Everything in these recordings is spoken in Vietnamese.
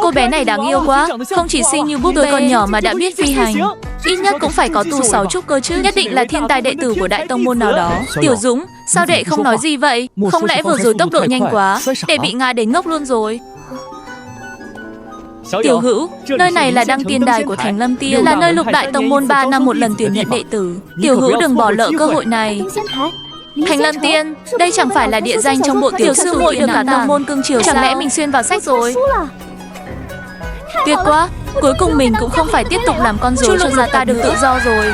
Cô bé này đáng yêu quá. Không chỉ xinh như búp bê còn nhỏ mà đã biết phi hành. Ít nhất cũng phải có tu 6 trúc cơ chứ. Nhất định là thiên tài đệ tử của đại tông môn nào đó. Tiểu Dũng, sao đệ không nói gì vậy? Không lẽ vừa rồi tốc độ nhanh quá, đệ bị ngã đến ngốc luôn rồi? Tiểu Hữu, nơi này là đăng tiên đài của Thành Lâm Tiên, là nơi lục đại tông môn 3 năm một lần tuyển nhận đệ tử. Tiểu Hữu đừng bỏ lỡ cơ hội này. Thành Lâm Tiên, đây chẳng phải là địa danh trong bộ tiểu sư muội được cả tông môn cưng chiều sao? Chẳng lẽ mình xuyên vào sách rồi? Tuyệt quá, cuối cùng mình cũng không phải tiếp tục làm con rối cho gia ta được tự do rồi.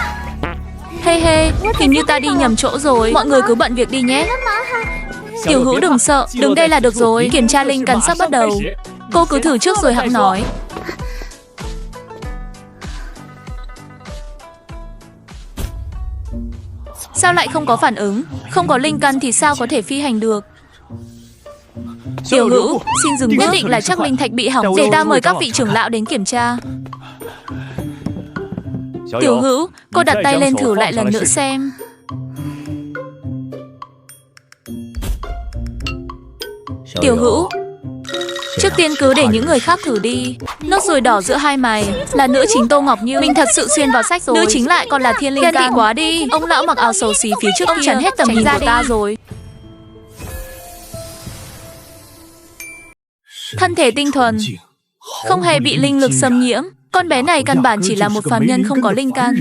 Hey, hình như ta đi nhầm chỗ rồi. Mọi người cứ bận việc đi nhé. Tiểu Hữu đừng sợ, đứng đây là được rồi. Kiểm tra linh căn sắp bắt đầu. Cô cứ thử trước rồi hẵng nói. Sao lại không có phản ứng? Không có linh căn thì sao có thể phi hành được? Tiểu Hữu, xin dừng bước. Nhất định là chắc linh thạch bị hỏng. Để ta mời các vị trưởng lão đến kiểm tra. Tiểu Hữu, cô đặt tay lên thử lại lần nữa xem. Tiểu Hữu, trước tiên cứ để những người khác thử đi. Nốt ruồi đỏ giữa hai mày là nữ chính Tô Ngọc Như. Mình thật sự xuyên vào sách rồi. Nữ chính lại còn là thiên linh can. Ghen tị quá đi. Ông lão mặc áo xấu xí phía trước ông chắn hết tầm nhìn của ta rồi. Thân thể tinh thuần, không hề bị linh lực xâm nhiễm. Con bé này căn bản chỉ là một phàm nhân không có linh căn.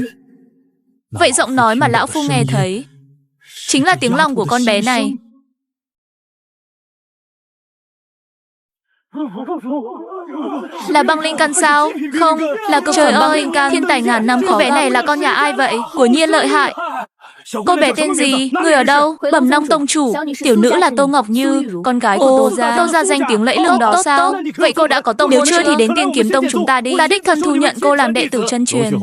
Vậy giọng nói mà lão phu nghe thấy chính là tiếng lòng của con bé này. Là băng linh căn sao? Không, là cực phẩm băng linh căn. Thiên tài ngàn năm khó. Cô bé này là con nhà ai vậy? Quả nhiên lợi hại. Cô bé tên gì? Người ở đâu? Bẩm Nông tông chủ, tiểu nữ là Tô Ngọc Như, con gái của Tô gia. Tô gia danh tiếng lẫy lừng đó sao? Vậy cô đã có tông? Nếu chưa thì đến Tiên Kiếm Tông chúng ta đi. Ta đích thân thu nhận cô làm đệ tử chân truyền.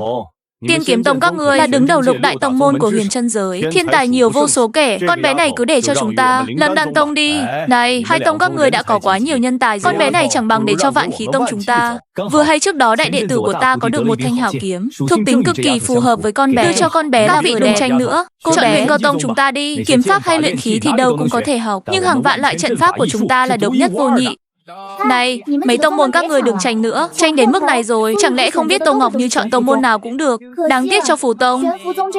Tiên Kiếm Tông các ngươi là đứng đầu lục đại tông môn của huyền chân giới, thiên tài nhiều vô số kể. Con bé này cứ để cho chúng ta Lâm Đan Tông đi. Này, hai tông các ngươi đã có quá nhiều nhân tài. Con bé này chẳng bằng để cho Vạn Khí Tông chúng ta. Vừa hay trước đó đại đệ tử của ta có được một thanh hảo kiếm, thuộc tính cực kỳ phù hợp với con bé. Đưa cho con bé là vị đừng tranh nữa. Cô bé huyền cơ tông chúng ta đi. Kiếm pháp hay luyện khí thì đâu cũng có thể học, nhưng hàng vạn loại trận pháp của chúng ta là độc nhất vô nhị. Này, mấy tông môn các người đừng tranh nữa. Tranh đến mức này rồi, chẳng lẽ không biết Tô Ngọc Như chọn tông môn nào cũng được. Đáng tiếc cho Phù Tông,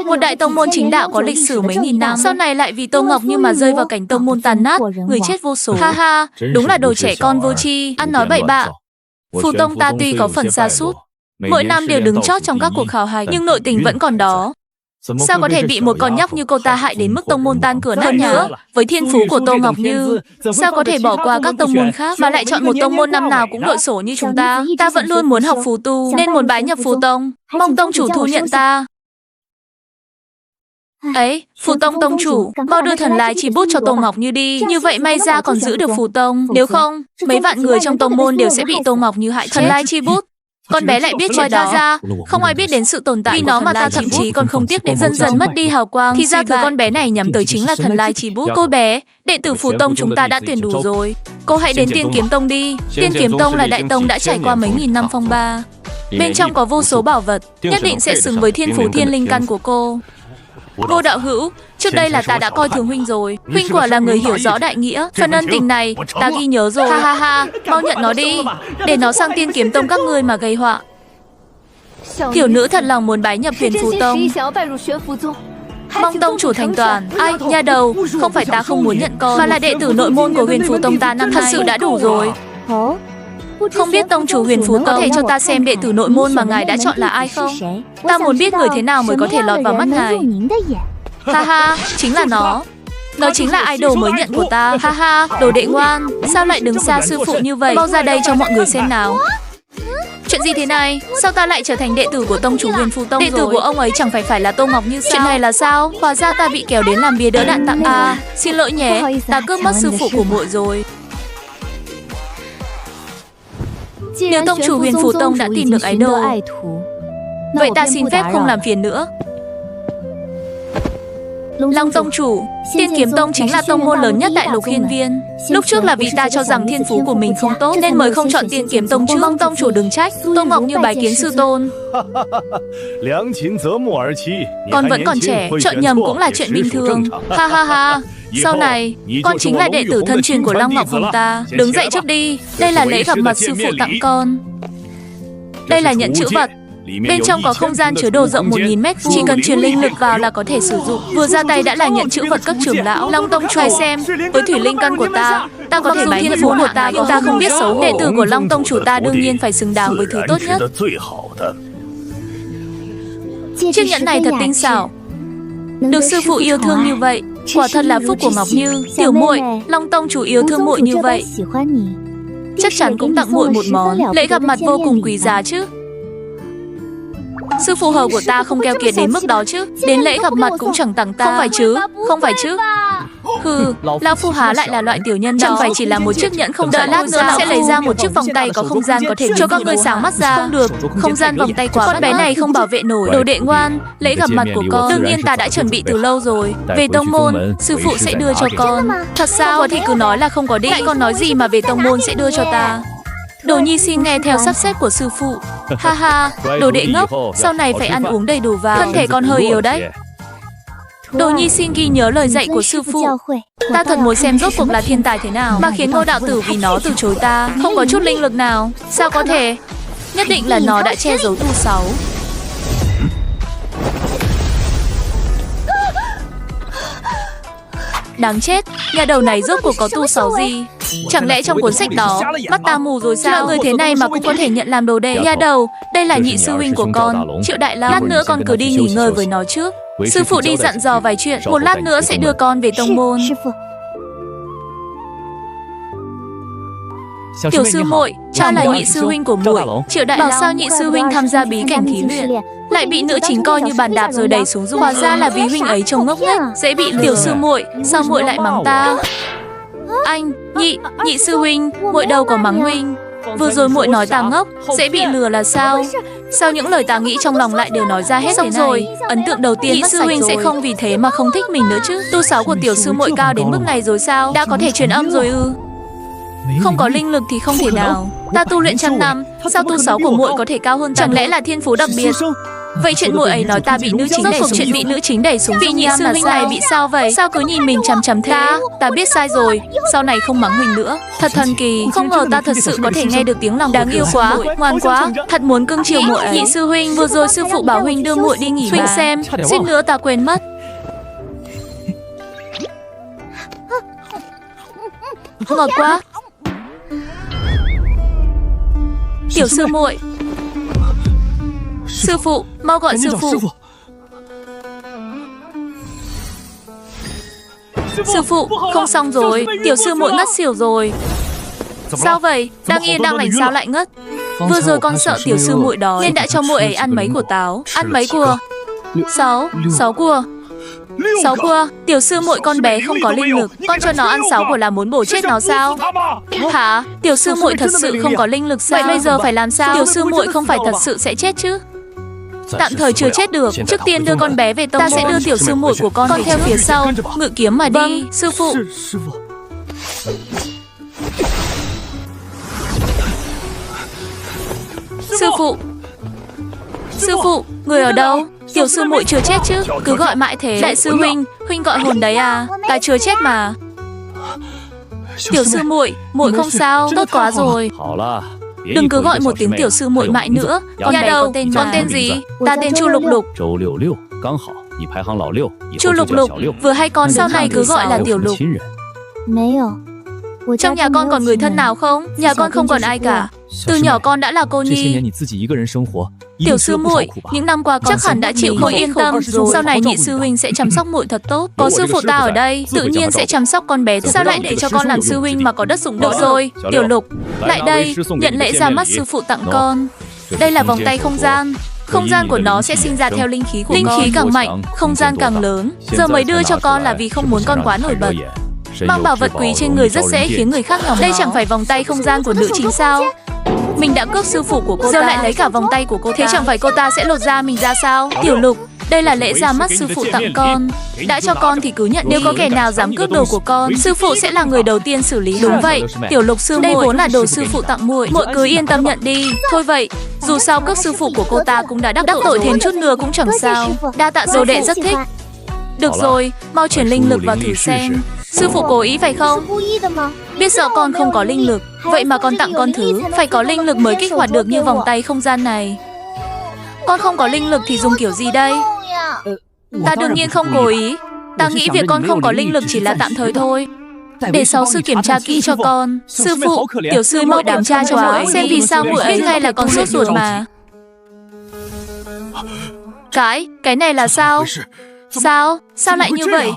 một đại tông môn chính đạo có lịch sử mấy nghìn năm, sau này lại vì Tô Ngọc Như mà rơi vào cảnh tông môn tàn nát, người chết vô số. Ha ha, đúng là đồ trẻ con vô tri, ăn nói bậy bạ. Phù Tông ta tuy có phần sa sút, mỗi năm đều đứng chót trong các cuộc khảo hạch, nhưng nội tình vẫn còn đó. Sao có thể bị một con nhóc như cô ta hại đến mức tông môn tan cửa nát nữa? Với thiên phú của Tô Ngọc Như, sao có thể bỏ qua các tông môn khác mà lại chọn một tông môn năm nào cũng đội sổ như chúng ta? Ta vẫn luôn muốn học phù tu, nên muốn bái nhập Phù Tông, mong tông chủ thu nhận ta. Ấy, Phù Tông tông chủ, mau đưa thần lái chỉ bút cho Tô Ngọc Như đi. Như vậy may ra còn giữ được Phù Tông. Nếu không, mấy vạn người trong tông môn đều sẽ bị Tô Ngọc Như hại chết. Thần lái chi bút. Con bé lại biết chuyện đó ra, không ai biết đến sự tồn tại vì nó mà ta thậm chí còn không tiếc đến dần dần mất đi hào quang. Thì ra thứ con bé này nhắm tới chính là thần lai chi bút. Cô bé, đệ tử Phù Tông chúng ta đã tuyển đủ rồi. Cô hãy đến Tiên Kiếm Tông đi. Tiên Kiếm Tông là đại tông đã trải qua mấy nghìn năm phong ba. Bên trong có vô số bảo vật, nhất định sẽ xứng với thiên phú thiên linh căn của cô. Vô đạo hữu, trước đây là ta đã coi thường huynh rồi. Huynh quả là người hiểu rõ đại nghĩa. Phần ân tình này ta ghi nhớ rồi. Ha ha ha, mau nhận nó đi, để nó sang Tiên Kiếm Tông các ngươi mà gây họa. Tiểu nữ thật lòng muốn bái nhập Huyền Phù Tông, mong tông chủ thành toàn. Ai, nha đầu, không phải ta không muốn nhận con, mà là đệ tử nội môn của Huyền Phù Tông ta năm nay thật sự đã đủ rồi. Không biết tông chủ Huyền Phù Tông có thể cho ta xem đệ tử nội môn mà ngài đã chọn là ai không? Ta muốn biết người thế nào mới có thể lọt vào mắt ngài. Ha ha, chính là nó. Nó chính là idol mới nhận của ta. Ha ha, đồ đệ ngoan, sao lại đứng xa sư phụ như vậy? Mau ra đây cho mọi người xem nào. Chuyện gì thế này? Sao ta lại trở thành đệ tử của tông chủ Huyền Phù Tông? Đệ tử của ông ấy chẳng phải là Tô Ngọc Như sao? Chuyện này là sao? Hóa ra ta bị kéo đến làm bia đỡ đạn tặng. À, xin lỗi nhé, ta cướp mất sư phụ của muội rồi. Nếu tông chủ Huyền Phù Tông đã tìm được idol, vậy ta xin phép không làm phiền nữa. Long tông chủ, Tiên Kiếm Tông chính là tông môn lớn nhất đại lục hiên viên. Lúc trước là vì ta cho rằng thiên phú của mình không tốt nên mới không chọn Tiên Kiếm Tông chứ. Mong tông chủ đừng trách. Tô Ngọc Như bái kiến sư tôn. Con vẫn còn trẻ, chọn nhầm cũng là chuyện bình thường. Ha ha ha. Sau này, con chính là đệ tử thân truyền của Long Ngọc Hồng ta. Đứng dậy trước đi. Đây là lễ gặp mặt sư phụ tặng con. Đây là nhẫn chữ vật. Bên trong có không gian chứa đồ rộng 1000 mét vuông, chỉ cần truyền linh lực vào là có thể sử dụng. Vừa ra tay đã là nhận chữ vật cấp trưởng lão. Long Tông Chủ xem, với thủy linh căn của ta có thể bái thiên phú của ta, nhưng ta không biết xấu hổ. Đệ tử của Long Tông Chủ ta đương nhiên phải xứng đáng với thứ tốt nhất. Chiếc nhẫn này thật tinh xảo, được sư phụ yêu thương như vậy, quả thật là phúc của Ngọc Như. Tiểu muội, Long Tông Chủ yêu thương muội như vậy, chắc chắn cũng tặng muội một món lễ gặp mặt vô cùng quý giá chứ. Sư phụ hầu của ta không keo kiệt đến mức đó chứ. Đến lễ gặp mặt cũng chẳng tặng ta. Không phải chứ. Hừ, lão phu há lại là loại tiểu nhân đó. Chẳng phải chỉ là một chiếc nhẫn không. Đợi lát nữa sẽ lấy ra một chiếc vòng tay có không gian có thể cho các ngươi sáng mắt ra. Không được, không gian vòng tay quá. Con bé này không bảo vệ nổi. Đồ đệ ngoan, lễ gặp mặt của con đương nhiên ta đã chuẩn bị từ lâu rồi. Về tông môn, sư phụ sẽ đưa cho con. Thật sao? Có thì cứ nói là không có đích. Con nói gì mà về tông môn sẽ đưa cho ta? Đồ nhi xin nghe theo sắp xếp của sư phụ. Ha ha, đồ đệ ngốc, sau này phải ăn uống đầy đủ vào. Thân thể con hơi yếu đấy. Đồ nhi xin ghi nhớ lời dạy của sư phụ. Ta thật muốn xem rốt cuộc là thiên tài thế nào mà khiến Ngô đạo tử vì nó từ chối ta. Không có chút linh lực nào. Sao có thể? Nhất định là nó đã che giấu tu 6. Đáng chết, nhà đầu này rốt cuộc có tu 6 gì? Chẳng lẽ trong cuốn sách đó mắt ta mù rồi sao? Người thế này mà cũng có thể nhận làm đồ đệ. Nhà đầu, đây là nhị sư huynh của con, Triệu Đại Long. Lát nữa con cứ đi nghỉ ngơi với nó trước. Sư phụ đi dặn dò vài chuyện, một lát nữa sẽ đưa con về tông môn. Tiểu sư muội, cha là nhị sư huynh của muội. Triệu Đại Long, sao nhị sư huynh tham gia bí cảnh thí luyện lại bị nữ chính coi như bàn đạp rồi đẩy xuống dung. Hóa ra là vì huynh ấy trông ngốc nghếch, dễ bị lừa. Tiểu sư muội, sao muội lại mắng ta? Anh, nhị sư huynh, muội đâu có mắng huynh. Vừa rồi muội nói ta ngốc, dễ bị lừa là sao? Sao những lời ta nghĩ trong lòng lại đều nói ra hết thế này? Rồi, ấn tượng đầu tiên nhị sư huynh sẽ không vì thế mà không thích mình nữa chứ. Tu 6 của tiểu sư muội cao đến mức này rồi sao? Đã có thể truyền âm rồi ư? Không có linh lực thì không thể nào. Ta tu luyện trăm năm, sao tu 6 của muội có thể cao hơn? Chẳng lẽ là thiên phú đặc biệt? Vậy chuyện muội ấy nói ta bị nữ chính đẩy xuống. Chuyện bị nữ chính đẩy xuống vị nhị sư huynh này bị sao vậy? Sao cứ nhìn mình chằm chằm thế? Ta biết sai rồi, sau này không mắng huynh nữa. Thật thần kỳ, không ngờ ta thật sự có thể nghe được tiếng lòng. Đáng yêu quá, ngoan quá, thật muốn cưng chiều muội ấy. Nhị sư huynh, vừa rồi sư phụ bảo huynh đưa muội đi nghỉ. Huynh xem, suýt nữa ta quên mất. Ngọt quá. Tiểu sư muội. Sư phụ, mau gọi sư phụ. Sư phụ, không xong rồi, tiểu sư muội ngất xỉu rồi. Sao vậy? Đang yên đang lành sao lại ngất? Vừa rồi con sợ tiểu sư muội đói nên đã cho muội ấy ăn mấy của táo. Ăn mấy của? 6 của. 6 cua, tiểu sư muội con bé không có linh lực, con cho nó ăn 6 của là muốn bổ chết nó sao? Hả? Tiểu sư muội thật sự không có linh lực sao? Vậy bây giờ phải làm sao? Tiểu sư muội không phải thật sự sẽ chết chứ? Tạm thời chưa chết được, trước tiên đưa con bé về tông. Ta sẽ đưa tiểu sư muội của con theo phía sau, ngự kiếm mà đi. Sư phụ. Sư phụ. Sư phụ, người ở đâu? Tiểu sư muội chưa chết chứ? Cứ gọi mãi thế. Đại sư huynh, huynh gọi hồn đấy à? Ta chưa chết mà. Tiểu sư muội, muội không sao, tốt quá rồi. Đừng cứ gọi một tiếng tiểu sư muội mãi nữa. Nhà đầu, con tên gì? Ta tên Chu Lục Lục. Chu Lục Lục, vừa hay con sau này cứ gọi là Tiểu Lục. Trong nhà con còn người thân nào không? Nhà con không còn ai cả. Từ nhỏ con đã là cô nhi. Tiểu sư muội, những năm qua con chắc hẳn đã chịu không yên tâm. Sau này nhị sư huynh sẽ chăm sóc muội thật tốt. Có sư phụ ta ở đây, tự nhiên sẽ chăm sóc con bé. Sao lại để cho con làm sư huynh mà có đất dụng? Được rồi, Tiểu Lục, lại đây, nhận lễ ra mắt sư phụ tặng con. Đây là vòng tay không gian. Không gian của nó sẽ sinh ra theo linh khí của con. Linh khí càng mạnh, không gian càng lớn. Giờ mới đưa cho con là vì không muốn con quá nổi bật. Mang bảo vật quý trên người rất dễ khiến người khác nhòm ngó. Đây chẳng phải vòng tay không gian của nữ chính sao? Mình đã cướp sư phụ của cô ta, giờ lại lấy cả vòng tay của cô ta. Thế chẳng phải cô ta sẽ lột da mình ra sao? Tiểu Lục, đây là lễ ra mắt sư phụ tặng con. Đã cho con thì cứ nhận. Nếu có kẻ nào dám cướp đồ của con, sư phụ sẽ là người đầu tiên xử lý. Đúng vậy, Tiểu Lục sư muội, đây vốn là đồ sư phụ tặng muội, muội cứ yên tâm nhận đi. Thôi vậy, dù sao cướp sư phụ của cô ta cũng đã đắc tội thêm chút nữa cũng chẳng sao. Đa tạ, đồ đệ rất thích. Được rồi, mau chuyển linh lực vào thử xem. Sư phụ cố ý phải không? Biết rõ con không có linh lực, vậy mà con tặng con thứ phải có linh lực mới kích hoạt được như vòng tay không gian này. Con không có linh lực thì dùng kiểu gì đây? Ta đương nhiên không cố ý. Ta nghĩ việc con không có linh lực chỉ là tạm thời thôi. Để giáo sư kiểm tra kỹ cho con. Sư phụ, tiểu sư muội đảm tra cho muội xem vì sao muội ấy ngay là con sốt ruột mà. Cái này là sao? Sao lại như vậy?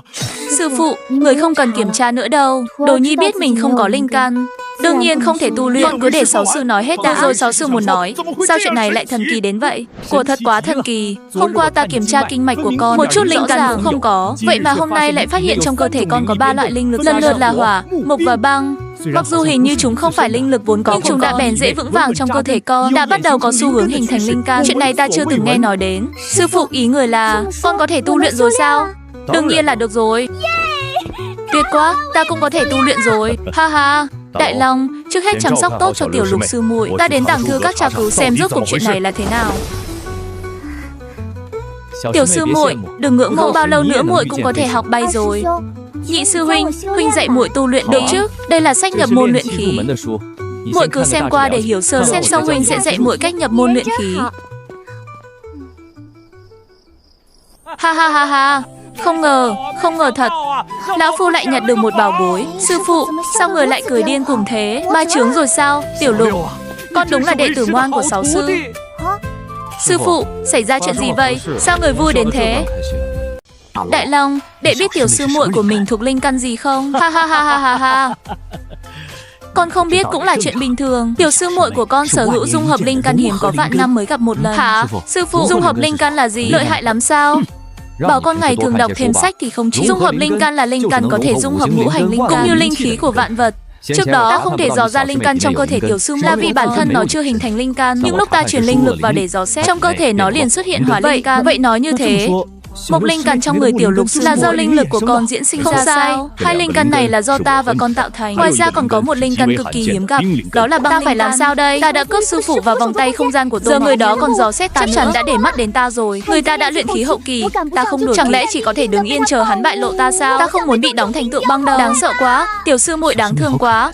Sư phụ, người không cần kiểm tra nữa đâu. Đồ nhi biết mình không có linh căn, đương nhiên không thể tu luyện. Con cứ để giáo sư nói hết đã. Rồi giáo sư muốn nói, sao chuyện này lại thần kỳ đến vậy? Của thật quá thần kỳ. Hôm qua ta kiểm tra kinh mạch của con, một chút linh căn cũng không có. Vậy mà hôm nay lại phát hiện trong cơ thể con có 3 loại linh lực, lần lượt là hỏa, mộc và băng. Mặc dù hình như chúng không phải linh lực vốn có, nhưng chúng đã bền rễ vững vàng trong cơ thể con, đã bắt đầu có xu hướng hình thành linh căn. Chuyện này ta chưa từng nghe nói đến. Sư phụ, ý người là con có thể tu luyện rồi sao? Đương nhiên là được rồi. Tuyệt quá, ta cũng có thể tu luyện rồi. Ha ha. Đại Long, trước hết chăm sóc tốt cho tiểu Lục sư muội. Ta đến tàng thư các tra cứu xem rốt cuộc chuyện này là thế nào. Tiểu sư muội, đừng ngưỡng mộ, bao lâu nữa muội cũng có thể học bay rồi. Nhị sư huynh, huynh dạy muội tu luyện được chứ? Đây là sách nhập môn luyện khí. Muội cứ xem qua để hiểu sơ, xem xong huynh sẽ dạy muội cách nhập môn luyện khí. Ha ha ha ha. Không ngờ thật. Lão phu lại nhặt được một bảo bối. Sư phụ, sao người lại cười điên cùng thế? Ba chướng rồi sao? Tiểu Lục, con đúng là đệ tử ngoan của sáu sư. Sư phụ, xảy ra chuyện gì vậy? Sao người vui đến thế? Đại Long, đệ biết tiểu sư muội của mình thuộc linh căn gì không? Ha ha ha ha ha ha. Con không biết cũng là chuyện bình thường. Tiểu sư muội của con sở hữu dung hợp linh căn hiếm có vạn năm mới gặp một lần. Hả? Sư phụ, dung hợp linh căn là gì? Lợi hại lắm sao? Bảo con ngày thường đọc thêm sách thì không chịu. Dung hợp linh căn là linh căn có thể dung hợp ngũ hành linh căn cũng như linh khí của vạn vật. Trước đó ta không thể dò ra linh căn trong cơ thể tiểu sư là vì bản thân nó chưa hình thành linh căn, nhưng lúc ta truyền linh lực vào để dò xét, trong cơ thể nó liền xuất hiện hỏa linh căn. Vậy nói như thế, một linh căn trong người tiểu Lục là do linh lực của con diễn sinh ra sao? Hai linh căn này là do ta và con tạo thành. Ngoài ra còn có một linh căn cực kỳ hiếm gặp, đó là băng linh căn. Ta phải làm sao đây? Ta đã cướp sư phụ vào vòng tay không gian của tôi. Giờ người đó còn dò xét ta, chắc chắn đã để mắt đến ta rồi. Người ta đã luyện khí hậu kỳ, ta không được. Chẳng lẽ chỉ có thể đứng yên chờ hắn bại lộ ta sao? Ta không muốn bị đóng thành tượng băng đâu. Đáng sợ quá, tiểu sư muội đáng thương quá.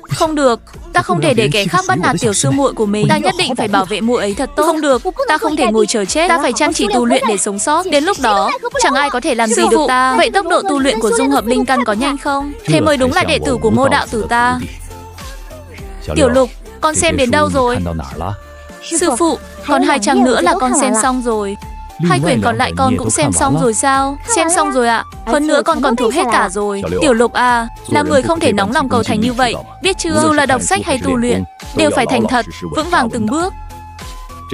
Không được, ta không thể để kẻ khác bắt nạt tiểu sư muội của mình. Ta nhất định phải bảo vệ muội ấy thật tốt. Không được, ta không thể ngồi chờ chết. Ta phải chăm chỉ tu luyện để sống sót. Đến lúc đó, chẳng ai có thể làm gì được ta. Vậy tốc độ tu luyện của dung hợp linh căn có nhanh không? Thế mới đúng là đệ tử của Ngô đạo tử ta. Tiểu Lục, con xem đến đâu rồi? Sư phụ, còn 2 trang nữa là con xem xong rồi. 2 quyển còn lại con cũng xem xong rồi sao? Xem xong rồi ạ. Hơn nữa con còn thuộc hết cả rồi. Tiểu Lục à, là người không thể nóng lòng cầu thành như vậy. Biết chưa? Dù là đọc sách hay tu luyện, đều phải thành thật, vững vàng từng bước.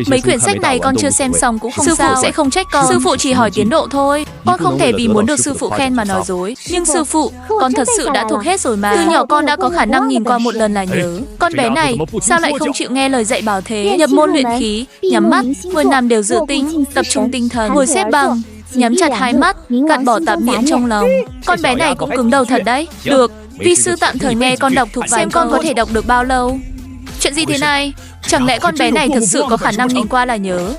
Mấy quyển sách này con chưa xem xong cũng không sao. Sư phụ sẽ không trách con. Sư phụ chỉ hỏi tiến độ thôi. Con không thể vì muốn được sư phụ khen mà nói dối. Nhưng sư phụ, con thật sự đã thuộc hết rồi mà. Từ nhỏ con đã có khả năng nhìn qua một lần là nhớ. Con bé này, sao lại không chịu nghe lời dạy bảo thế? Nhập môn luyện khí, nhắm mắt, mỗi năm đều dự tính, tập trung tinh thần, ngồi xếp bằng, nhắm chặt 2 mắt, gạt bỏ tạp niệm trong lòng. Con bé này cũng cứng đầu thật đấy. Được, vi sư tạm thời nghe con đọc thuộc xem con có thể đọc được bao lâu. Chuyện gì thế này? Chẳng lẽ con bé này thật sự có khả năng nhìn qua là nhớ?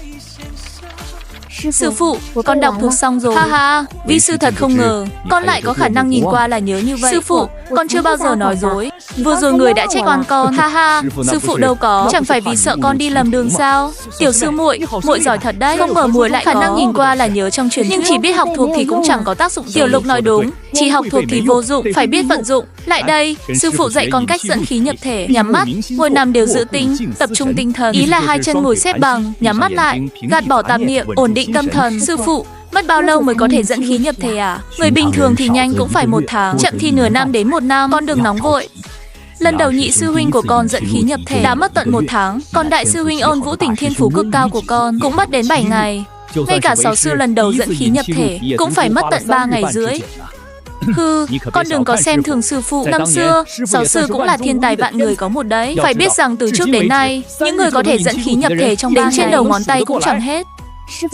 Sư phụ, con đọc thuộc xong rồi. Ha ha, vi sư thật không ngờ con lại có khả năng nhìn qua là nhớ như vậy. Sư phụ, con chưa bao giờ nói dối. Vừa rồi người đã trách oan con. Ha ha, sư phụ đâu có. Chẳng phải vì sợ con đi lầm đường sao? Tiểu sư muội, muội giỏi thật đấy. Không ngờ muội lại khả năng nhìn qua là nhớ trong truyền thuyết. Nhưng chỉ biết học thuộc thì cũng chẳng có tác dụng. Tiểu Lục nói đúng, chỉ học thuộc thì vô dụng, phải biết vận dụng. Lại đây, sư phụ dạy con cách dẫn khí nhập thể. Nhắm mắt, mỗi năm đều giữ tinh, tập trung tinh thần. Ý là 2 chân ngồi xếp bằng, nhắm mắt lại, gạt bỏ tạp niệm, ổn định tâm thần. Sư phụ, mất bao lâu mới có thể dẫn khí nhập thể à? Người bình thường thì nhanh cũng phải 1 tháng, chậm thì nửa năm đến 1 năm. Con đừng nóng vội. Lần đầu nhị sư huynh của con dẫn khí nhập thể đã mất tận 1 tháng. Còn đại sư huynh Ôn Vũ Tình thiên phú cực cao của con cũng mất đến 7 ngày. Ngay cả sáu sư lần đầu dẫn khí nhập thể cũng phải mất tận 3 ngày rưỡi. Hừ, con đừng có xem thường sư phụ. Năm xưa, sáu sư cũng là thiên tài vạn người có một đấy. Phải biết rằng từ trước đến nay, những người có thể dẫn khí nhập thể trong đến trên đầu ngón tay cũng chẳng hết.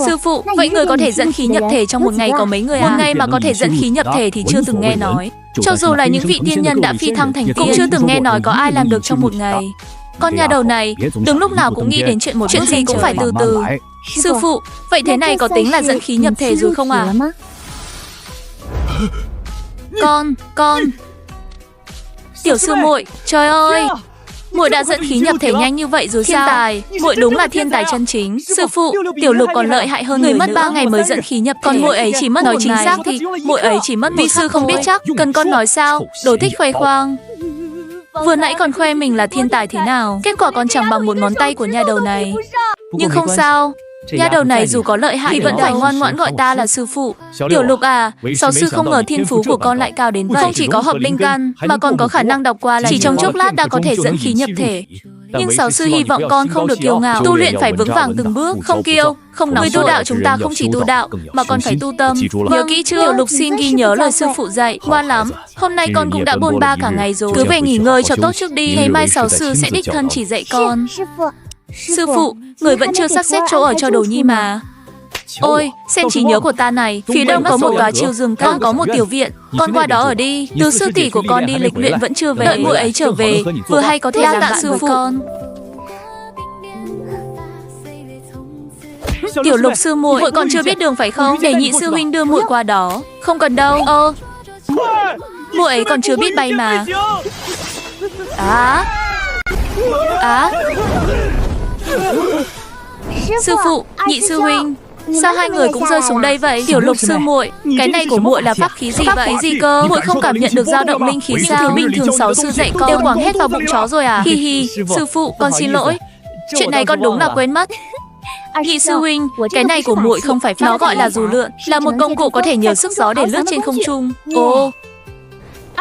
Sư phụ, vậy người có thể dẫn khí nhập thể trong một ngày có mấy người à? Một ngày mà có thể dẫn khí nhập thể thì chưa từng nghe nói. Cho dù là những vị tiên nhân đã phi thăng thành tiên, cũng chưa từng nghe nói có ai làm được trong một ngày. Con nhà đầu này, đừng lúc nào cũng nghĩ đến chuyện gì cũng phải từ từ. Sư phụ, vậy thế này có tính là dẫn khí nhập thể rồi không à? Con. Tiểu sư muội, trời ơi. Muội đã dẫn khí nhập thể nhanh như vậy rồi sao? Thiên tài, muội đúng là thiên tài chân chính. Sư phụ, Tiểu Lục còn lợi hại hơn người mất 3 ngày mới dẫn khí nhập thể. Còn muội ấy chỉ mất nói chính xác thì muội ấy chỉ mất. Vi sư không biết chắc, cần con nói sao? Đồ thích khoe khoang. Vừa nãy còn khoe mình là thiên tài thế nào, kết quả còn chẳng bằng một ngón tay của nhà đầu này. Nhưng không sao, nhà đầu này dù có lợi hại thì vẫn phải ngoan ngoãn gọi ta là sư phụ. Tiểu Lục à, giáo sư không ngờ thiên phú của con lại cao đến vậy. Không chỉ có hợp linh căn mà còn có khả năng đọc qua là chỉ trong chốc lát đã có thể dẫn khí nhập thể. Nhưng giáo sư hy vọng con không được kiêu ngạo, tu luyện phải vững vàng từng bước, không kiêu, không nóng. Người tu đạo chúng ta không chỉ tu đạo mà còn phải tu tâm. Nhớ kỹ chưa? Tiểu Lục xin ghi nhớ lời sư phụ dạy. Ngoan lắm. Hôm nay con cũng đã bôn ba cả ngày rồi. Cứ về nghỉ ngơi cho tốt trước đi. Ngày mai giáo sư sẽ đích thân chỉ dạy con. Sư phụ, người vẫn chưa sắp xếp chỗ ở cho Đồ Nhi mà. Ôi, xem trí nhớ của ta này, phía đông có một tòa chiêu dương các, có một tiểu viện, con qua đó ở đi. Tứ sư tỷ của con đi lịch luyện vẫn chưa về, đợi muội ấy trở về, vừa hay có thể làm bạn sư phụ con. Tiểu Lục sư muội, muội còn chưa biết đường phải không? Để nhị sư huynh đưa muội qua đó. Không cần đâu. Muội ấy còn chưa biết bay mà. Sư phụ, nhị sư huynh, sao hai người cũng rơi xuống đây vậy? Tiểu Lục sư muội, cái này của muội là pháp khí gì vậy? Pháp khí gì cơ? Muội không cảm nhận được dao động linh khí sao? Thứ bình thường giáo sư dạy con đều quẳng hết vào bụng chó rồi à? Hi hi, sư phụ, con xin lỗi. Chuyện này con đúng là quên mất. Nhị sư huynh, cái này của muội không phải, nó gọi là dù lượn, là một công cụ có thể nhờ sức gió để lướt trên không trung. Ồ.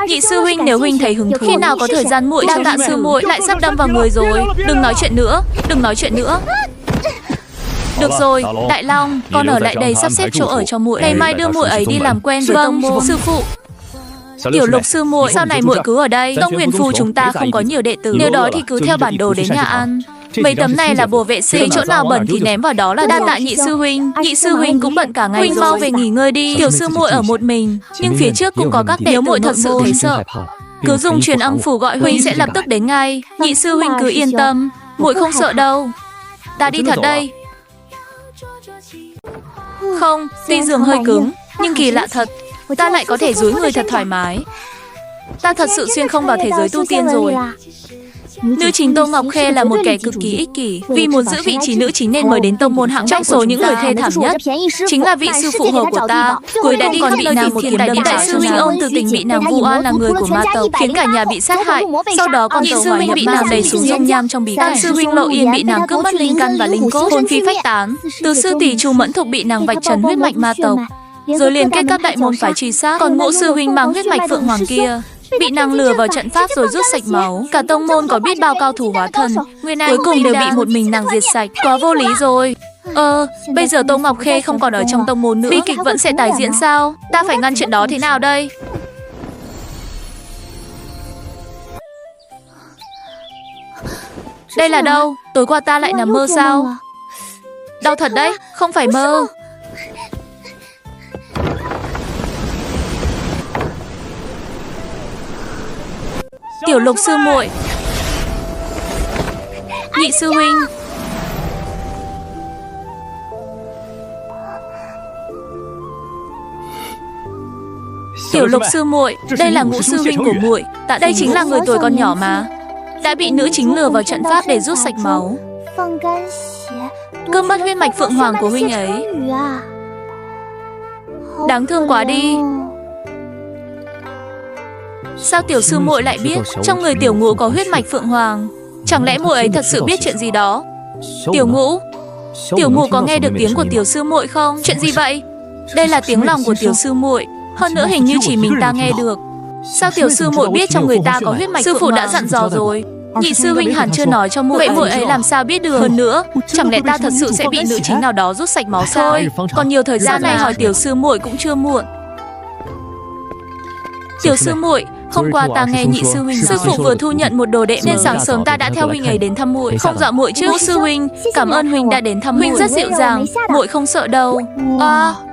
Nhị sư huynh, nếu huynh thấy hứng thú, khi nào có thời gian muội đa tạ sư muội, lại sắp đâm vào người rồi. Đừng nói chuyện nữa, đừng nói chuyện nữa. Được rồi, Đại Long, con ở lại đây sắp xếp chỗ ở cho muội. Ngày mai đưa muội ấy đi làm quen với tông môn. Sư phụ. Tiểu Lục sư muội, sau này muội cứ ở đây. Tông Huyền Phù chúng ta không có nhiều đệ tử, nếu đó thì cứ theo bản đồ đến nhà ăn. Mấy tấm này là bồ vệ sinh, thấy chỗ nào bẩn thì ném vào đó là đa tạ nhị sư huynh. Nhị sư huynh cũng bận cả ngày rồi. Huynh mau về nghỉ ngơi đi. Tiểu sư muội ở một mình, nhưng phía trước cũng có các đệ tử. Nếu muội thật sự thấy sợ, cứ dùng truyền âm phủ gọi huynh sẽ lập tức đến ngay. Nhị sư huynh cứ yên tâm, muội không sợ đâu. Ta đi thật đây. Không, tuy giường hơi cứng, nhưng kỳ lạ thật, ta lại có thể duỗi người thật thoải mái. Ta thật sự xuyên không vào thế giới tu tiên rồi. Nữ chính Tô Ngọc Khê là một kẻ cực kỳ ích kỷ, vì muốn giữ vị trí nữ chính nên mời đến tông môn hạng trong số những người thê thảm nhất chính là vị sư phụ hầu của ta. Cuối đã đi còn bị nàng một kiếm đâm. Đại sư huynh ôn từ tình bị nàng vu oan là người của ma tộc, khiến cả nhà bị sát hại. Sau đó còn nhị sư huynh bị nàng đẩy xuống dung nham trong bí cảnh. Tam sư huynh Lộ Yên bị nàng cướp mất linh căn và linh cốt, hồn phi phách tán. Tứ sư tỷ Chu Mẫn Thục bị nàng vạch trần huyết mạch ma tộc, rồi liên kết các đại môn phái truy sát. Còn Ngũ sư huynh mang huyết mạch Phượng Hoàng kia bị nàng lừa vào trận pháp rồi rút sạch máu. Cả tông môn có biết bao cao thủ hóa thần, cuối cùng đều bị một mình nàng diệt sạch. Quá vô lý rồi. Bây giờ Tô Ngọc Khê không còn ở trong tông môn nữa, bi kịch vẫn sẽ tái diễn sao? Ta phải ngăn chuyện đó thế nào đây? Đây là đâu? Tối qua ta lại nằm mơ sao? Đau thật đấy, không phải mơ. Tiểu Lục sư muội, nhị sư huynh. Tiểu Lục sư muội, đây là Ngũ sư huynh của muội. Đây chính là người tuổi còn nhỏ mà đã bị nữ chính lừa vào trận pháp để rút sạch máu, cướp mất huyết mạch Phượng Hoàng của huynh ấy. Đáng thương quá đi. Sao tiểu sư muội lại biết trong người tiểu Ngũ có huyết mạch Phượng Hoàng? Chẳng lẽ muội ấy thật sự biết chuyện gì đó? Tiểu Ngũ có nghe được tiếng của tiểu sư muội không? Chuyện gì vậy? Đây là tiếng lòng của tiểu sư muội, hơn nữa hình như chỉ mình ta nghe được. Sao tiểu sư muội biết trong người ta có huyết mạch? Sư phụ đã dặn dò rồi. Nhị sư huynh hẳn chưa nói cho muội. Vậy muội ấy làm sao biết được? Hơn nữa, chẳng lẽ ta thật sự sẽ bị nữ chính nào đó rút sạch máu sao? Còn nhiều thời gian này hỏi tiểu sư muội cũng chưa muộn. Tiểu sư muội, hôm qua ta nghe nhị sư huynh, sư phụ vừa thu nhận một đồ đệ nên sáng sớm ta đã theo huynh ấy đến thăm muội. Không dọa muội chứ? Ngũ sư huynh, cảm ơn huynh đã đến thăm muội. Huynh rất dịu dàng, muội không sợ đâu.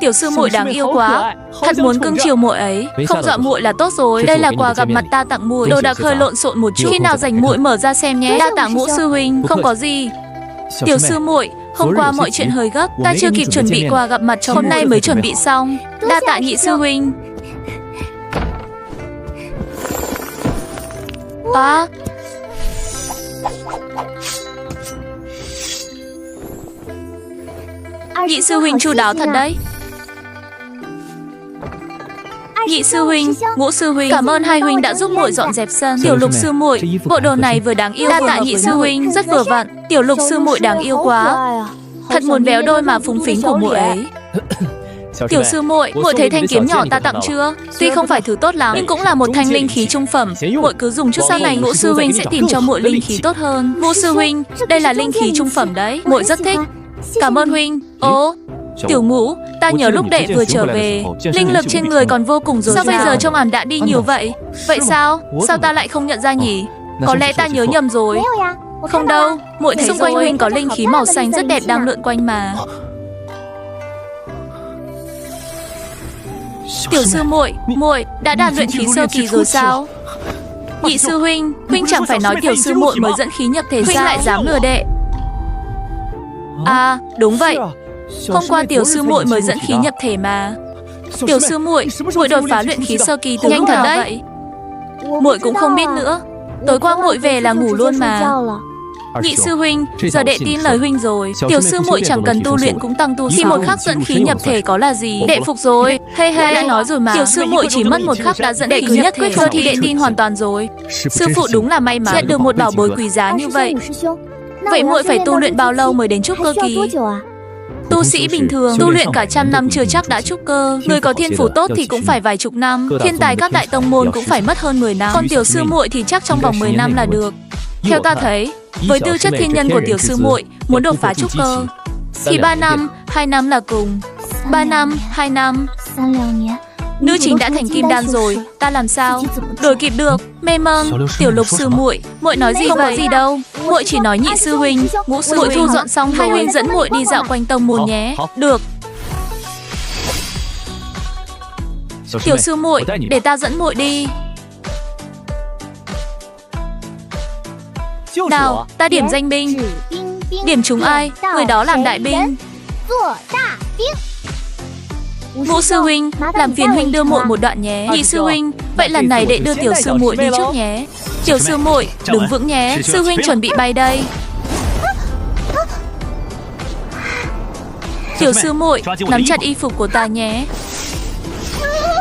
Tiểu sư muội đáng yêu quá, thật muốn cưng chiều muội ấy. Không dọa muội là tốt rồi. Đây là quà gặp mặt ta tặng muội. Đồ đạc hơi lộn xộn một chút, khi nào rảnh muội mở ra xem nhé. Đa tạ Ngũ sư huynh. Không có gì. Tiểu sư muội, hôm qua mọi chuyện hơi gấp, ta chưa kịp chuẩn bị quà gặp mặt cho hôm nay mới chuẩn bị xong. Đa tạ nhị sư huynh. À, nhị sư huynh chu đáo thật đấy. Nhị sư huynh, ngũ sư huynh, cảm ơn hai huynh đã giúp muội dọn dẹp sân. Tiểu Lục sư muội, bộ đồ này vừa đáng yêu. Đa tạ nhị sư huynh, rất vừa vặn. Tiểu Lục sư muội đáng yêu quá. Thật muốn véo đôi mà phúng phính của muội ấy. Tiểu sư muội, muội thấy thanh kiếm nhỏ ta tặng chưa? Tuy không phải thứ tốt lắm, nhưng cũng là một thanh linh khí trung phẩm. Muội cứ dùng chút, sau này ngũ sư huynh sẽ tìm cho muội linh khí tốt hơn. Ngũ sư huynh, đây là linh khí trung phẩm đấy, muội rất thích. Cảm ơn huynh. Ồ, Tiểu Ngũ, ta nhớ lúc đệ vừa trở về, linh lực trên người còn vô cùng dồi dào. Sao bây giờ trông ảm đã đi nhiều vậy? Vậy sao? Sao ta lại không nhận ra nhỉ? Có lẽ ta nhớ nhầm rồi. Không đâu, muội thấy xung quanh huynh có linh khí màu xanh rất đẹp đang lượn quanh mà. Tiểu sư muội, muội đã đạt luyện khí sơ kỳ rồi sao? Nhị sư huynh, huynh chẳng phải nói tiểu sư muội mới dẫn khí nhập thể sao? Huynh lại dám lừa đệ. À, đúng vậy. Hôm qua tiểu sư muội mới dẫn khí nhập thể mà. Tiểu sư muội, muội đột phá luyện khí sơ kỳ từ nhanh thật đấy. Muội cũng không biết nữa. Tối qua muội về là ngủ luôn mà. Nhị sư huynh, giờ đệ tin lời huynh rồi. Tiểu sư muội chẳng cần tu luyện cũng tăng tu. Khi một khắc dẫn khí nhập thể có là gì? Đệ phục rồi. Hey hey, đã nói rồi mà. Tiểu sư muội chỉ mất một khắc đã dẫn khí nhất thể. Giờ thì đệ tin hoàn toàn rồi. Sư phụ đúng là may mắn nhận được một bảo bối quý giá như vậy. Vậy muội phải tu luyện bao lâu mới đến trúc cơ kỳ? Tu sĩ bình thường tu luyện cả 100 năm chưa chắc đã trúc cơ. Người có thiên phú tốt thì cũng phải vài chục năm. Thiên tài các đại tông môn cũng phải mất hơn 10 năm. Còn tiểu sư muội thì chắc trong vòng 10 năm là được. Theo ta thấy, với tư chất thiên nhân của tiểu sư muội, muốn đột phá trúc cơ thì 3 năm, 2 năm là cùng. 3 năm, 2 năm. Nữ chính đã thành kim đan rồi, ta làm sao đổi kịp được? Mê mông, Tiểu Lục sư muội, muội nói gì không vậy? Có gì đâu, muội chỉ nói nhị sư huynh, ngũ sư huynh thu dọn xong hai huynh dẫn muội đi dạo quanh tông môn nhé. Được. Tiểu sư muội, để ta dẫn muội đi. Nào, ta điểm danh binh. Điểm chúng ai? Người đó làm đại binh. Ngũ sư huynh, làm phiền huynh đưa muội một đoạn nhé. Nhị sư huynh, vậy lần này đệ đưa tiểu sư muội đi trước nhé. Tiểu sư muội, đứng vững nhé. Sư huynh chuẩn bị bay đây. Tiểu sư muội, nắm chặt y phục của ta nhé.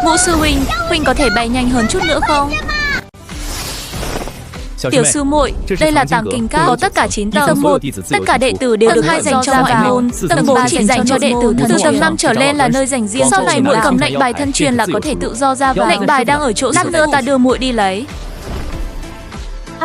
Ngũ sư huynh, huynh có thể bay nhanh hơn chút nữa không? Tiểu sư muội, đây là tàng kinh các, có tất cả 9 tầng. Tầng 1, tất cả đệ tử đều được 2 dành cho mọi môn. Tầng 4 chỉ dành cho đệ tử thân. Từ tầng 5 trở lên là nơi dành riêng. Sau này muội cầm lệnh bài thân truyền là có thể tự do ra vào. Lệnh bài đang ở chỗ lát nữa ta đưa muội đi lấy.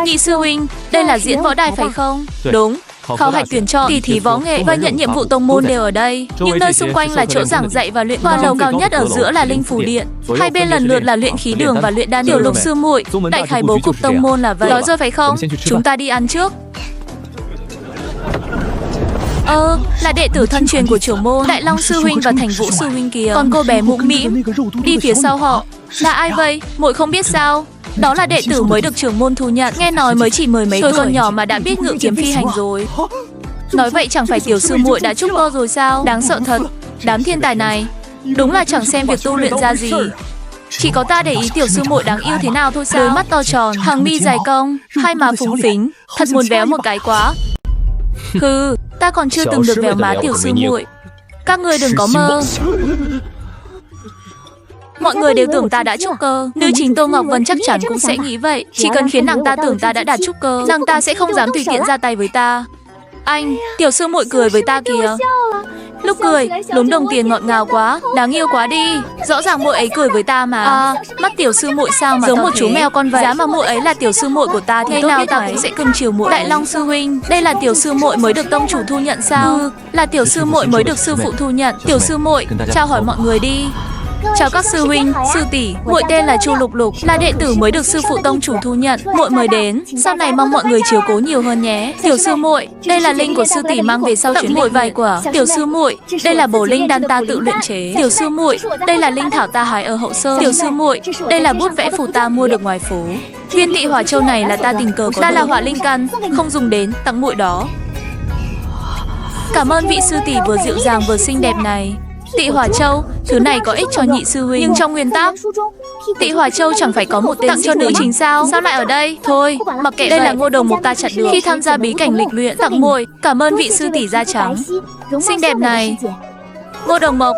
Nhị sư huynh, đây là diễn võ đài phải không? Đúng. Khảo hạch tuyển chọn, kỳ thí võ nghệ và nhận nhiệm vụ tông môn đều ở đây. Những nơi xung quanh là chỗ giảng dạy và luyện. Tòa lầu cao nhất ở giữa là linh phủ điện. Hai bên lần lượt là luyện khí đường và luyện đan. Tiểu Lục sư muội, đại khái bố cục tông môn là vậy. Nói rồi phải không? Chúng ta đi ăn trước. Là đệ tử thân truyền của trưởng môn, Đại Long sư huynh và Thành Vũ sư huynh kìa. Còn cô bé mũm mĩm đi phía sau họ là ai vậy? Muội không biết sao? Đó là đệ tử mới được trưởng môn thu nhận. Nghe nói mới chỉ 10 mấy tuổi còn nhỏ mà đã biết ngự kiếm phi hành rồi. Nói vậy chẳng phải tiểu sư muội đã trúc cơ rồi sao? Đáng sợ thật. Đám thiên tài này đúng là chẳng xem việc tu luyện ra gì. Chỉ có ta để ý tiểu sư muội đáng yêu thế nào thôi sao? Đôi mắt to tròn, hàng mi dài cong, hai má phúng phính, thật muốn véo một cái quá. Hừ, ta còn chưa từng được véo má tiểu sư muội. Các người đừng có mơ. Mọi người đều tưởng ta đã trúc cơ. Nữ chính Tô Ngọc Vân chắc chắn cũng sẽ nghĩ vậy. Chỉ cần khiến nàng ta tưởng ta đã đạt trúc cơ, nàng ta sẽ không dám tùy tiện ra tay với ta. Anh, tiểu sư muội cười với ta kìa. Lúc cười, lúm đồng tiền ngọt ngào quá, đáng yêu quá đi. Rõ ràng muội ấy cười với ta mà. Mắt tiểu sư muội sao mà giống một chú mèo con vậy. Giá mà muội ấy là tiểu sư muội của ta thì ngày nào ta cũng sẽ cưng chiều muội. Đại Long sư huynh, đây là tiểu sư muội mới được tông chủ thu nhận sao? Là tiểu sư muội mới được sư phụ thu nhận. Tiểu sư muội, chào hỏi mọi người đi. Chào các sư huynh, sư tỷ, muội tên là Chu Lục Lục, là đệ tử mới được sư phụ tông chủ thu nhận. Muội mới đến, sau này mong mọi người chiếu cố nhiều hơn nhé. Tiểu sư muội, đây là linh của sư tỷ mang về sau chuyến muội vài quả. Tiểu sư muội, đây là bổ linh đan ta tự luyện chế. Tiểu sư muội, đây là linh thảo ta hái ở hậu sơn. Tiểu sư muội, đây là bút vẽ phù ta mua được ngoài phố. Viên tị hỏa châu này là ta tình cờ có. Ta là hỏa linh căn, không dùng đến, tặng muội đó. Cảm ơn vị sư tỷ vừa dịu dàng vừa xinh đẹp này. Tị hỏa châu, thứ này có ích cho nhị sư huynh, nhưng trong nguyên tắc Tị Hỏa Châu chẳng phải có một tên tặng cho nữ chính sao? Sao lại ở đây? Thôi, mặc kệ, đây là Ngô Đồng Mục ta chặt được khi tham gia bí cảnh lịch luyện. Tặng muội, cảm ơn vị sư tỷ da trắng xinh đẹp này. Ngô Đồng Mộc,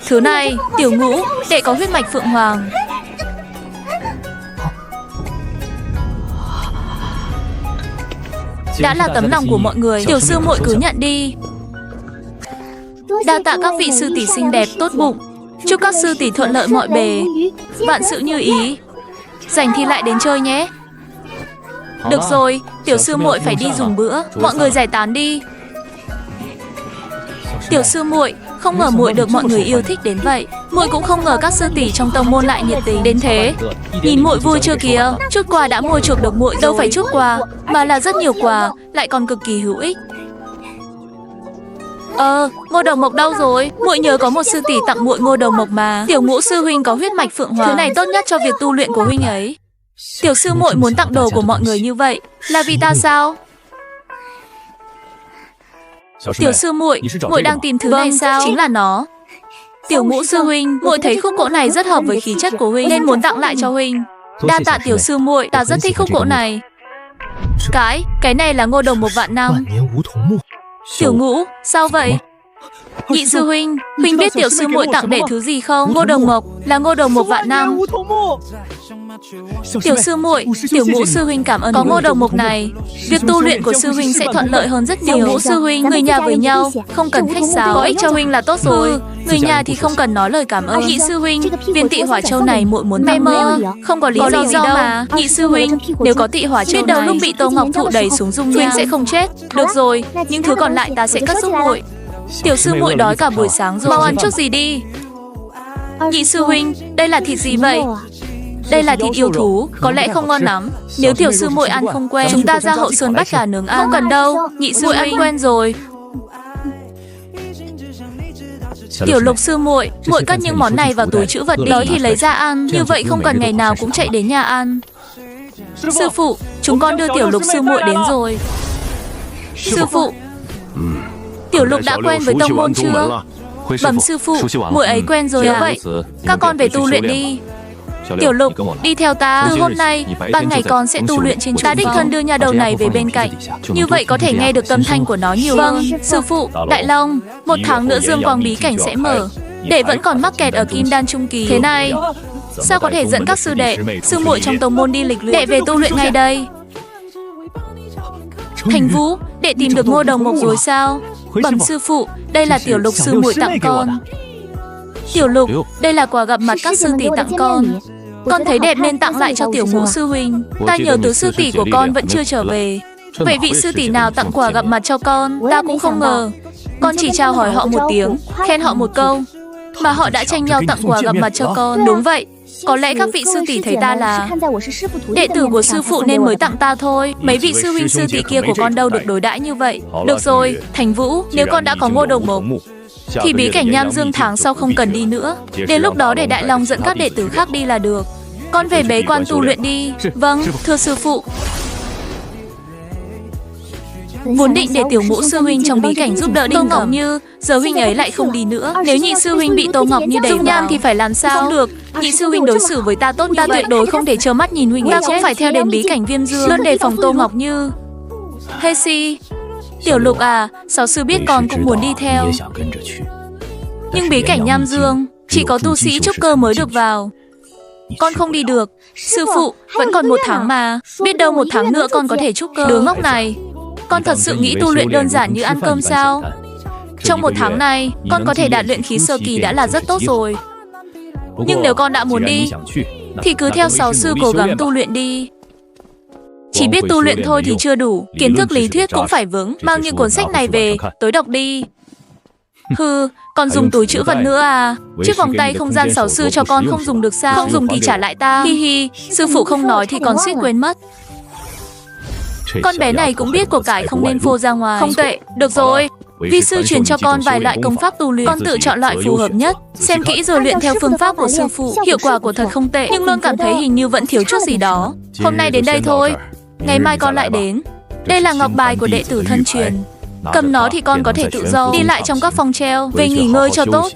thứ này, Tiểu Ngũ, đệ có huyết mạch Phượng Hoàng. Đã là tấm lòng của mọi người, tiểu sư muội cứ nhận đi. Đa tạ các vị sư tỷ xinh đẹp tốt bụng. Chúc các sư tỷ thuận lợi mọi bề, vạn sự như ý. Rảnh thì lại đến chơi nhé. Được rồi, tiểu sư muội phải đi dùng bữa, mọi người giải tán đi. Tiểu sư muội, không ngờ muội được mọi người yêu thích đến vậy. Muội cũng không ngờ các sư tỷ trong tông môn lại nhiệt tình đến thế. Nhìn muội vui chưa kìa, chút quà đã mua chuộc được muội, đâu phải chút quà, mà là rất nhiều quà, lại còn cực kỳ hữu ích. Ngô Đồng Mộc đâu rồi? Muội nhớ có một sư tỷ tặng muội Ngô Đồng Mộc mà. Tiểu Ngũ sư huynh có huyết mạch Phượng Hoàng, thứ này tốt nhất cho việc tu luyện của huynh ấy. Tiểu sư muội muốn tặng đồ của mọi người như vậy là vì ta sao? Tiểu sư muội, muội đang tìm thứ này sao? Chính là nó. Tiểu Ngũ sư huynh, muội thấy khúc gỗ này rất hợp với khí chất của huynh nên muốn tặng lại cho huynh. Đa tạ tiểu sư muội, ta rất thích khúc gỗ này. Cái này là Ngô Đồng Mộc vạn năm. Tiểu Ngũ, sao vậy? Nhị sư huynh, huynh biết tiểu sư muội tặng đệ thứ gì không? Ngô Đồng Mộc là Ngô Đồng Mộc vạn năm. Tiểu sư muội, Tiểu Ngũ sư huynh cảm ơn. Có Ngô Đồng Mộc này, việc tu luyện của sư huynh sẽ thuận lợi hơn rất nhiều. Tiểu Ngũ sư huynh, người nhà với nhau, không cần khách sáo, có ích cho huynh là tốt rồi. Người nhà thì không cần nói lời cảm ơn. Nhị sư huynh, viên Tị Hỏa Châu này muội muốn tặng mơ, không có lý do gì đâu mà. Nhị sư huynh, nếu có Tị Hỏa Châu này, biết đâu lúc bị Tô Ngọc Thụ đẩy xuống dung nham, huynh sẽ không chết. Được rồi, những thứ còn lại ta sẽ cất giúp muội. Tiểu sư muội đói cả buổi sáng rồi, mau ăn chút gì đi. Nhị sư huynh, đây là thịt gì vậy? Đây là thịt yêu thú, có lẽ không ngon lắm. Nếu tiểu sư muội ăn không quen, chúng ta ra hậu sơn bắt gà nướng ăn. Không cần đâu, nhị sư muội ăn quen rồi. Tiểu Lục sư muội, muội cất những món này vào túi trữ vật đi, đói thì lấy ra ăn, như vậy không cần ngày nào cũng chạy đến nhà ăn. Sư phụ, chúng con đưa Tiểu Lục sư muội đến rồi. Sư phụ, Tiểu Lục đã quen với tông môn chưa? Bẩm sư phụ, muội ấy quen rồi ạ. Vậy, các con về tu luyện đi. Tiểu Lục, đi theo ta. Từ hôm nay, ban ngày con sẽ tu luyện trên ta đích thân đưa nhà đầu này về bên cạnh. Như vậy có thể nghe được âm thanh của nó nhiều hơn. Sư phụ, Đại Long, 1 tháng nữa Dương Quang bí cảnh sẽ mở. Đệ vẫn còn mắc kẹt ở Kim Đan trung kỳ. Thế này, sao có thể dẫn các sư đệ, sư muội trong tông môn đi lịch luyện? Đệ về tu luyện ngay đây. Thành Vũ, đệ tìm được Ngô Đồng Mộc rồi sao? Bẩm sư phụ, đây là Tiểu Lục sư muội tặng con. Tiểu Lục, đây là quà gặp mặt các sư tỷ tặng con. Con thấy đẹp nên tặng lại cho Tiểu Ngũ sư huynh. Ta nhớ tứ sư tỷ của con vẫn chưa trở về. Vậy vị sư tỷ nào tặng quà gặp mặt cho con? Ta cũng không ngờ. Con chỉ chào hỏi họ một tiếng, khen họ một câu, mà họ đã tranh nhau tặng quà gặp mặt cho con. Đúng vậy, có lẽ các vị sư tỷ thấy ta là đệ tử của sư phụ nên mới tặng ta thôi. Mấy vị sư huynh sư tỷ kia của con đâu được đối đãi như vậy. Được rồi, Thành Vũ, nếu con đã có Ngô Đồng Mộc thì bí cảnh Nham Dương tháng sau không cần đi nữa. Đến lúc đó để Đại Long dẫn các đệ tử khác đi là được. Con về bế quan tu luyện đi. Vâng, thưa sư phụ. Vốn định để Tiểu Ngũ sư huynh trong bí cảnh giúp đỡ Tô Ngọc Như, giờ huynh ấy lại không đi nữa. Nếu nhị sư huynh bị Tô Ngọc Như đẩy nham thì phải làm sao? Không được, nhị sư huynh đối xử với ta tốt như vậy, ta tuyệt đối không thể trơ mắt nhìn huynh ấy. Ta cũng phải theo đến bí cảnh Viêm Dương, luôn đề phòng Tô Ngọc Như. Hê si, Tiểu Lục à, sáu sư biết con cũng muốn đi theo. Nhưng bí cảnh Nham Dương chỉ có tu sĩ trúc cơ mới được vào. Con không đi được. Sư phụ, vẫn còn 1 tháng mà. Biết đâu 1 tháng nữa con có thể trúc cơ. Đứa ngốc này, con thật sự nghĩ tu luyện đơn giản như ăn cơm sao? Trong 1 tháng này, con có thể đạt luyện khí sơ kỳ đã là rất tốt rồi. Nhưng nếu con đã muốn đi, thì cứ theo sáu sư cố gắng tu luyện đi. Chỉ biết tu luyện thôi thì chưa đủ, kiến thức lý thuyết cũng phải vững. Mang những cuốn sách này về, tối đọc đi. Hừ, còn dùng túi trữ vật nữa à? Chiếc vòng tay không gian sáu sư cho con không dùng được sao? Không dùng thì trả lại ta. Hi hi, sư phụ không nói thì con suýt quên mất. Con bé này cũng biết của cải không nên phô ra ngoài. Không tệ, được rồi. Vi sư truyền cho con vài loại công pháp tu luyện. Con tự chọn loại phù hợp nhất, xem kỹ rồi luyện theo phương pháp của sư phụ. Hiệu quả của thật không tệ, nhưng luôn cảm thấy hình như vẫn thiếu chút gì đó. Hôm nay đến đây thôi, ngày mai con lại đến. Đây là ngọc bài của đệ tử thân truyền. Cầm nó thì con có thể tự do đi lại trong các phòng treo. Về nghỉ ngơi cho tốt.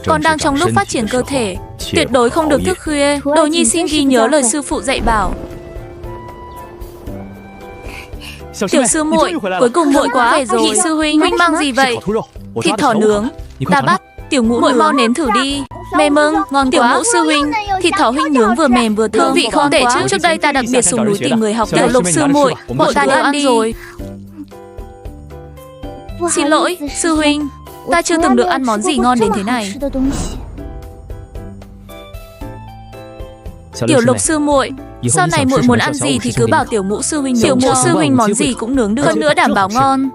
Con đang trong lúc phát triển cơ thể, tuyệt đối không được thức khuya. Đồ nhi xin ghi nhớ lời sư phụ dạy bảo. Tiểu sư muội, cuối cùng muội quá về rồi. Nhị sư huynh mang gì vậy? Thịt thỏ nướng. Ta bắt. Tiểu ngũ muội mau nếm thử đi. Mềm ưng, ngon Tiểu ngũ sư huynh, thịt thỏ huynh nướng vừa mềm vừa thơm, vị không tệ chứ. Trước đây ta đặc biệt xuống núi tìm người học. Tiểu lục sư muội, bộ ta đều ăn rồi. Xin lỗi, sư huynh, ta chưa từng được ăn món gì ngon đến thế này. Tiểu lục sư muội, sau này muội muốn ăn gì thì cứ bảo tiểu ngũ sư huynh nấu. Tiểu ngũ sư huynh món gì cũng nướng được, hơn nữa đảm bảo ngon.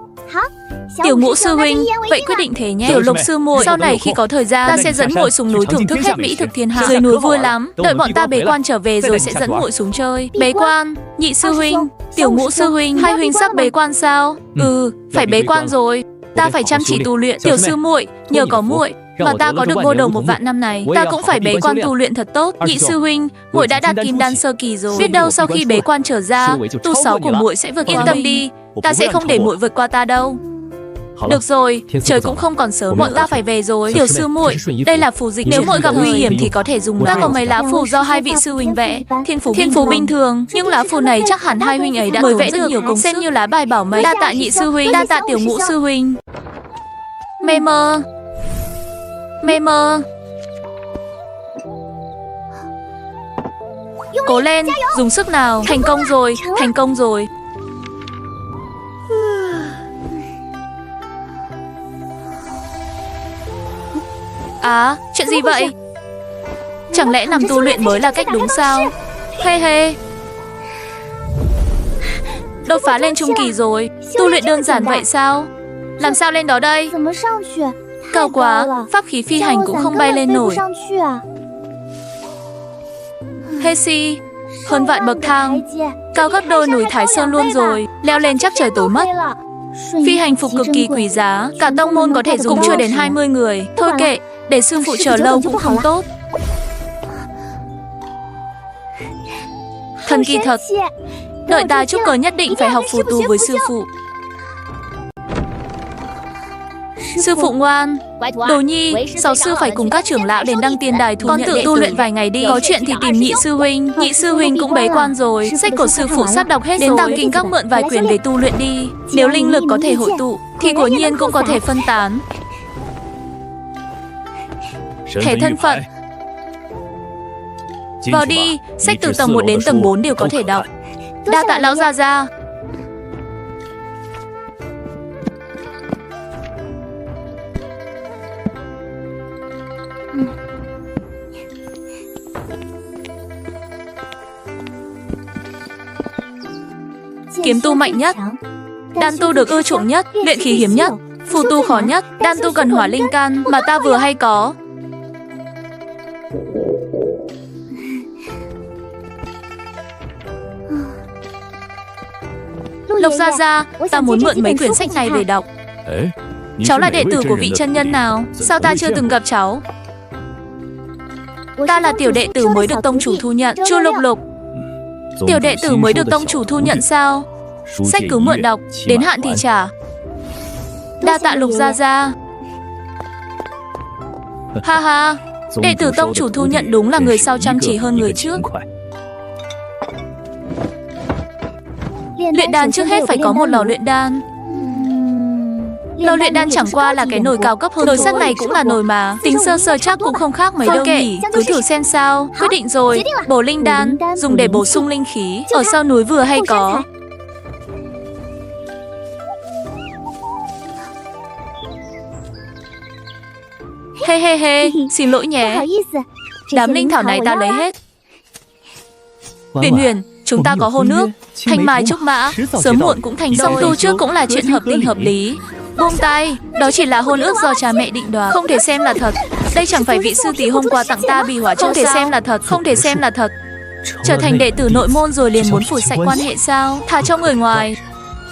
Tiểu ngũ sư huynh, vậy quyết định thế nhé. Tiểu lục sư muội, sau này khi có thời gian, ta sẽ dẫn muội xuống núi thưởng thức hết mỹ thực thiên hạ. Dưới núi vui lắm, đợi bọn ta bế quan trở về rồi sẽ dẫn muội xuống chơi. Bế quan? Nhị sư huynh, tiểu ngũ sư huynh, hai huynh sắp bế quan sao? Phải bế quan rồi. Ta phải chăm chỉ tu luyện. Tiểu sư muội, nhờ có muội mà ta có được ngôi đầu 1 vạn năm này. Ta cũng phải bế quan tu luyện thật tốt. Nhị sư huynh, muội đã đạt kim đan sơ kỳ rồi. Biết đâu sau khi bế quan trở ra, tu 6 của muội sẽ vượt. Yên tâm đi, ta sẽ không để muội vượt qua ta đâu. Được rồi, trời cũng không còn sớm, bọn ta phải về rồi. Tiểu sư muội, đây là phù dịch, nếu muội gặp nguy hiểm thì có thể dùng. Ta có mấy lá phù do hai vị sư huynh vẽ, thiên phú bình thường, nhưng lá phù này chắc hẳn hai huynh ấy đã mới vẽ được nhiều công sức, xem như lá bài bảo mệnh. Đa tạ nhị sư huynh, đa tạ tiểu ngũ sư huynh. Mê mơ, mê mơ. Cố lên, dùng sức nào. Thành công rồi, thành công rồi. À, chuyện gì vậy? Chẳng lẽ nằm tu luyện mới là cách đúng sao? Hê hê. Đột phá lên trung kỳ rồi. Tu luyện đơn giản vậy sao? Làm sao lên đó đây? Cao quá, pháp khí phi hành cũng không bay lên nổi. Hê si, hơn vạn bậc thang, cao gấp đôi núi Thái Sơn luôn rồi. Leo lên chắc trời tối mất. Phi hành phục cực kỳ quý giá, cả tông môn có thể dùng cũng chưa đến 20 người. Thôi kệ, để sư phụ chờ lâu cũng không tốt. Thần kỳ thật. Đợi ta trúc cơ nhất định phải học phù tu với sư phụ. Sư phụ ngoan. Đồ nhi, sáu sư phải cùng các trưởng lão đến đăng tiên đài thu nhận đệ tử. Con tự tu luyện vài ngày đi. Có chuyện thì tìm nhị sư huynh. Nhị sư huynh cũng bế quan rồi. Sách của sư phụ sắp đọc hết rồi. Đến tàng kinh các mượn vài quyển để tu luyện đi. Nếu linh lực có thể hội tụ thì của nhiên cũng có thể phân tán. Thẻ thân phận. Vào đi, sách từ tầng 1 đến tầng 4 đều có thể đọc. Đa tạ lão gia gia. Kiếm tu mạnh nhất, đan tu được ưa chuộng nhất, luyện khí hiếm nhất, phù tu khó nhất, đan tu cần hỏa linh can mà ta vừa hay có. Lộc gia gia, ta muốn mượn mấy quyển sách này về đọc. Cháu là đệ tử của vị chân nhân nào? Sao ta chưa từng gặp cháu? Ta là tiểu đệ tử mới được tông chủ thu nhận. Chu Lục Lục. Tiểu đệ tử mới được tông chủ thu nhận sao? Sách cứ mượn đọc, đến hạn thì trả. Đa tạ Lục gia gia. Ha ha, đệ tử tông chủ thu nhận đúng là người sau chăm chỉ hơn người trước. Luyện đan trước hết phải có một lò luyện đan. Lò luyện đan chẳng qua là cái nồi cao cấp hơn. Nồi sắt này cũng là nồi mà. Tính sơ sơ chắc cũng không khác mấy đâu nhỉ. Cứ thử xem sao. Quyết định rồi. Bổ linh đan, dùng để bổ sung linh khí. Ở sau núi vừa hay có. Hê hê hê, xin lỗi nhé. Đám linh thảo này ta lấy hết. Huyền Huyền, chúng ta có hôn nước, thanh mai trúc mã, sớm muộn cũng thành đôi. Tu trước cũng là chuyện hợp tình hợp lý. Buông tay, đó chỉ là hôn ước do cha mẹ định đoạt, không thể xem là thật. Đây chẳng phải vị sư tỷ hôm qua tặng ta bì hỏa châu. Không thể xem là thật, không thể xem là thật. Trở thành đệ tử nội môn rồi liền muốn phủi sạch quan hệ sao? Thà cho người ngoài.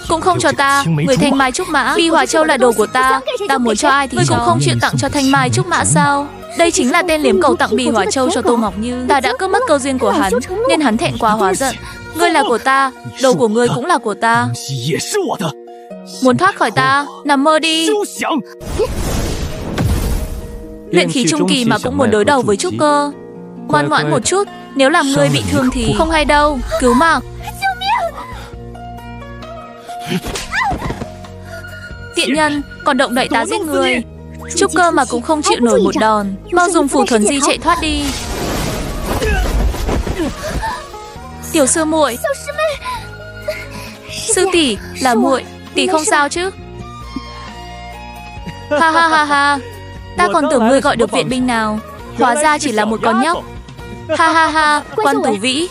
Cũng không cho ta, người thanh mai trúc mã. Bì hỏa châu là đồ của ta, ta muốn cho ai thì ngươi cũng không chịu tặng cho thanh mai trúc mã sao? Đây chính là tên liếm cầu tặng bì hỏa châu cho Tô Ngọc Như. Ta đã cướp mất cơ duyên của hắn, nên hắn thẹn quá hóa giận. Ngươi là của ta, đồ của ngươi cũng là của ta. Muốn thoát khỏi ta, nằm mơ đi. Luyện khí trung kỳ mà cũng muốn đối đầu với trúc cơ. Ngoan ngoãn một chút, nếu làm ngươi bị thương thì không hay đâu. Cứu mạng. Tiện nhân, còn động đậy ta giết người. Trúc cơ mà cũng không chịu nổi một đòn. Mau dùng phù thuần di chạy thoát đi. Tiểu sư muội. Sư tỷ, là muội, tỷ không sao chứ? Ha ha ha ha. Ta còn tưởng ngươi gọi được viện binh nào, hóa ra chỉ là một con nhóc. Ha ha ha, Quan Tú Vĩ,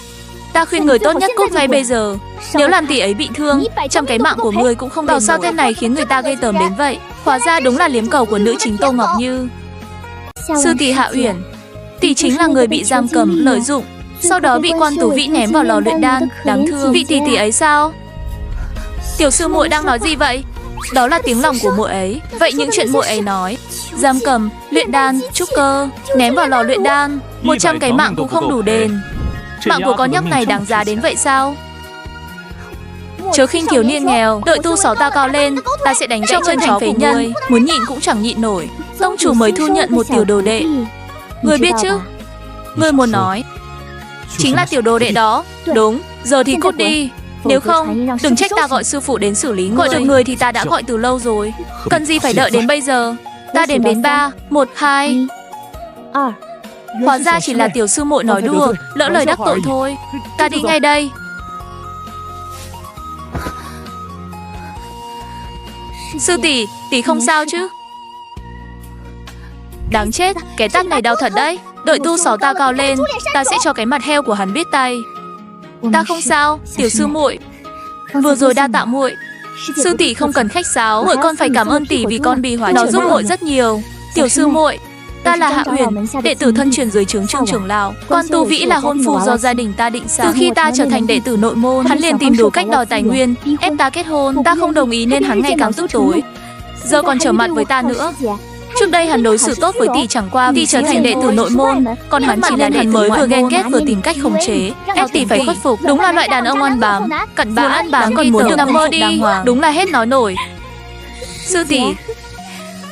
ta khuyên người tốt nhất cút ngay bây giờ. Nếu làm tỷ ấy bị thương, trong cái mạng của ngươi cũng không. Bảo sao tên này khiến người ta ghê tởm đến vậy. Hóa ra đúng là liếm cầu của nữ chính Tô Ngọc Như. Sư tỷ Hạ Uyển, tỷ chính là người bị giam cầm, lợi dụng, sau đó bị Quan Tú Vĩ ném vào lò luyện đan. Đáng thương. Vị tỷ ấy sao? Tiểu sư muội đang nói gì vậy? Đó là tiếng lòng của muội ấy. Vậy những chuyện muội ấy nói, giam cầm, luyện đan, trúc cơ, ném vào lò luyện đan, 100 cái mạng cũng không đủ đền. Mạng của con nhóc này đáng giá đến vậy sao? Chớ khinh thiếu niên nghèo. Đợi tu 6 ta cao lên, ta sẽ đánh cho chân chó phế nhân. Muốn nhịn cũng chẳng nhịn nổi. Tông chủ mới thu nhận một tiểu đồ đệ. Ngươi biết chứ? Ngươi muốn nói chính là tiểu đồ đệ đó. Đúng, giờ thì cút đi. Nếu không, đừng trách ta gọi sư phụ đến xử lý ngươi. Gọi được người thì ta đã gọi từ lâu rồi. Cần gì phải đợi đến bây giờ? Ta đếm đến 3, 1, 2. Hóa ra chỉ là tiểu sư muội nói đùa, lỡ lời đắc tội thôi. Ta đi ngay đây. Sư tỷ, tỷ không sao chứ? Đáng chết, cái tát này đau thật đấy. Đợi tu 6 ta cao lên, ta sẽ cho cái mặt heo của hắn biết tay. Ta không sao, tiểu sư muội. Vừa rồi đa tạ muội. Sư tỷ không cần khách sáo, muội con phải cảm ơn tỷ vì con bị hóa. Nó giúp muội rất nhiều. Tiểu sư muội, ta là Hạ Uyển, đệ tử thân truyền dưới trướng Trương trưởng lão. Quan Tú Vĩ là hôn phu do gia đình ta định sẵn. Từ khi ta trở thành đệ tử nội môn, hắn liền tìm đủ cách đòi tài nguyên, ép ta kết hôn. Ta không đồng ý nên hắn ngày càng tức tối. Giờ còn trở mặt với ta nữa. Trước đây hắn đối xử tốt với tỷ chẳng qua tỷ trở thành đệ tử nội môn, còn hắn chỉ là đệ tử mới vừa ghen ghét vừa tìm cách khống chế, ép tỷ phải khuất phục. Đúng là loại đàn ông ăn bám, cặn bã ăn bám còn muốn được nằm mơ đi. Đúng là hết nói nổi. Sư tỷ,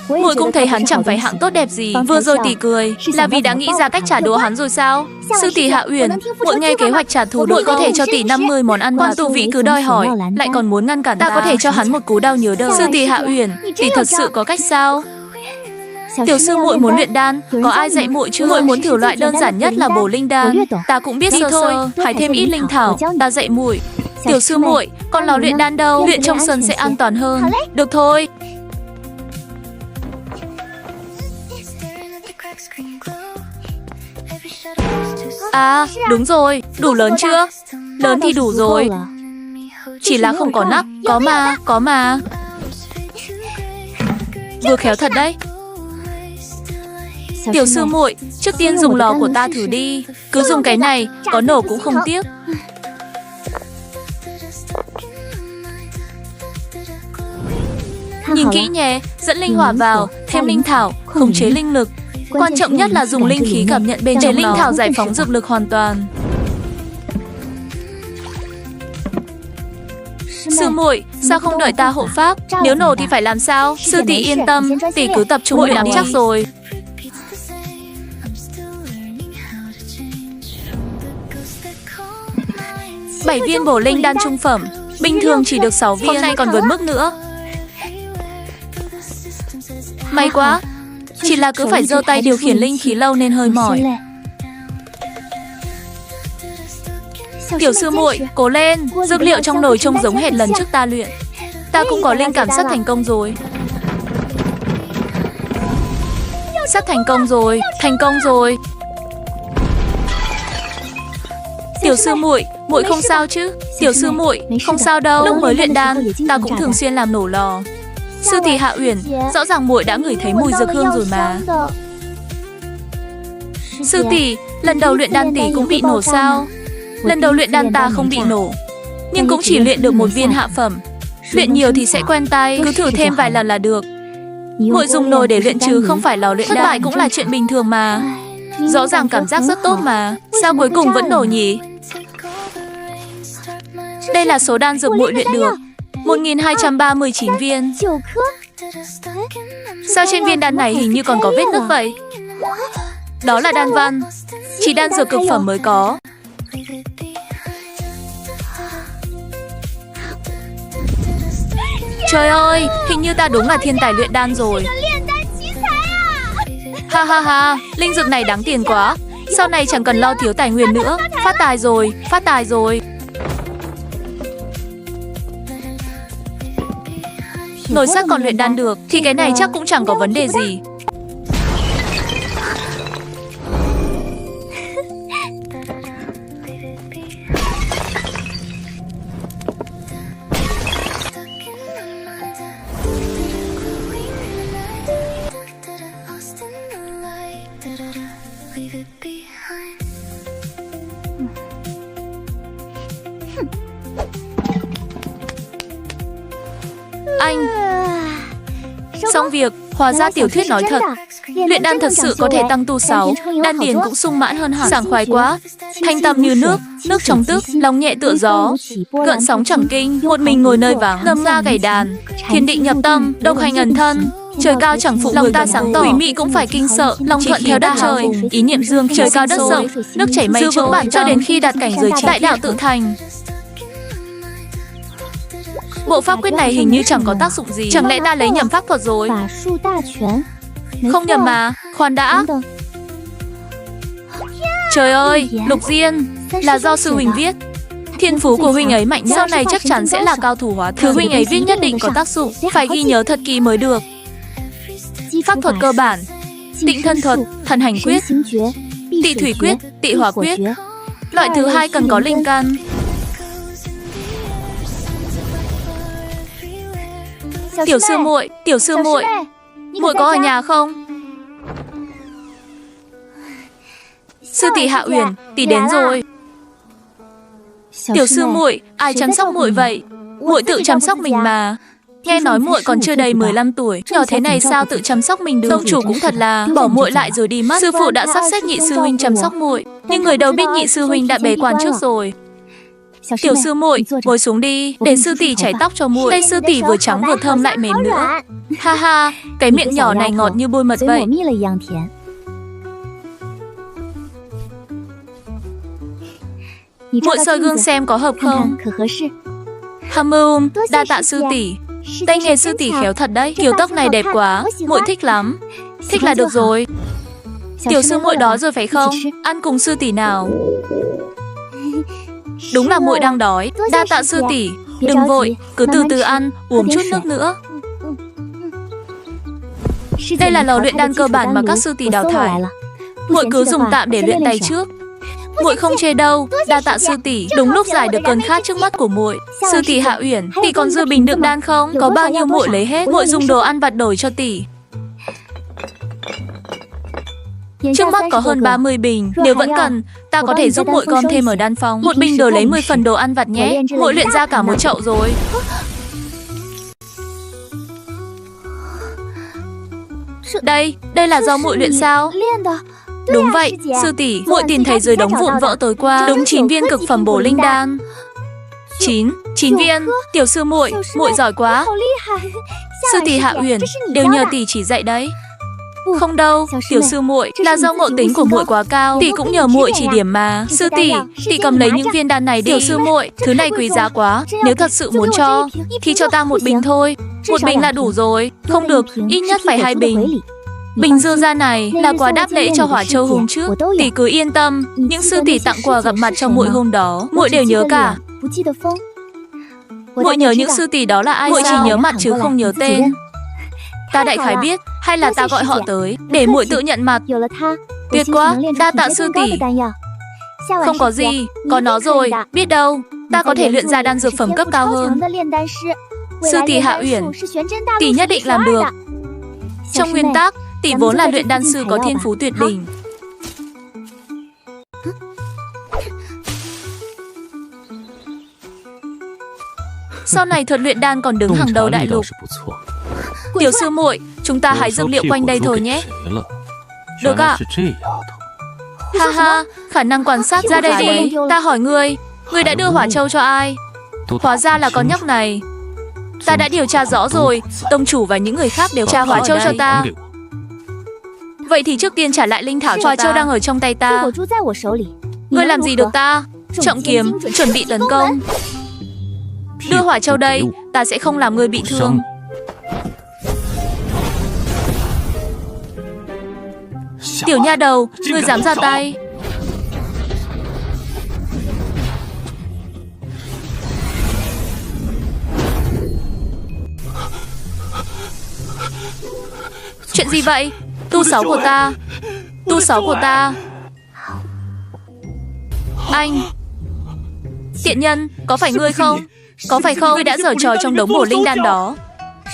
muội cũng thấy hắn chẳng phải hạng tốt đẹp gì. Vừa rồi tỷ cười là vì đã nghĩ ra cách trả đũa hắn rồi sao? Sư tỷ Hạ Uyển, muội nghe kế hoạch trả thù muội có thể cho tỷ 50 món ăn. Quan Tú Vĩ cứ đòi hỏi, lại còn muốn ngăn cản ta. Có thể cho hắn một cú đau nhớ đời. Sư tỷ Hạ Uyển, tỷ thật sự có cách sao? Tiểu sư muội muốn luyện đan, có ai dạy muội chưa? Muội muốn thử loại đơn giản nhất là bổ linh đan. Ta cũng biết sơ sơ, hãy thêm ít linh thảo, ta dạy muội. Tiểu sư muội, con lò luyện đan đâu? Luyện trong sân sẽ an toàn hơn. Được thôi. À, đúng rồi, đủ lớn chưa? Lớn thì đủ rồi. Chỉ là không có nắp, có mà. Vừa khéo thật đấy. Tiểu sư muội, trước tiên dùng lò của ta thử đi. Cứ dùng cái này, có nổ cũng không tiếc. Nhìn kỹ nhé, dẫn linh hỏa vào, thêm linh thảo, khống chế linh lực. Quan trọng nhất là dùng linh khí cảm nhận bên trong linh thảo giải phóng dược lực hoàn toàn. Sư muội, sao không đợi ta hộ pháp? Nếu nổ thì phải làm sao? Sư tỷ yên tâm, tỷ cứ tập trung luyện chắc rồi. 7 viên bổ linh đan trung phẩm, bình thường chỉ được 6 viên, hôm nay còn vượt mức nữa. May quá, chỉ là cứ phải giơ tay điều khiển linh khí lâu nên hơi mỏi. Tiểu sư muội, cố lên, dược liệu trong nồi trông giống hệt lần trước ta luyện. Ta cũng có linh cảm sắp thành công rồi. Sắp thành công rồi. Tiểu sư muội, muội không sao chứ? Tiểu sư muội, không sao đâu. Lúc mới luyện đan, ta cũng thường xuyên làm nổ lò. Sư tỷ Hạ Uyển, rõ ràng muội đã ngửi thấy mùi dược hương rồi mà. Sư tỷ, lần đầu luyện đan tỷ cũng bị nổ sao? Lần đầu luyện đan ta không bị nổ, nhưng cũng chỉ luyện được 1 viên hạ phẩm. Luyện nhiều thì sẽ quen tay, cứ thử thêm vài lần là được. Muội dùng nồi để luyện chứ không phải lò luyện đan. Thất bại cũng là chuyện bình thường mà. Rõ ràng cảm giác rất tốt mà, sao cuối cùng vẫn nổ nhỉ? Đây là số đan dược muội luyện được, 1239 viên. Sao trên viên đan này hình như còn có vết nứt vậy? Đó là đan văn, chỉ đan dược cực phẩm mới có. Trời ơi, hình như ta đúng là thiên tài luyện đan rồi. Ha ha ha, linh dược này đáng tiền quá. Sau này chẳng cần lo thiếu tài nguyên nữa. Phát tài rồi, phát tài rồi. Nồi sắt còn luyện đan được thì cái này chắc cũng chẳng có vấn đề gì. Anh, xong việc, hóa ra tiểu thuyết nói thật. Luyện đan thật sự có thể tăng tu 6, đan điền cũng sung mãn hơn hẳn. Sảng khoái quá, thanh tâm như nước, nước trong tức, lòng nhẹ tựa gió, gợn sóng chẳng kinh. Một mình ngồi nơi vắng, ngâm nga gảy đàn, thiền định nhập tâm, độc hành ẩn thân. Trời cao chẳng phụ lòng ta sáng tỏ, quỷ mị cũng phải kinh sợ, lòng thuận theo đất trời, ý niệm dương trời cao đất rộng, nước chảy mây trôi, bản cho đến khi đạt cảnh giới đại đạo tự thành. Bộ pháp quyết này hình như chẳng có tác dụng gì. Chẳng lẽ ta lấy nhầm pháp thuật rồi? Không nhầm mà, khoan đã. Trời ơi, Lục Diên, là do sư huynh viết. Thiên phú của huynh ấy mạnh nhất, sau này chắc chắn sẽ là cao thủ hóa thân. Thứ huynh ấy viết nhất định có tác dụng, phải ghi nhớ thật kỹ mới được. Pháp thuật cơ bản: Tịnh thân thuật, thần hành quyết, tị thủy quyết, tị hỏa quyết. Loại thứ hai cần có linh căn. Tiểu sư muội, muội có ở nhà không? Sư tỷ Hạ Uyển, tỷ đến rồi. Tiểu sư muội, ai chăm sóc muội vậy? Muội tự chăm sóc mình mà. Nghe nói muội còn chưa đầy 15 tuổi, nhỏ thế này sao tự chăm sóc mình được? Tông chủ cũng thật là bỏ muội lại rồi đi mất. Sư phụ đã sắp xếp nhị sư huynh chăm sóc muội, nhưng người đâu biết nhị sư huynh đã bế quan trước rồi. Tiểu sư muội, ngồi xuống đi, để sư tỷ chải tóc cho muội. Đây sư tỷ vừa trắng vừa thơm lại mềm nữa. Ha ha, cái miệng nhỏ này ngọt như bôi mật vậy. Muội soi gương xem có hợp không? Đa tạ sư tỷ. Tay nghề sư tỷ khéo thật đấy. Kiểu tóc này đẹp quá, muội thích lắm. Thích là được rồi. Tiểu sư muội đó rồi phải không? Ăn cùng sư tỷ nào. Đúng là muội đang đói. Đa tạ sư tỷ. Đừng vội, cứ từ từ ăn, uống chút nước nữa. Đây là lò luyện đan cơ bản mà các sư tỷ đào thải. Muội cứ dùng tạm để luyện tay trước. Muội không chê đâu. Đa tạ sư tỷ. Đúng lúc giải được cơn khát trước mắt của muội. Sư tỷ Hạ Uyển, tỷ còn dư bình đựng đan không? Có bao nhiêu muội lấy hết. Muội dùng đồ ăn vặt đổi cho tỷ. Trước mắt có hơn 30 bình, nếu vẫn cần, ta có thể giúp muội gom thêm ở đan phòng. Một bình đổi lấy 10 phần đồ ăn vặt nhé. Muội luyện ra cả một chậu rồi. Đây là do muội luyện sao? Đúng vậy, sư tỷ, muội tìm thấy dưới đống vụn vỡ tối qua, đúng 9 viên cực phẩm bổ linh đan. 9 viên. Tiểu sư muội, muội giỏi quá. Sư tỷ Hạ Uyển, đều nhờ tỷ chỉ dạy đấy. Không đâu, tiểu sư muội, là do ngộ tính của muội quá cao, tỷ cũng nhờ muội chỉ điểm mà. Sư tỷ, tỷ cầm lấy những viên đan này đi. Tiểu sư muội, thứ này quý giá quá, nếu thật sự muốn cho thì cho ta một bình thôi. Một bình là đủ rồi. Không được, ít nhất phải 2 bình. Bình dư ra này là quà đáp lễ cho Hỏa Châu hôm trước. Tỷ cứ yên tâm, những sư tỷ tặng quà gặp mặt cho muội hôm đó, muội đều nhớ cả. Muội nhớ những sư tỷ đó là ai? Muội chỉ nhớ mặt chứ không nhớ tên. Ta đại khái biết, hay là ta gọi họ tới để muội tự nhận mặt. Tuyệt quá, đa tạ sư tỷ. Không có gì, có nó rồi, biết đâu ta có thể luyện ra đan dược phẩm cấp cao hơn. Sư tỷ Hạ Uyển, tỷ nhất định làm được. Trong nguyên tắc, tỷ vốn là luyện đan sư có thiên phú tuyệt đỉnh. Sau này thuật luyện đan còn đứng hàng đầu đại lục. Tiểu sư muội, chúng ta hái dược liệu quanh đây thôi nhé. Được ạ. Ha ha, khả năng quan sát ra đây đi. Ta hỏi ngươi đã đưa Hỏa Châu cho ai? Hóa ra là con nhóc này. Ta đã điều tra rõ rồi, tông chủ và những người khác đều tra Hỏa Châu cho ta. Vậy thì trước tiên trả lại linh thảo cho ta. Hỏa châu đang ở trong tay ta. Ngươi làm gì được ta? Trọng kiếm, chuẩn bị tấn công. Đưa hỏa châu đây, ta sẽ không làm ngươi bị thương. Tiểu nha đầu, ngươi dám ra tay. Chuyện gì vậy? Tu sáu của ta. Tu sáu của ta. Anh. Tiện nhân, có phải ngươi không? Có phải không? Ngươi đã giở trò trong đống bổ linh đan đó.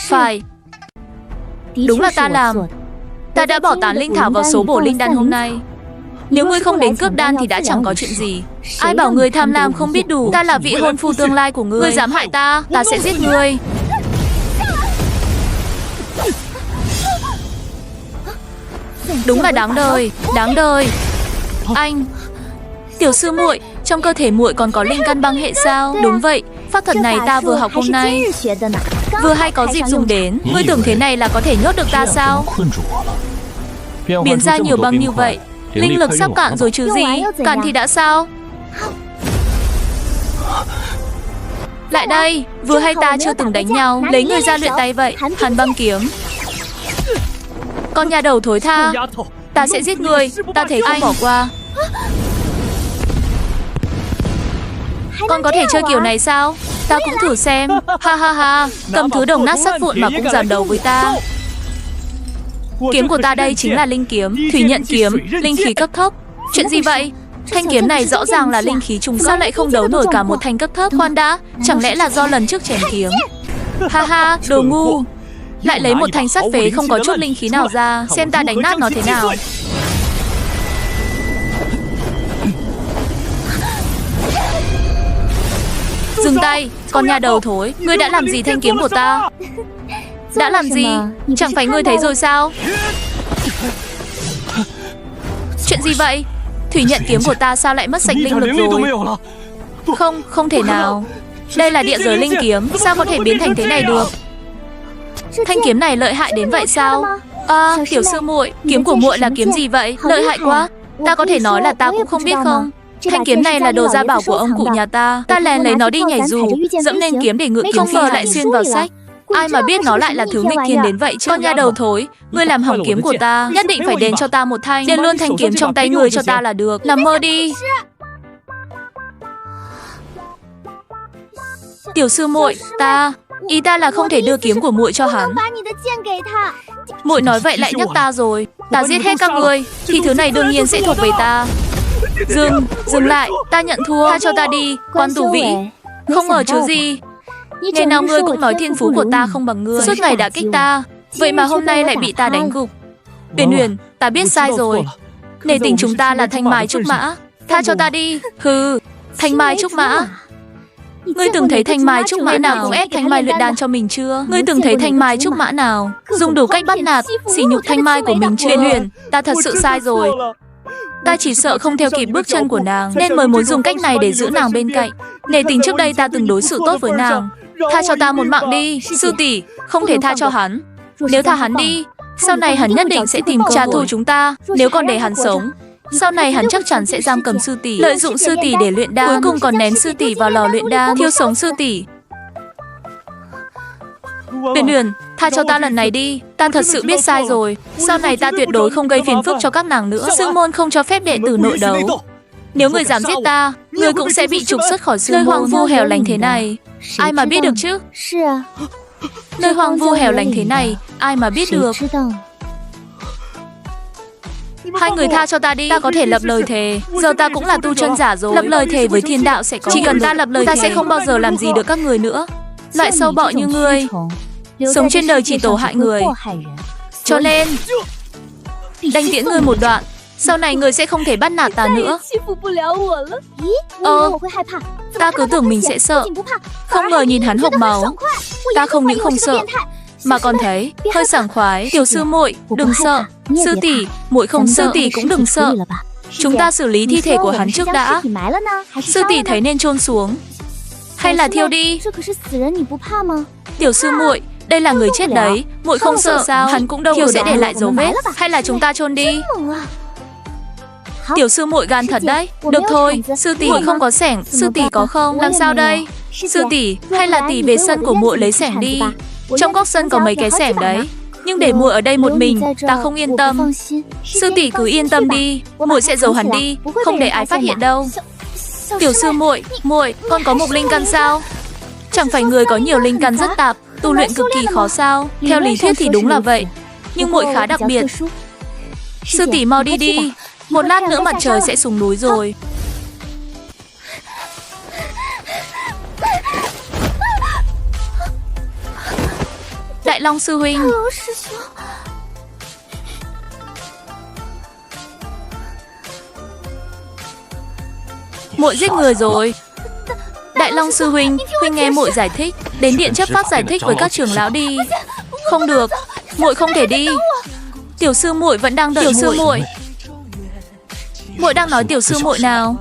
Phải. Đúng là ta làm. Ta đã bỏ tán linh thảo vào số bổ linh đan hôm nay. Nếu ngươi không đến cướp đan thì đã chẳng có chuyện gì. Ai bảo ngươi tham lam không biết đủ. Ta là vị hôn phu tương lai của ngươi. Ngươi dám hại ta, ta sẽ giết ngươi. Đúng là đáng đời, đáng đời. Anh. Tiểu sư muội, trong cơ thể muội còn có linh căn băng hệ sao? Đúng vậy, pháp thuật này ta vừa học hôm nay. Vừa hay có dịp dùng đến. Ngươi tưởng thế này là có thể nhốt được ta sao? Biến ra nhiều băng như vậy, linh lực sắp cạn rồi chứ gì. Cạn thì đã sao? Lại đây, vừa hay ta chưa từng đánh nhau. Lấy người ra luyện tay vậy. Hàn băng kiếm. Con nhà đầu thối tha. Ta sẽ giết ngươi. Ta thấy không bỏ qua. Con có thể chơi kiểu này sao? Ta cũng thử xem. Ha ha ha. Cầm thứ đồng nát sắt vụn mà cũng dám đấu với ta. Kiếm của ta đây chính là linh kiếm, thủy nhận kiếm, linh khí cấp thấp. Chuyện gì vậy? Thanh kiếm này rõ ràng là linh khí trùng, sao lại không đấu nổi cả một thanh cấp thấp? Khoan đã, chẳng lẽ là do lần trước chém kiếm? Ha ha, đồ ngu. Lại lấy một thanh sắt phế không có chút linh khí nào ra, xem ta đánh nát nó thế nào. Dừng tay, con nhà đầu thối, ngươi đã làm gì thanh kiếm của ta? Đã làm gì? Chẳng phải ngươi thấy rồi sao? Chuyện gì vậy? Thủy nhận kiếm của ta sao lại mất sạch linh lực rồi? Không, không thể nào. Đây là địa giới linh kiếm, sao có thể biến thành thế này được? Thanh kiếm này lợi hại đến vậy sao? À, tiểu sư muội, kiếm của muội là kiếm gì vậy? Lợi hại quá. Ta có thể nói là ta cũng không biết không? Thanh kiếm này là đồ gia bảo của ông cụ nhà ta. Ta lén lấy nó đi nhảy dù, dẫm lên kiếm để ngự kiếm, không ngờ lại xuyên vào sách. Ai mà biết nó lại là thứ nghịch thiên đến vậy chứ. Con nha đầu thối, ngươi làm hỏng kiếm của ta, nhất định phải đền cho ta một thanh. Đền luôn thanh kiếm trong tay ngươi cho ta là được. Nằm mơ đi. Tiểu sư muội, ý ta là không thể đưa kiếm của muội cho hắn. Muội nói vậy lại nhắc ta rồi. Ta giết hết các ngươi thì thứ này đương nhiên sẽ thuộc về ta. Dừng lại, ta nhận thua. Tha cho ta đi, quan tù vĩ. Không ngờ chứ gì. Ngày nào ngươi cũng nói thiên phú của ta không bằng ngươi. Suốt ngày đã kích ta, vậy mà hôm nay lại bị ta đánh gục. Uyển Uyển, ta biết sai rồi. Nể tình chúng ta là thanh mai trúc mã. Tha cho ta đi. Hừ, thanh mai trúc mã. Ngươi từng thấy thanh mai trúc mã nào cũng ép thanh mai luyện đan cho mình chưa? Ngươi từng thấy thanh mai trúc mã nào dùng đủ cách bắt nạt, sỉ nhục thanh mai của mình chưa? Uyển Uyển, ta thật sự sai rồi. Ta chỉ sợ không theo kịp bước chân của nàng, nên mới muốn dùng cách này để giữ nàng bên cạnh. Nể tình trước đây ta từng đối xử tốt với nàng. Tha cho ta một mạng đi, sư tỷ, không thể tha cho hắn. Nếu tha hắn đi, sau này hắn nhất định sẽ tìm trả thù chúng ta. Nếu còn để hắn sống, sau này hắn chắc chắn sẽ giam cầm sư tỷ, lợi dụng sư tỷ để luyện đan, cuối cùng còn ném sư tỷ vào lò luyện đan, thiêu sống sư tỷ. Uyển Uyển, tha cho ta lần này đi, ta thật sự biết sai rồi. Sau này ta tuyệt đối không gây phiền phức cho các nàng nữa. Sư môn không cho phép đệ tử nội đấu. Nếu người dám giết ta, người cũng sẽ bị trục xuất khỏi sư môn. Nơi hoang vu hẻo lánh thế này, ai mà biết được chứ? Nơi hoang vu hẻo lánh thế này, ai mà biết được? Hai người tha cho ta đi, ta có thể lập lời thề. Giờ ta cũng là tu chân giả rồi, lập lời thề với thiên đạo sẽ có. Chỉ cần ta lập lời thề, ta sẽ không bao giờ làm gì được các người nữa. Loại sâu bọ như ngươi, sống trên đời chỉ tổ hại người. Cho nên, đành tiễn ngươi một đoạn. Sau này ngươi sẽ không thể bắt nạt ta nữa. Ta cứ tưởng mình sẽ sợ, không ngờ nhìn hắn hộc máu. Ta không những không sợ, mà còn thấy hơi sảng khoái. Tiểu sư muội, đừng sợ. Sư tỷ, muội không sợ. Sư tỷ cũng đừng sợ. Chúng ta xử lý thi thể của hắn trước đã. Sư tỷ thấy nên chôn xuống hay là thiêu đi? Tiểu sư muội, Đây là người chết đấy, muội không sợ sao? Hắn cũng đâu sẽ để lại dấu vết. Hay là chúng ta chôn đi? Tiểu sư muội gan thật đấy. Được thôi, sư tỷ không có xẻng, sư tỷ có không? Làm sao đây? Sư tỷ, hay là tỷ về sân của muội lấy xẻng đi. Trong góc sân có mấy cái xẻng đấy. Nhưng để muội ở đây một mình, ta không yên tâm. Sư tỷ cứ yên tâm đi, muội sẽ giấu hắn đi, không để ai phát hiện đâu. Tiểu sư muội, con có một linh căn sao? Chẳng phải người có nhiều linh căn rất tạp, tu luyện cực kỳ khó sao? Theo lý thuyết thì đúng là vậy, nhưng muội khá đặc biệt. Sư tỷ mau đi đi, một lát nữa mặt trời sẽ xuống núi rồi. Đại Long sư huynh. Muội giết người rồi. Đại Long sư huynh, huynh nghe muội giải thích. Đến điện chấp pháp giải thích với các trưởng lão đi. Không được, muội không thể đi. Tiểu sư muội vẫn đang đợi. Tiểu sư muội. Muội đang nói tiểu sư muội nào?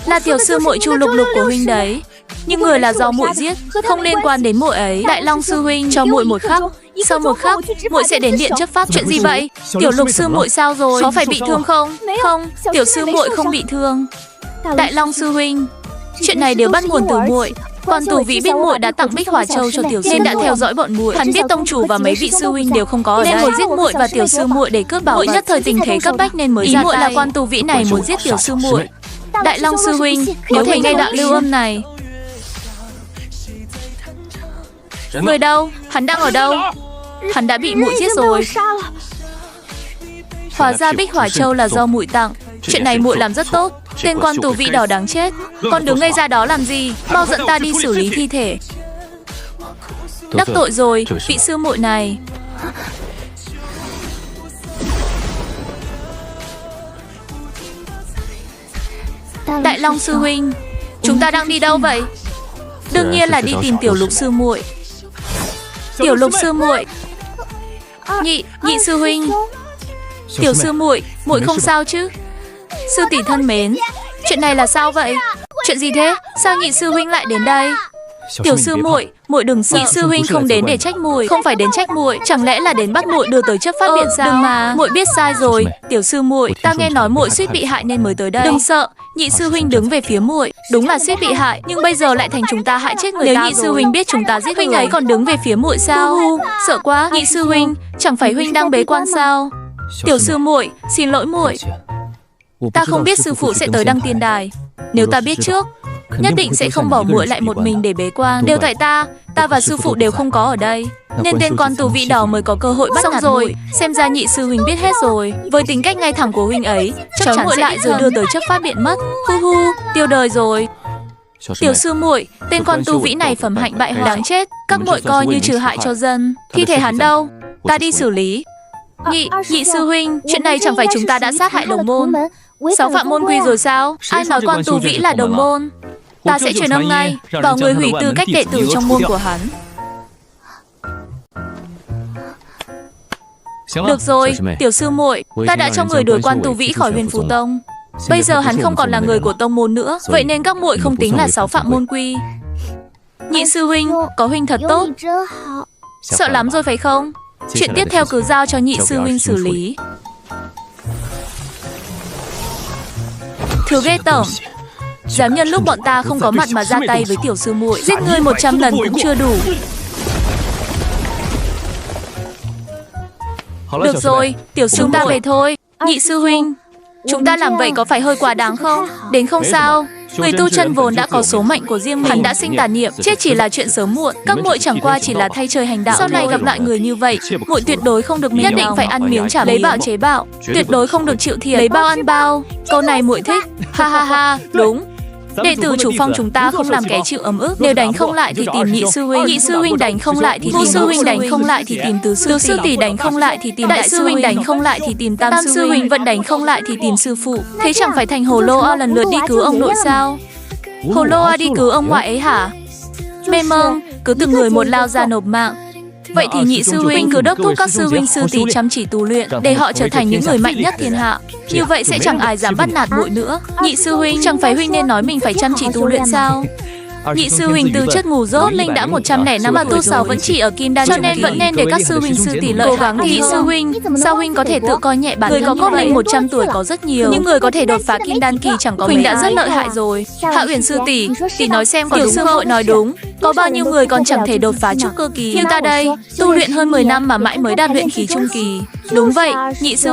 Là tiểu sư muội Chu Lục Lục của huynh đấy. Nhưng người là do muội giết, không liên quan đến muội ấy. Đại Long sư huynh, cho muội một khắc. Sau một khắc, muội sẽ đến điện chấp pháp. Chuyện gì vậy? Tiểu Lục sư muội sao rồi? Có phải bị thương không? Không, tiểu sư muội không bị thương. Đại Long sư huynh, chuyện này đều bắt nguồn từ muội. Quan Tù Vĩ biết muội đã tặng Bích Hỏa Châu cho tiểu sư nên đã theo dõi bọn muội. Hắn biết tông chủ và mấy vị sư huynh đều không có ở đây nên muốn giết muội và tiểu sư muội để cướp bảo vật. Muội nhất thời tình thế cấp bách nên mới ra tay. Ý muội là Quan Tù Vĩ này muốn giết tiểu sư muội. Đại Long sư huynh, có thể nghe đoạn lưu âm này. Người đâu? Hắn đang ở đâu? Hắn đã bị muội giết rồi. Hóa ra Bích Hỏa Châu là do muội tặng. Chuyện này muội làm rất tốt. Tên Quan Tù Vĩ đỏ đáng chết. Con đứng ngây ra đó làm gì? Mau dẫn ta đi xử lý thi thể. Đắc tội rồi, vị sư muội này. Đại Long sư huynh, chúng ta đang đi đâu vậy? Đương nhiên là đi tìm Tiểu Lục sư muội. Tiểu Lục sư muội. Nhị sư huynh. Tiểu sư muội, muội không sao chứ? Sư tỷ thân mến, chuyện này là sao vậy? Chuyện gì thế? Sao nhị sư huynh lại đến đây? Tiểu sư muội, muội đừng sợ. Nhị sư huynh không đến để trách muội, không phải đến trách muội, chẳng lẽ là đến bắt muội đưa tới chấp pháp điện sao? Đừng mà, muội biết sai rồi. Tiểu sư muội, ta nghe nói muội suýt bị hại nên mới tới đây. Đừng sợ, nhị sư huynh đứng về phía muội. Đúng là suýt bị hại, nhưng bây giờ lại thành chúng ta hại chết người ta. Nếu nhị sư huynh biết chúng ta giết huynh ấy còn đứng về phía muội sao? Sợ quá. Nhị sư huynh, chẳng phải huynh đang bế quan sao? Tiểu sư muội, xin lỗi muội. Ta không biết sư phụ sẽ tới Đăng Tiên Đài. Nếu ta biết trước, nhất định sẽ không bỏ muội lại một mình để bế quan. Đều tại ta và sư phụ đều không có ở đây, nên tên Quan Tù Vĩ đỏ mới có cơ hội bắt nạt muội. Xem ra nhị sư huynh biết hết rồi. Với tính cách ngay thẳng của huynh ấy, chắc chắn muội lại rồi đưa tới chấp pháp điện mất. Hu, tiêu đời rồi. Tiểu sư muội, tên Quan Tù Vĩ này phẩm hạnh bại hoại đáng chết. Các muội coi như trừ hại cho dân. Thi thể hắn đâu? Ta đi xử lý. Nhị sư huynh, chuyện này chẳng phải chúng ta đã sát hại đồng môn, sáu phạm môn quy rồi sao? Ai nói Quan Tù Vĩ là đồng môn? Ta sẽ truyền âm ngay, bảo người hủy tư cách đệ tử trong môn của hắn. Được rồi, tiểu sư muội, ta đã cho người đuổi Quan Tù Vĩ khỏi Huyền Phù Tông. Bây giờ hắn không còn là người của tông môn nữa, vậy nên các muội không tính là sáu phạm môn quy. Nhị sư huynh, có huynh thật tốt. Sợ lắm rồi phải không? Chuyện tiếp theo cứ giao cho nhị sư huynh xử lý. Thứ ghê tởm, dám nhân lúc bọn ta không có mặt mà ra tay với tiểu sư muội. Giết ngươi 100 lần cũng chưa đủ. Được rồi, tiểu sư ta về thôi. Nhị sư huynh, chúng ta làm vậy có phải hơi quá đáng không? Đến không sao. Người tu chân vốn đã có số mệnh của riêng mình. Hắn đã sinh tà niệm, chết chỉ là chuyện sớm muộn. Các muội chẳng qua chỉ là thay trời hành đạo. Sau này gặp lại người như vậy, muội tuyệt đối không được nhất định phải ăn miếng trả lấy bạo chế bạo, tuyệt đối không được chịu thiệt, lấy bao ăn bao. Câu này muội thích. Ha ha ha, đúng. Đệ tử chủ phong chúng ta không làm kẻ chịu ấm ức. Nếu đánh không lại thì tìm nhị sư huynh, nhị sư huynh đánh không lại thì tìm sư huynh, đánh không lại thì tìm tứ sư tỷ, đánh không lại thì tìm đại sư huynh, đánh không lại thì tìm tam sư huynh, vẫn đánh không lại thì tìm sư phụ. Thế chẳng phải thành Hồ Lô A lần lượt đi cứu ông nội sao? Hồ Lô A đi cứu ông ngoại ấy hả? Mê mông, cứ từng người một lao ra nộp mạng. Vậy thì nhị sư huynh cứ đốc thúc các sư huynh sư tỷ chăm chỉ tu luyện để họ trở thành những người mạnh nhất thiên hạ. Như vậy sẽ chẳng ai dám bắt nạt muội nữa. Nhị sư huynh, chẳng phải huynh nên nói mình phải chăm chỉ tu luyện sao? Nhị sư huynh từ chất ngủ dốt linh đã 105 mà tu 6 vẫn chỉ ở kim đan, cho nên vẫn nên để các sư huynh sư tỷ lợi gắng. Nhị sư huynh, sao huynh có thể tự coi nhẹ bản thân? Người có cốt linh 100 tuổi có rất nhiều, nhưng người có thể đột phá kim đan kỳ chẳng có huynh đã rất lợi hại rồi. Hạ Uyển sư tỷ nói xem có đúng không? Tiểu sư muội nói đúng, có bao nhiêu người còn chẳng thể đột phá trúc cơ kỳ, như ta đây, tu luyện hơn 10 năm mà mãi mới đạt luyện khí trung kỳ. Đúng vậy, nhị sư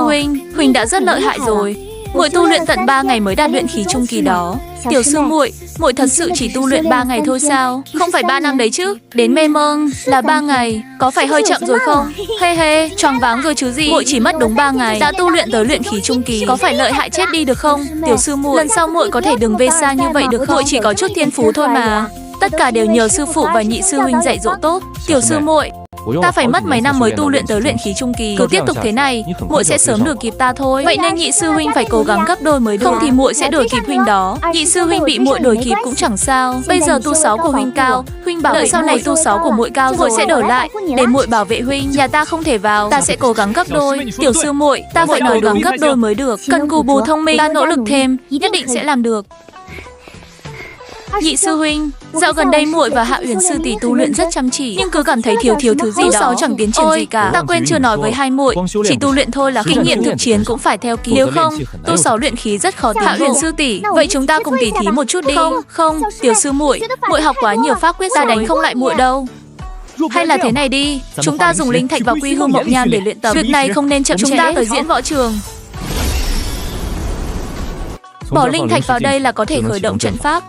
huynh đã rất lợi hại rồi. Muội tu luyện tận 3 ngày mới đạt luyện khí trung kỳ đó. Tiểu sư muội thật sự chỉ tu luyện 3 ngày thôi sao? Không phải 3 năm đấy chứ? Đến mê mông là 3 ngày, có phải hơi chậm rồi không? He, choáng váng rồi chứ gì? Muội chỉ mất đúng 3 ngày đã tu luyện tới luyện khí trung kỳ, có phải lợi hại chết đi được không? Tiểu sư muội, lần sau muội có thể đừng về xa như vậy được không? Muội chỉ có chút thiên phú thôi mà. Tất cả đều nhờ sư phụ và nhị sư huynh dạy dỗ tốt. Tiểu sư muội, ta phải mất mấy năm mới tu luyện tới luyện khí trung kỳ. Cứ tiếp tục thế này, muội sẽ sớm đuổi kịp ta thôi. Vậy nên nhị sư huynh phải cố gắng gấp đôi mới được. Không thì muội sẽ đuổi kịp huynh đó. Nhị sư huynh bị muội đuổi kịp cũng chẳng sao. Bây giờ tu 6 của huynh cao, huynh bảo đợi sau này tu 6 của muội cao rồi sẽ đổi lại, để muội bảo vệ huynh. Nhà ta không thể vào, ta sẽ cố gắng gấp đôi. Tiểu sư muội, ta phải cố gắng gấp đôi mới được. Cần cù bù thông minh, ta nỗ lực thêm, nhất định sẽ làm được. Nhị sư huynh, dạo gần đây muội và Hạ Uyển sư tỷ tu luyện rất chăm chỉ, nhưng cứ cảm thấy thiếu thứ gì đó. 6 chẳng tiến triển gì cả. Ta quên chưa nói với hai muội, chỉ tu luyện thôi là kinh nghiệm thực chiến cũng phải theo kịp. Nếu không, tu 6 luyện khí rất khó. Hạ Uyển sư tỷ, vậy chúng ta cùng tỉ thí một chút đi. Không, tiểu sư muội học quá nhiều pháp quyết, ta đánh không lại muội đâu. Hay là thế này đi, chúng ta dùng linh thạch và quy hư mộng nham để luyện tập. Việc này không nên chậm trễ. Chúng ta tới diễn võ trường. Bỏ linh thạch vào đây là có thể khởi động trận pháp.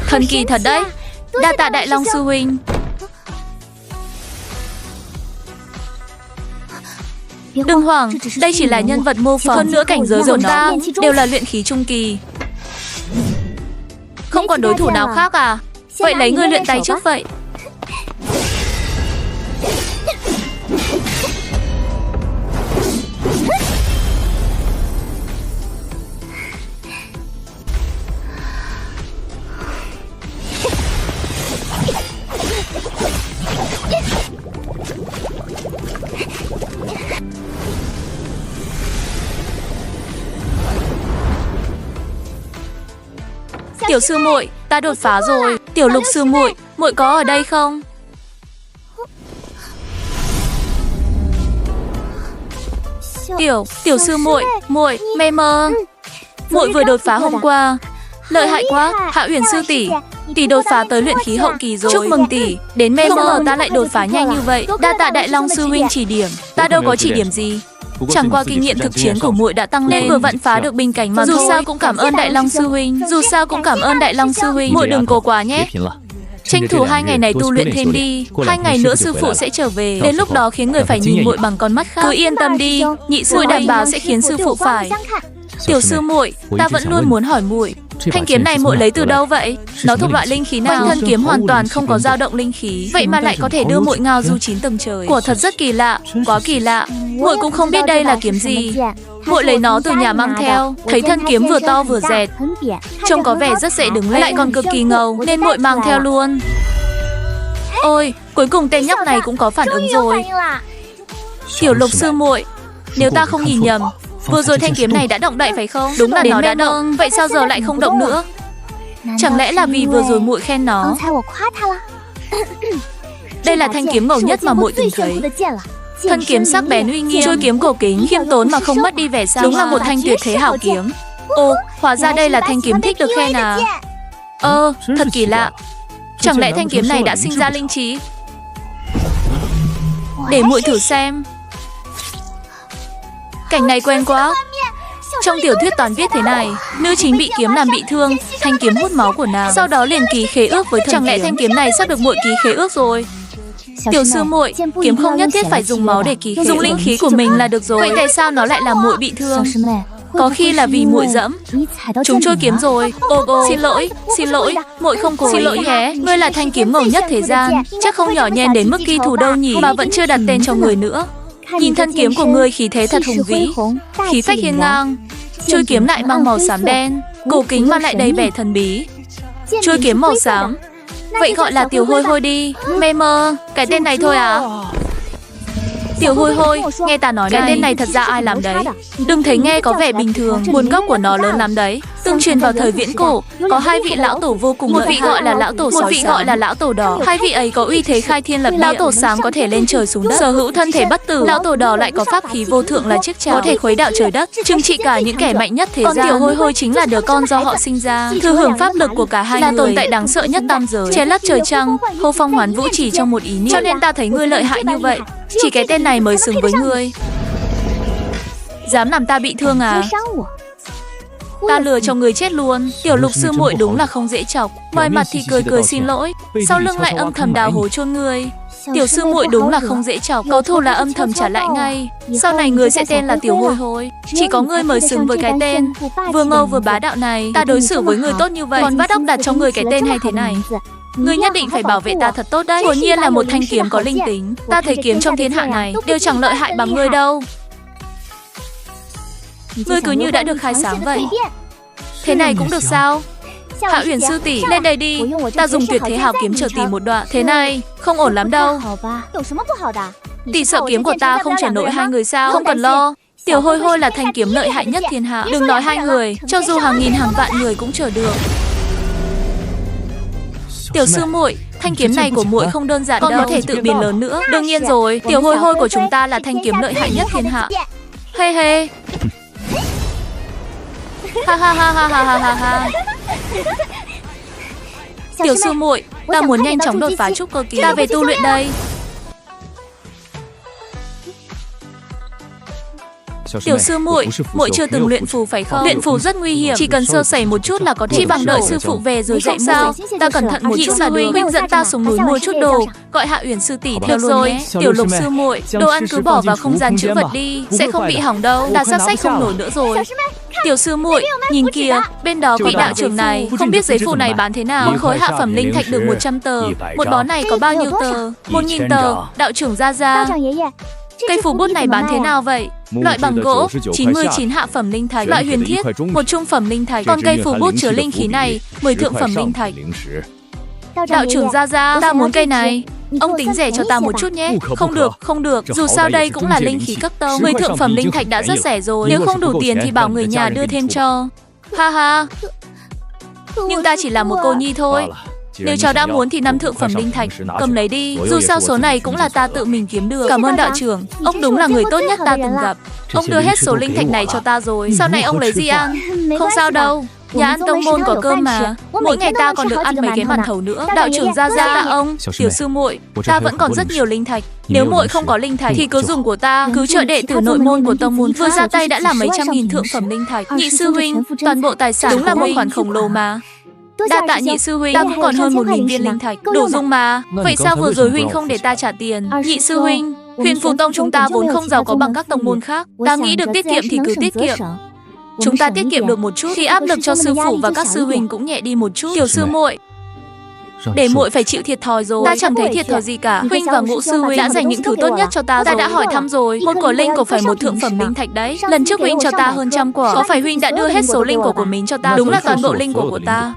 Thần kỳ thật đấy. Đa tạ Đại Long sư huynh. Đừng hoảng, đây chỉ là nhân vật mô phỏng. Hơn nữa cảnh giới của ta đều là luyện khí trung kỳ. Không còn đối thủ nào khác à? Vậy lấy ngươi luyện tay trước vậy. Tiểu sư muội, ta đột phá rồi. Tiểu Lục sư muội, muội có ở đây không? Tiểu sư muội, mê mơ. Muội vừa đột phá hôm qua. Lợi hại quá, Hạ Uyển sư tỷ đột phá tới luyện khí hậu kỳ rồi. Chúc mừng tỷ, đến mê mơ ta lại đột phá nhanh như vậy. Đa tạ Đại Long sư huynh chỉ điểm. Ta đâu có chỉ điểm gì. Chẳng qua kinh nghiệm thực chiến của muội đã tăng lên, vừa vặn phá được bình cảnh mà thôi. Dù sao cũng cảm ơn Đại Long sư huynh. Muội đừng cố quá nhé. Tranh thủ 2 ngày này tu luyện thêm đi. 2 ngày nữa sư phụ sẽ trở về. Đến lúc đó khiến người phải nhìn muội bằng con mắt khác. Cứ yên tâm đi, nhị sư đảm bảo sẽ khiến sư phụ phải. Tiểu sư muội, ta vẫn luôn muốn hỏi muội, thanh kiếm này muội lấy từ đâu vậy? Nó thuộc loại linh khí nào? Quanh thân kiếm hoàn toàn không có dao động linh khí, vậy mà lại có thể đưa muội ngao du 9 tầng trời. Quả thật rất kỳ lạ, quá kỳ lạ. Muội cũng không biết đây là kiếm gì. Muội lấy nó từ nhà mang theo, thấy thân kiếm vừa to vừa dẹt, trông có vẻ rất dễ đứng lên, lại còn cực kỳ ngầu, nên muội mang theo luôn. Ôi, cuối cùng tên nhóc này cũng có phản ứng rồi. Tiểu Lục sư muội, nếu ta không nhìn nhầm, vừa rồi thanh kiếm này đã động đậy phải không? Đúng là nó đã động, vậy sao giờ lại không động nữa? Chẳng lẽ là vì vừa rồi muội khen nó? Đây là thanh kiếm ngầu nhất mà muội từng thấy. Thân kiếm sắc bén uy nghiêm, chuôi kiếm cổ kính, khiêm tốn mà không mất đi vẻ sang. Đúng là một thanh tuyệt thế hảo kiếm. Ồ, hóa ra đây là thanh kiếm thích được khen à? Thật kỳ lạ. Chẳng lẽ thanh kiếm này đã sinh ra linh trí? Để muội thử xem. Cảnh này quen quá. Trong tiểu thuyết toàn viết thế này, nữ chính bị kiếm làm bị thương, thanh kiếm hút máu của nàng, sau đó liền ký khế ước với thần. Chẳng lẽ thanh kiếm này sắp được muội ký khế ước rồi? Tiểu sư muội, kiếm không nhất thiết phải dùng máu để ký khế, dùng linh khí của mình là được rồi. Vậy tại sao nó lại làm muội bị thương? Có khi là vì muội dẫm chúng trôi kiếm rồi. Xin lỗi, muội không cố ý. Xin lỗi nhé, ngươi là thanh kiếm ngầu nhất thế gian, chắc không nhỏ nhen đến mức ghi thù đâu nhỉ, mà vẫn chưa đặt tên cho người nữa. Nhìn thân kiếm của ngươi khí thế thật hùng vĩ, khí phách hiên ngang. Chuôi kiếm lại mang màu xám đen, cổ kính mà lại đầy vẻ thần bí. Chuôi kiếm màu xám, vậy gọi là tiểu hôi hôi đi. Mê mơ, cái tên này thôi à? Tiểu Hôi Hôi, nghe ta nói cái tên này thật ra ai làm đấy? Đừng thấy nghe có vẻ bình thường, nguồn gốc của nó lớn lắm đấy. Tương truyền vào thời viễn cổ, có hai vị lão tổ vô cùng lợi hại. Một vị gọi là lão tổ, một vị gọi là lão tổ đỏ. Hai vị ấy có uy thế khai thiên lập địa. Lão tổ sáng có thể lên trời xuống đất, sở hữu thân thể bất tử. Lão tổ đỏ lại có pháp khí vô thượng là chiếc chảo, có thể khuấy đạo trời đất, trừng trị cả những kẻ mạnh nhất thế gian. Còn Tiểu Hôi Hôi chính là đứa con do họ sinh ra, thừa hưởng pháp lực của cả hai người, là tồn tại đáng sợ nhất tam giới, che lấp trời trăng, hô phong hoán vũ chỉ trong một ý niệm. Cho nên ta thấy ngươi lợi hại như vậy, chỉ cái tên này mới xứng với ngươi. Dám làm ta bị thương à? Ta lừa cho người chết luôn. Tiểu Lục sư muội đúng là không dễ chọc. Ngoài mặt thì cười cười xin lỗi, sau lưng lại âm thầm đào hố chôn người. Tiểu sư muội đúng là không dễ chọc, có thù là âm thầm trả lại ngay. Sau này người sẽ tên là Tiểu Hôi Hôi. Chỉ có ngươi mới xứng với cái tên vừa ngầu vừa bá đạo này. Ta đối xử với người tốt như vậy, còn bắt óc đặt cho người cái tên hay thế này. Ngươi nhất định phải bảo vệ ta thật tốt đấy. Quả nhiên là một thanh kiếm có linh tính. Ta thấy kiếm trong thiên hạ này đều chẳng lợi hại bằng ngươi đâu. Ngươi cứ như đã được khai sáng vậy. Thế này cũng được sao? Hạ Uyển sư tỷ, lên đây đi. Ta dùng tuyệt thế hào kiếm chờ tỷ một đoạn. Thế này, không ổn lắm đâu. Tỷ sợ kiếm của ta không chở nổi hai người sao? Không cần lo. Tiểu Hôi Hôi là thanh kiếm lợi hại nhất thiên hạ. Đừng nói hai người, cho dù hàng nghìn hàng vạn người cũng chở được. Tiểu sư muội, thanh kiếm này của muội không đơn giản đâu, có thể tự biến lớn nữa. Đương nhiên rồi, Tiểu Hôi Hôi của chúng ta là thanh kiếm lợi hại nhất thiên hạ. Hê hê. Ha ha ha ha ha ha ha. Tiểu sư muội, ta muốn nhanh chóng đột phá trúc cơ kỳ. Ta về tu luyện đây. Tiểu sư muội, muội chưa từng luyện phù phải không? Luyện phù rất nguy hiểm, chỉ cần sơ sẩy một chút là có thể. Chỉ bằng đợi sư phụ về rồi dạy sao? Ta cẩn thận một chút là được. Huynh dẫn ta xuống núi mua chút đồ, gọi Hạ Uyển sư tỷ theo rồi. Tiểu Lục sư muội, đồ ăn cứ bỏ vào không gian trữ vật đi, sẽ không bị hỏng đâu. Ta sắp xách không nổi nữa rồi. Tiểu sư muội, nhìn kìa, bên đó có đạo trưởng này, không biết giấy phù này bán thế nào. Một khối hạ phẩm linh thạch được 100 tờ, một bó này có bao nhiêu tờ? 1000 tờ. Đạo trưởng ra ra. Cây phù bút này bán thế nào vậy? Loại bằng gỗ, 99 hạ phẩm linh thạch. Loại huyền thiết, một trung phẩm linh thạch. Còn cây phù bút chứa linh khí này, 10 thượng phẩm linh thạch. Đạo trưởng ra ra, ta muốn cây này. Ông tính rẻ cho ta một chút nhé. Không được, không được. Dù sao đây cũng là linh khí cấp tông. 10 thượng phẩm linh thạch đã rất rẻ rồi. Nếu không đủ tiền thì bảo người nhà đưa thêm cho. Ha ha. Nhưng ta chỉ là một cô nhi thôi. Nếu cháu đã muốn thì 5 thượng phẩm linh thạch, cầm lấy đi. Dù sao số này cũng là ta tự mình kiếm được. Cảm ơn đạo trưởng, ông đúng là người tốt nhất ta từng gặp. Ông đưa hết số linh thạch này cho ta rồi. Sau này ông lấy gì ăn? Không sao đâu. Nhà ăn tông môn có cơm mà. Mỗi ngày ta còn được ăn mấy cái màn thầu nữa. Đạo trưởng ra ra tạ ông. Tiểu sư muội, ta vẫn còn rất nhiều linh thạch. Nếu muội không có linh thạch thì cứ dùng của ta. Cứ trợ đệ tử nội môn của tông môn vừa ra tay đã là mấy trăm nghìn thượng phẩm linh thạch. Nhị sư huynh, toàn bộ tài sản đúng là một khoản khổng lồ mà. Đa tạ nhị sư huynh, ta cũng còn hơn 1000 viên linh thạch, đủ dùng mà. Vậy sao vừa rồi huynh không để ta trả tiền? Nhị sư huynh, Huyền Phù Tông chúng ta vốn không giàu có bằng các tông môn khác. Ta nghĩ được tiết kiệm thì cứ tiết kiệm. Chúng ta tiết kiệm được một chút thì áp lực cho sư phụ và các sư huynh cũng nhẹ đi một chút. Tiểu sư muội, để muội phải chịu thiệt thòi rồi. Ta chẳng thấy thiệt thòi gì cả. Huynh và Ngũ sư huynh đã dành những thứ tốt nhất cho ta rồi. Ta đã hỏi thăm rồi. Một quả linh có phải một thượng phẩm linh thạch đấy. Lần trước huynh cho ta hơn 100 quả. Có phải huynh đã đưa hết số linh của mình cho ta? Đúng là toàn bộ linh của ta.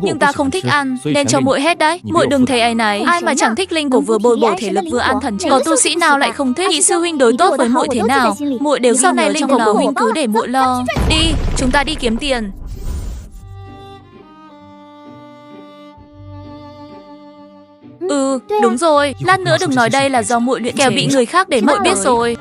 Nhưng ta không thích ăn, nên cho muội hết đấy. Muội đừng thấy áy náy. Ai mà chẳng thích linh của vừa bồi bổ thể lực vừa an thần chứ. Có tu sĩ nào lại không thích? Nhị sư huynh đối tốt với muội thế nào, muội đều sau này linh của huynh cứ để muội lo. Đi, chúng ta đi kiếm tiền. Đúng rồi. Lát nữa đừng nói đây là do muội luyện kẻo bị người khác để muội biết rồi.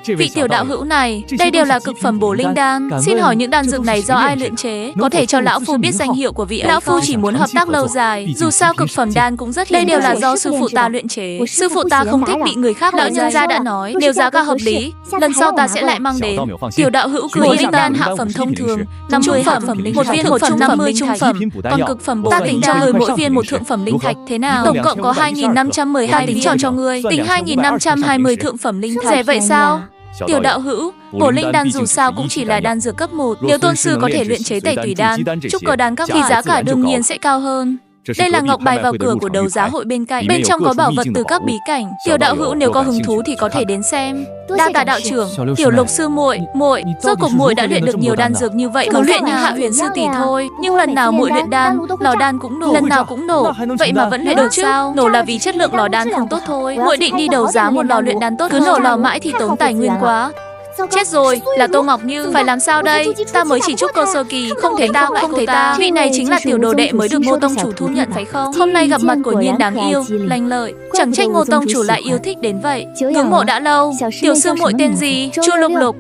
Vị tiểu đạo hữu này, đây đều là cực phẩm bổ linh đan. Xin hỏi những đan dược này do ai luyện chế? Có thể cho lão phu biết danh hiệu của vị ấy. Lão phu chỉ muốn hợp tác lâu dài. Dù sao cực phẩm đan cũng rất hiếm. Đây đều là do sư phụ ta luyện chế. Sư phụ ta không thích bị người khác. Lão nhân gia đã nói, nếu giá cả hợp lý, lần sau ta sẽ lại mang đến. Tiểu đạo hữu cứ bổ linh đan hạ phẩm thông thường, 50 hạ phẩm linh, một viên 150 trung phẩm, còn cực phẩm bổ ta tính cho người mỗi viên một thượng phẩm linh thạch. Thế nào? Tổng cộng có 2512 tính tròn cho ngươi. Tính 2520 thượng phẩm linh thạch. Rẻ vậy sao? Tiểu đạo hữu, bổ linh đan dù sao cũng chỉ là đan dược cấp 1. Nếu tôn sư có thể luyện chế tẩy tùy đan, trúc cơ đan các thì giá cả đương nhiên sẽ cao hơn. Đây là ngọc bài vào cửa của đấu giá hội bên cạnh. Bên trong có bảo vật từ các bí cảnh. Tiểu đạo hữu nếu có hứng thú thì có thể đến xem. Đa tạ đạo trưởng. Tiểu Lục sư muội, rốt cuộc muội đã luyện được nhiều đan dược như vậy. Cứ luyện như Hạ Huyền sư tỷ thôi. Nhưng lần nào muội luyện đan, lò đan cũng nổ, lần nào cũng nổ. Vậy mà vẫn luyện được sao? Nổ là vì chất lượng lò đan không tốt thôi. Muội định đi đấu giá một lò luyện đan tốt, cứ nổ lò mãi thì tốn tài nguyên quá. Chết rồi, là Tô Ngọc Như. Phải làm sao đây? Ta mới chỉ trúc cơ sơ kỳ. Không thấy ta, không thấy ta. Vị này chính là tiểu đồ đệ mới được Ngô tông chủ thu nhận phải không? Hôm nay gặp mặt của Nhiên đáng yêu, lanh lợi. Chẳng trách Ngô tông chủ lại yêu thích đến vậy. Ngưỡng mộ đã lâu. Tiểu sư muội tên gì? Chu Lục Lục.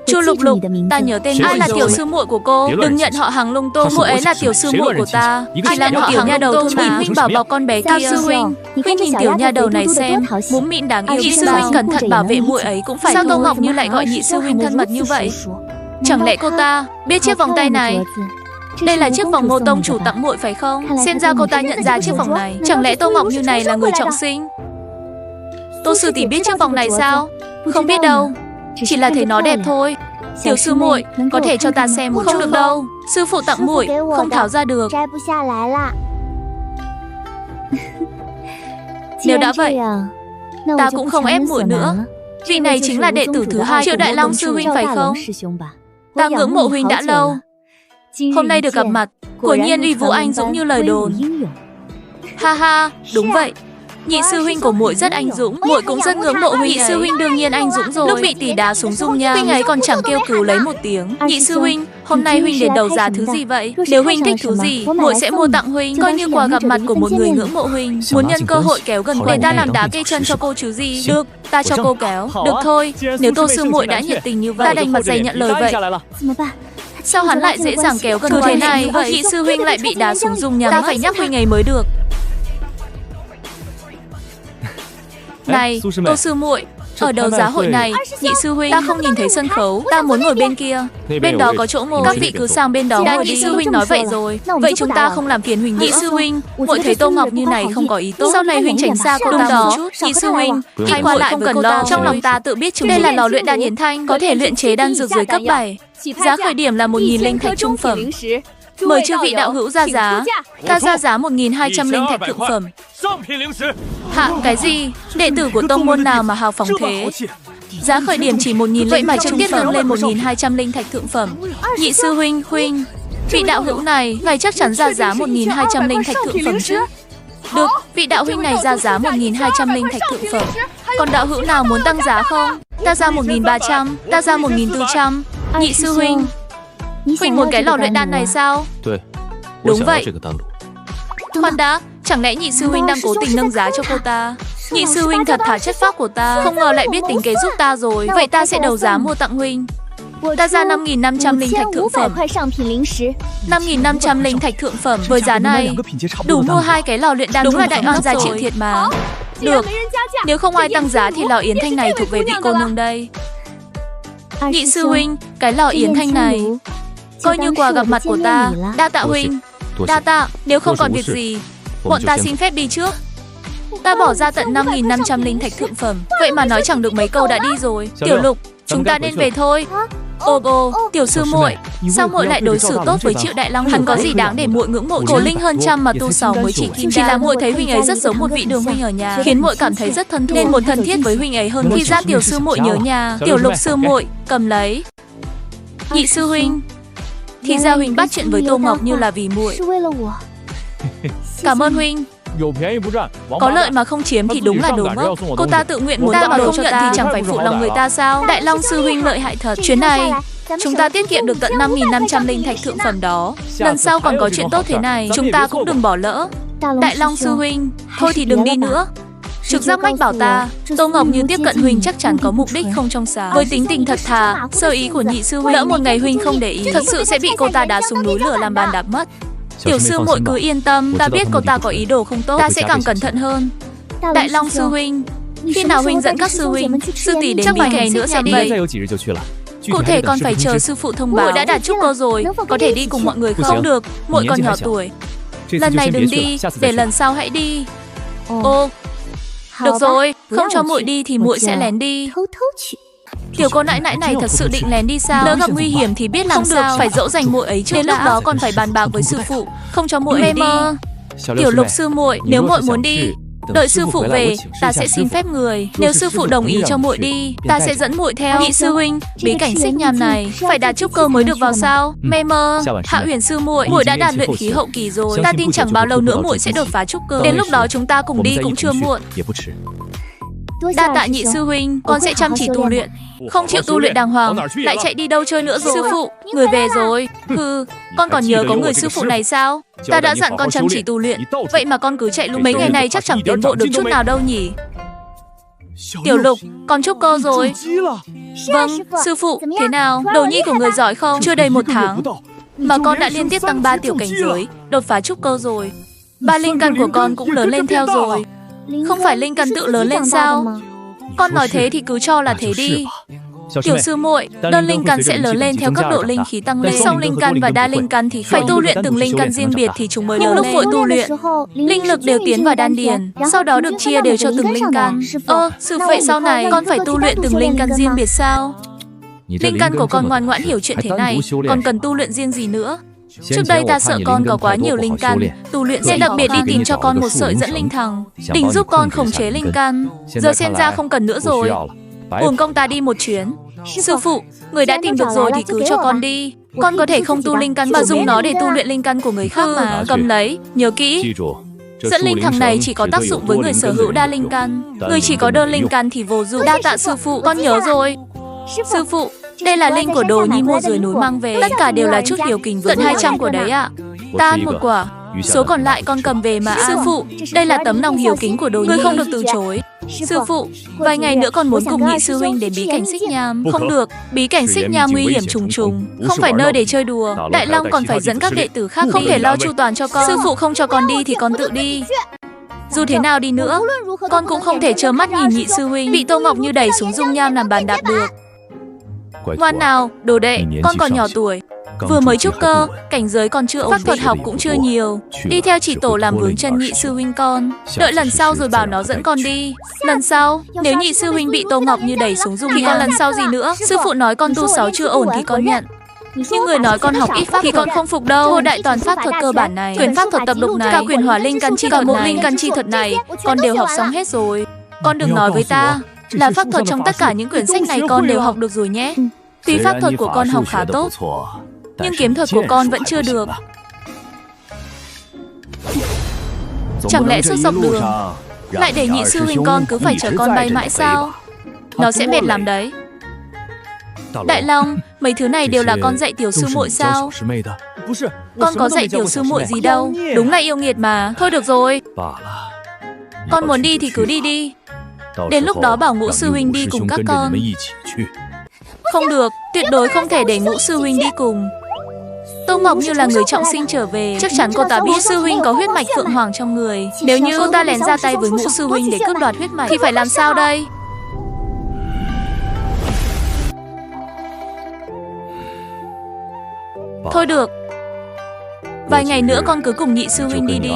Chu Lục Lục, ta nhớ tên. Ai là tiểu sư muội của cô? Đừng nhận họ hàng lung tung. Muội ấy là tiểu sư muội của ta. Ai là một tiểu nha đầu thôn mà huynh bảo bọc con bé kia. Sư huynh, huynh nhìn tiểu nha đầu này xem, múm mịn đáng yêu. Nhị sư huynh cẩn thận bảo vệ muội ấy cũng phải. Sao Tô Ngọc Như lại gọi nhị sư huynh thân mật như vậy? Chẳng lẽ cô ta biết chiếc vòng tay này? Đây là chiếc vòng Ngô tông chủ tặng muội phải không? Xem ra cô ta nhận ra chiếc vòng này. Chẳng lẽ Tô Ngọc Như này là người trọng sinh? Tô sư tỷ biết chiếc vòng này sao? Không biết đâu. Chỉ là thấy nó đẹp thôi. Tiểu sư muội, có thể cho ta xem một chút được đâu? Sư phụ tặng muội, không tháo ra được. Nếu đã vậy, ta cũng không ép muội nữa. Vị này chính là đệ tử thứ hai Triệu Đại Long sư huynh phải không? Ta ngưỡng mộ huynh đã lâu. Hôm nay được gặp mặt, quả nhiên uy vũ anh dũng như lời đồn. Ha ha, đúng vậy. Nhị sư huynh của muội rất anh dũng, muội cũng rất ngưỡng mộ huynh. Nhị sư huynh đương nhiên anh dũng rồi. Lúc bị tỷ đá xuống dung nham, huynh ấy còn chẳng kêu cứu lấy một tiếng. Nhị sư huynh, hôm nay huynh đến đấu giá thứ gì vậy? Nếu huynh thích thứ gì, muội sẽ mua tặng huynh, coi như quà gặp mặt của một người ngưỡng mộ huynh. Muốn nhân cơ hội kéo gần để ta làm đá cây chân cho cô chứ gì? Được, ta cho cô kéo. Được thôi, nếu Tô sư muội đã nhiệt tình như vậy, ta đành mặt dày nhận lời vậy. Sao hắn lại dễ dàng kéo gần thế này? Nhị sư huynh lại bị đá xuống dung nham, ta phải nhắc huynh ấy mới được. Này, Tô sư muội, ở đấu giá hội này, nhị sư huynh, ta không nhìn thấy sân khấu, ta muốn ngồi bên kia. Bên đó có chỗ ngồi, các vị cứ sang bên đó ngồi đi. Nhị sư huynh nói vậy rồi, vậy chúng ta không làm phiền huynh. Nhị sư huynh, muội thấy Tô Ngọc Như này không có ý tốt, sau này huynh tránh xa cô ta một chút. Nhị sư huynh, hãy qua lại không cần lo, trong lòng ta tự biết chúng đây là lò luyện đan Yến Thanh, có thể luyện chế đan dược dưới cấp 7. Giá khởi điểm là 1.000 linh thạch trung phẩm. Mời chư vị đạo hữu ra giá. Ta ra giá 1.200 linh thạch thượng phẩm. Hạ, cái gì? Đệ tử của tông môn nào mà hào phóng thế? Giá khởi điểm chỉ 1.000 vậy mà trực tiếp nâng lên 1.200 linh thạch thượng phẩm. Nhị sư huynh, vị đạo hữu này, ngài chắc chắn ra giá 1.200 linh thạch thượng phẩm chứ? Được, vị đạo huynh này ra giá 1.200 linh thạch thượng phẩm. Còn đạo hữu nào muốn tăng giá không? Ta ra 1.300, ta ra 1.400. Nhị sư huynh, huynh muốn cái lò luyện đan này sao? Đúng vậy. Khoan đã, chẳng lẽ nhị sư huynh đang cố tình nâng giá cho cô ta? Nhị sư huynh thật thà chất phác của ta, không ngờ lại biết tính kế giúp ta rồi. Vậy ta sẽ đấu giá mua tặng huynh. Ta ra 5.500 linh thạch thượng phẩm. 5.500 linh thạch thượng phẩm. Với giá này, đủ mua 2 cái lò luyện đan. Đúng là đại oan gia chịu thiệt mà. Được, nếu không ai tăng giá thì lò Yến Thanh này thuộc về vị cô nương đây. Nhị sư huynh, cái lò Yến Thanh này coi như quà gặp mặt của ta. Đa tạ huynh. Đa tạ, nếu không còn việc gì, bọn ta xin phép đi trước. Ta bỏ ra tận 5.500 linh thạch thượng phẩm. Vậy mà nói chẳng được mấy câu đã đi rồi. Tiểu Lục, chúng ta nên về thôi. Ồ, tiểu sư muội, sao muội lại đối xử tốt với Triệu Đại Long? Hắn có gì đáng để muội ngưỡng mộ? Cổ linh hơn trăm mà tu 6 mới chỉ kim. Chỉ là muội thấy huynh ấy rất giống một vị đường huynh ở nhà, khiến muội cảm thấy rất thân thuộc, nên muốn thân thiết với huynh ấy hơn. Khi ra tiểu sư muội nhớ nhà. Tiểu Lục sư muội, cầm lấy. Nhị sư huynh, thì ra huynh bắt chuyện với Tô Ngọc Như là vì muội. Cảm ơn huynh. Có lợi mà không chiếm thì đúng là đồ ngốc. Cô ta tự nguyện muốn ta mà không nhận thì chẳng phải phụ lòng người ta sao? Đại Long sư huynh lợi hại thật. Chuyến này chúng ta tiết kiệm được tận 5.500 linh thạch thượng phẩm đó. Lần sau còn có chuyện tốt thế này, chúng ta cũng đừng bỏ lỡ. Đại Long sư huynh, thôi thì đừng đi nữa. Trực giác mách bảo ta, Tô Ngọc Như tiếp cận huynh chắc chắn có mục đích không trong sáng. Với tính tình thật thà, sơ ý của nhị sư huynh, lỡ một ngày huynh không để ý, thật sự sẽ bị cô ta đá xuống núi lửa làm bàn đạp mất. Tiểu sư muội cứ yên tâm, ta biết cô ta có ý đồ không tốt, ta sẽ càng cẩn thận hơn. Đại Long sư huynh, khi nào huynh dẫn các sư huynh, sư tỷ đến vài ngày nữa sẽ đi. Cụ thể còn phải chờ sư phụ thông báo. Muội đã đạt trúc cơ rồi, có thể đi cùng mọi người không? Không được, muội còn nhỏ tuổi. Lần này đừng đi, để lần sau hãy đi. Ô, được rồi, không cho muội đi thì muội sẽ lén đi. Tiểu cô nãi nãi này thật sự định lén đi sao? Lỡ gặp nguy hiểm thì biết làm sao? Phải dỗ dành muội ấy trước. Đến lúc đó còn phải bàn bạc với sư phụ, không cho muội ấy đi. Tiểu Lục sư muội, nếu muội muốn đi, đợi sư phụ về, ta sẽ xin phép người. Nếu sư phụ đồng ý cho muội đi, ta sẽ dẫn muội theo. Nhị sư huynh, bí cảnh xích nham này phải đạt trúc cơ mới được vào sao? Mê mơ, Hạ Huyền sư muội, muội đã đạt luyện khí hậu kỳ rồi. Ta tin chẳng bao lâu nữa muội sẽ đột phá trúc cơ. Đến lúc đó chúng ta cùng đi cũng chưa muộn. Đa tạ nhị sư huynh, con sẽ chăm chỉ tu luyện. Không chịu tu luyện đàng hoàng, lại chạy đi đâu chơi nữa rồi? Sư phụ, người về rồi. Hừ, con còn nhớ có người sư phụ này sao? Ta đã dặn con chăm chỉ tu luyện, vậy mà con cứ chạy lung. Mấy ngày này chắc chẳng tiến bộ được chút nào đâu nhỉ? Tiểu Lục, con trúc cơ rồi. Vâng, sư phụ, thế nào? Đồ nhi của người giỏi không? Chưa đầy 1 tháng mà con đã liên tiếp tăng 3 tiểu cảnh giới, đột phá trúc cơ rồi. 3 linh căn của con cũng lớn lên theo rồi. Không phải linh căn tự lớn lên sao? Con nói thế thì cứ cho là thế đi. Tiểu sư muội, đơn linh căn sẽ lớn lên theo cấp độ linh khí tăng lên. Song linh căn và đa linh căn thì phải tu luyện từng linh căn riêng biệt thì chúng mới lớn lên. Nhưng lúc muội tu luyện, linh lực đều tiến vào đan điền, sau đó được chia đều cho từng linh căn. Sư phụ, vậy sau này con phải tu luyện từng linh căn riêng biệt sao? Linh căn của con ngoan ngoãn hiểu chuyện thế này, còn cần tu luyện riêng gì nữa? Trước đây ta sợ con có quá nhiều linh căn, tu luyện sẽ đặc biệt đi tìm cho con một sợi dẫn linh thằng, định giúp con khống chế linh căn. Giờ xem ra không cần nữa rồi. Uổng công ta đi một chuyến. Sư phụ, người đã tìm được rồi thì cứ cho con đi. Con có thể không tu linh căn mà dùng nó để tu luyện linh căn của người khác mà. Cầm lấy, nhớ kỹ. Dẫn linh thằng này chỉ có tác dụng với người sở hữu đa linh căn. Người chỉ có đơn linh căn thì vô dụng. Đa tạ sư phụ, con nhớ rồi. Sư phụ, đây là linh của đồ nhi mua dưới núi mang về. Tất cả đều là chút hiếu kính, tận 200 của đấy ạ. Ta ăn 1 quả, số còn lại con cầm về mà. Sư phụ, đây là tấm lòng hiếu kính của đồ nhi, người không được từ chối. Sư phụ, vài ngày nữa con muốn cùng nhị sư huynh đến bí cảnh xích nham. Không được, bí cảnh xích nham nguy hiểm trùng trùng, không phải nơi để chơi đùa. Đại Long còn phải dẫn các đệ tử khác, không thể lo chu toàn cho con. Sư phụ không cho con đi thì con tự đi. Dù thế nào đi nữa, con cũng không thể trơ mắt nhìn nhị sư huynh bị Tô Ngọc Như đẩy xuống dung nham làm bàn đạp được. Ngoan nào, đồ đệ, con còn nhỏ tuổi, vừa mới trúc cơ, cảnh giới còn chưa ổn, pháp thuật học cũng chưa nhiều. Đi theo chỉ tổ làm vướng chân nhị sư huynh con. Đợi lần sau rồi bảo nó dẫn con đi. Lần sau, nếu nhị sư huynh bị Tô Ngọc Như đẩy xuống dung thì còn lần sau gì nữa? Sư phụ nói con tu 6 chưa ổn thì con nhận. Nhưng người nói con học ít pháp thì con không phục đâu. Thôi đại toàn pháp thuật cơ bản này, quyền pháp thuật tập độc này, cả quyền hỏa linh căn chi thuật này, linh căn chi thuật này, con đều học xong hết rồi. Con đừng nói với ta là pháp thuật trong tất cả những quyển sách này con đều học được rồi nhé. Tuy pháp thuật của con học khá tốt, nhưng kiếm thuật của con vẫn chưa được. Chẳng lẽ suốt dọc đường lại để nhị sư huynh con cứ phải chở con bay mãi sao? Nó sẽ mệt lắm đấy. Đại Long, mấy thứ này đều là con dạy tiểu sư muội sao? Con có dạy tiểu sư muội gì đâu. Đúng là yêu nghiệt mà. Thôi được rồi, con muốn đi thì cứ đi đi. Đến lúc đó bảo Ngũ sư huynh đi cùng các con. Không được, tuyệt đối không thể để Ngũ sư huynh đi cùng. Tô Ngọc Như là người trọng sinh trở về, chắc chắn cô ta biết sư huynh có huyết mạch Phượng Hoàng trong người. Nếu như cô ta lén ra tay với Ngũ sư huynh để cướp đoạt huyết mạch thì phải làm sao đây? Thôi được, vài ngày nữa con cứ cùng nhị sư huynh đi đi.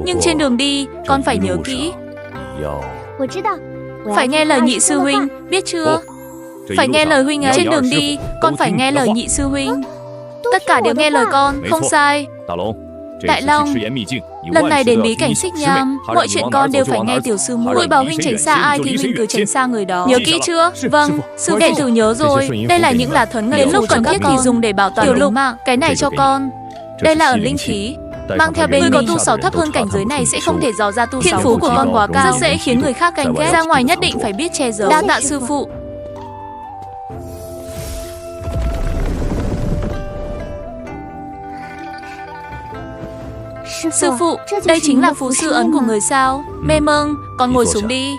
Nhưng trên đường đi, con phải nhớ kỹ, phải nghe lời nhị sư huynh, biết chưa? Phải nghe lời huynh ấy. Trên đường đi, con phải nghe lời nhị sư huynh. Tất cả đều nghe lời con, không sai. Đại Long, lần này đến bí cảnh xích nham, mọi chuyện con đều phải nghe tiểu sư muội. Muội bảo huynh tránh xa ai thì huynh cứ tránh xa người đó. Nhớ kỹ chưa? Vâng, sư đệ tử nhớ rồi. Đây là những lá thuấn ngân, đến lúc cần thiết thì dùng để bảo toàn. Tiểu Lục, cái này cho con. Đây là ẩn linh khí, mang theo bên. Người có tu 6 thấp hơn cảnh giới này sẽ không thể dò ra tu 6. Thiên phú của con quá cao, rất dễ khiến người khác ganh ghét. Ra ngoài nhất định phải biết che giấu. Đa tạ sư phụ. Sư phụ, đây chính là phù sư ấn của người sao? Mê mông, con ngồi xuống đi.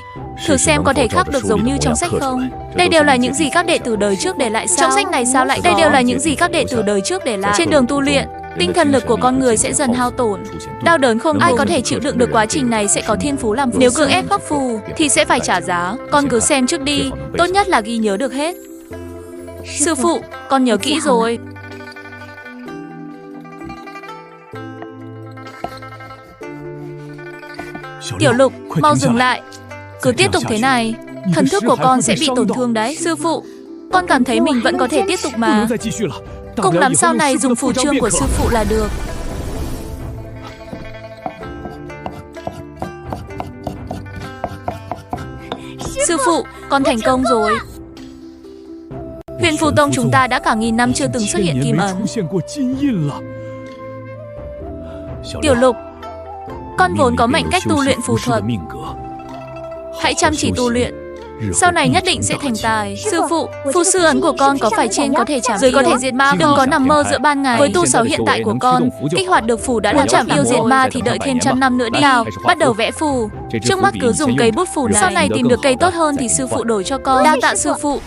Thử xem có thể khắc được giống như trong sách không? Đây đều là những gì các đệ tử đời trước để lại sao? Trong sách này sao lại có? Đây đều là những gì các đệ tử đời trước để lại. Trên đường tu luyện, tinh thần lực của con người sẽ dần hao tổn. Đau đớn không ai có thể chịu đựng được quá trình này sẽ có thiên phú làm phù. Nếu cưỡng ép khắc phù thì sẽ phải trả giá. Con cứ xem trước đi, tốt nhất là ghi nhớ được hết. Sư phụ, con nhớ kỹ rồi. Tiểu Lục, mau dừng lại. Cứ tiếp tục thế này, Thần thức của con sẽ bị tổn thương đấy. Sư phụ, con cảm thấy mình vẫn có thể tiếp tục mà. Cùng lắm sau này dùng phù chương của sư phụ là được. Sư phụ, con thành công rồi. Huyền Phù Tông chúng ta đã cả nghìn năm chưa từng xuất hiện kim ấn. Tiểu Lục, con vốn có mệnh cách tu luyện phù thuật. Hãy chăm chỉ tu luyện, sau này nhất định sẽ thành tài. Sư phụ, phù sư ấn của con có phải trên có thể chảm dưới có thể diệt ma? Đừng có nằm mơ giữa ban ngày. Với tu 6 hiện tại của con, kích hoạt được phù đã là chảm yêu diệt ma thì đợi thêm 100 năm nữa đi. Nào, bắt đầu vẽ phù. Trước mắt cứ dùng cây bút phù này. Sau này tìm được cây tốt hơn thì sư phụ đổi cho con. Đa tạ sư phụ.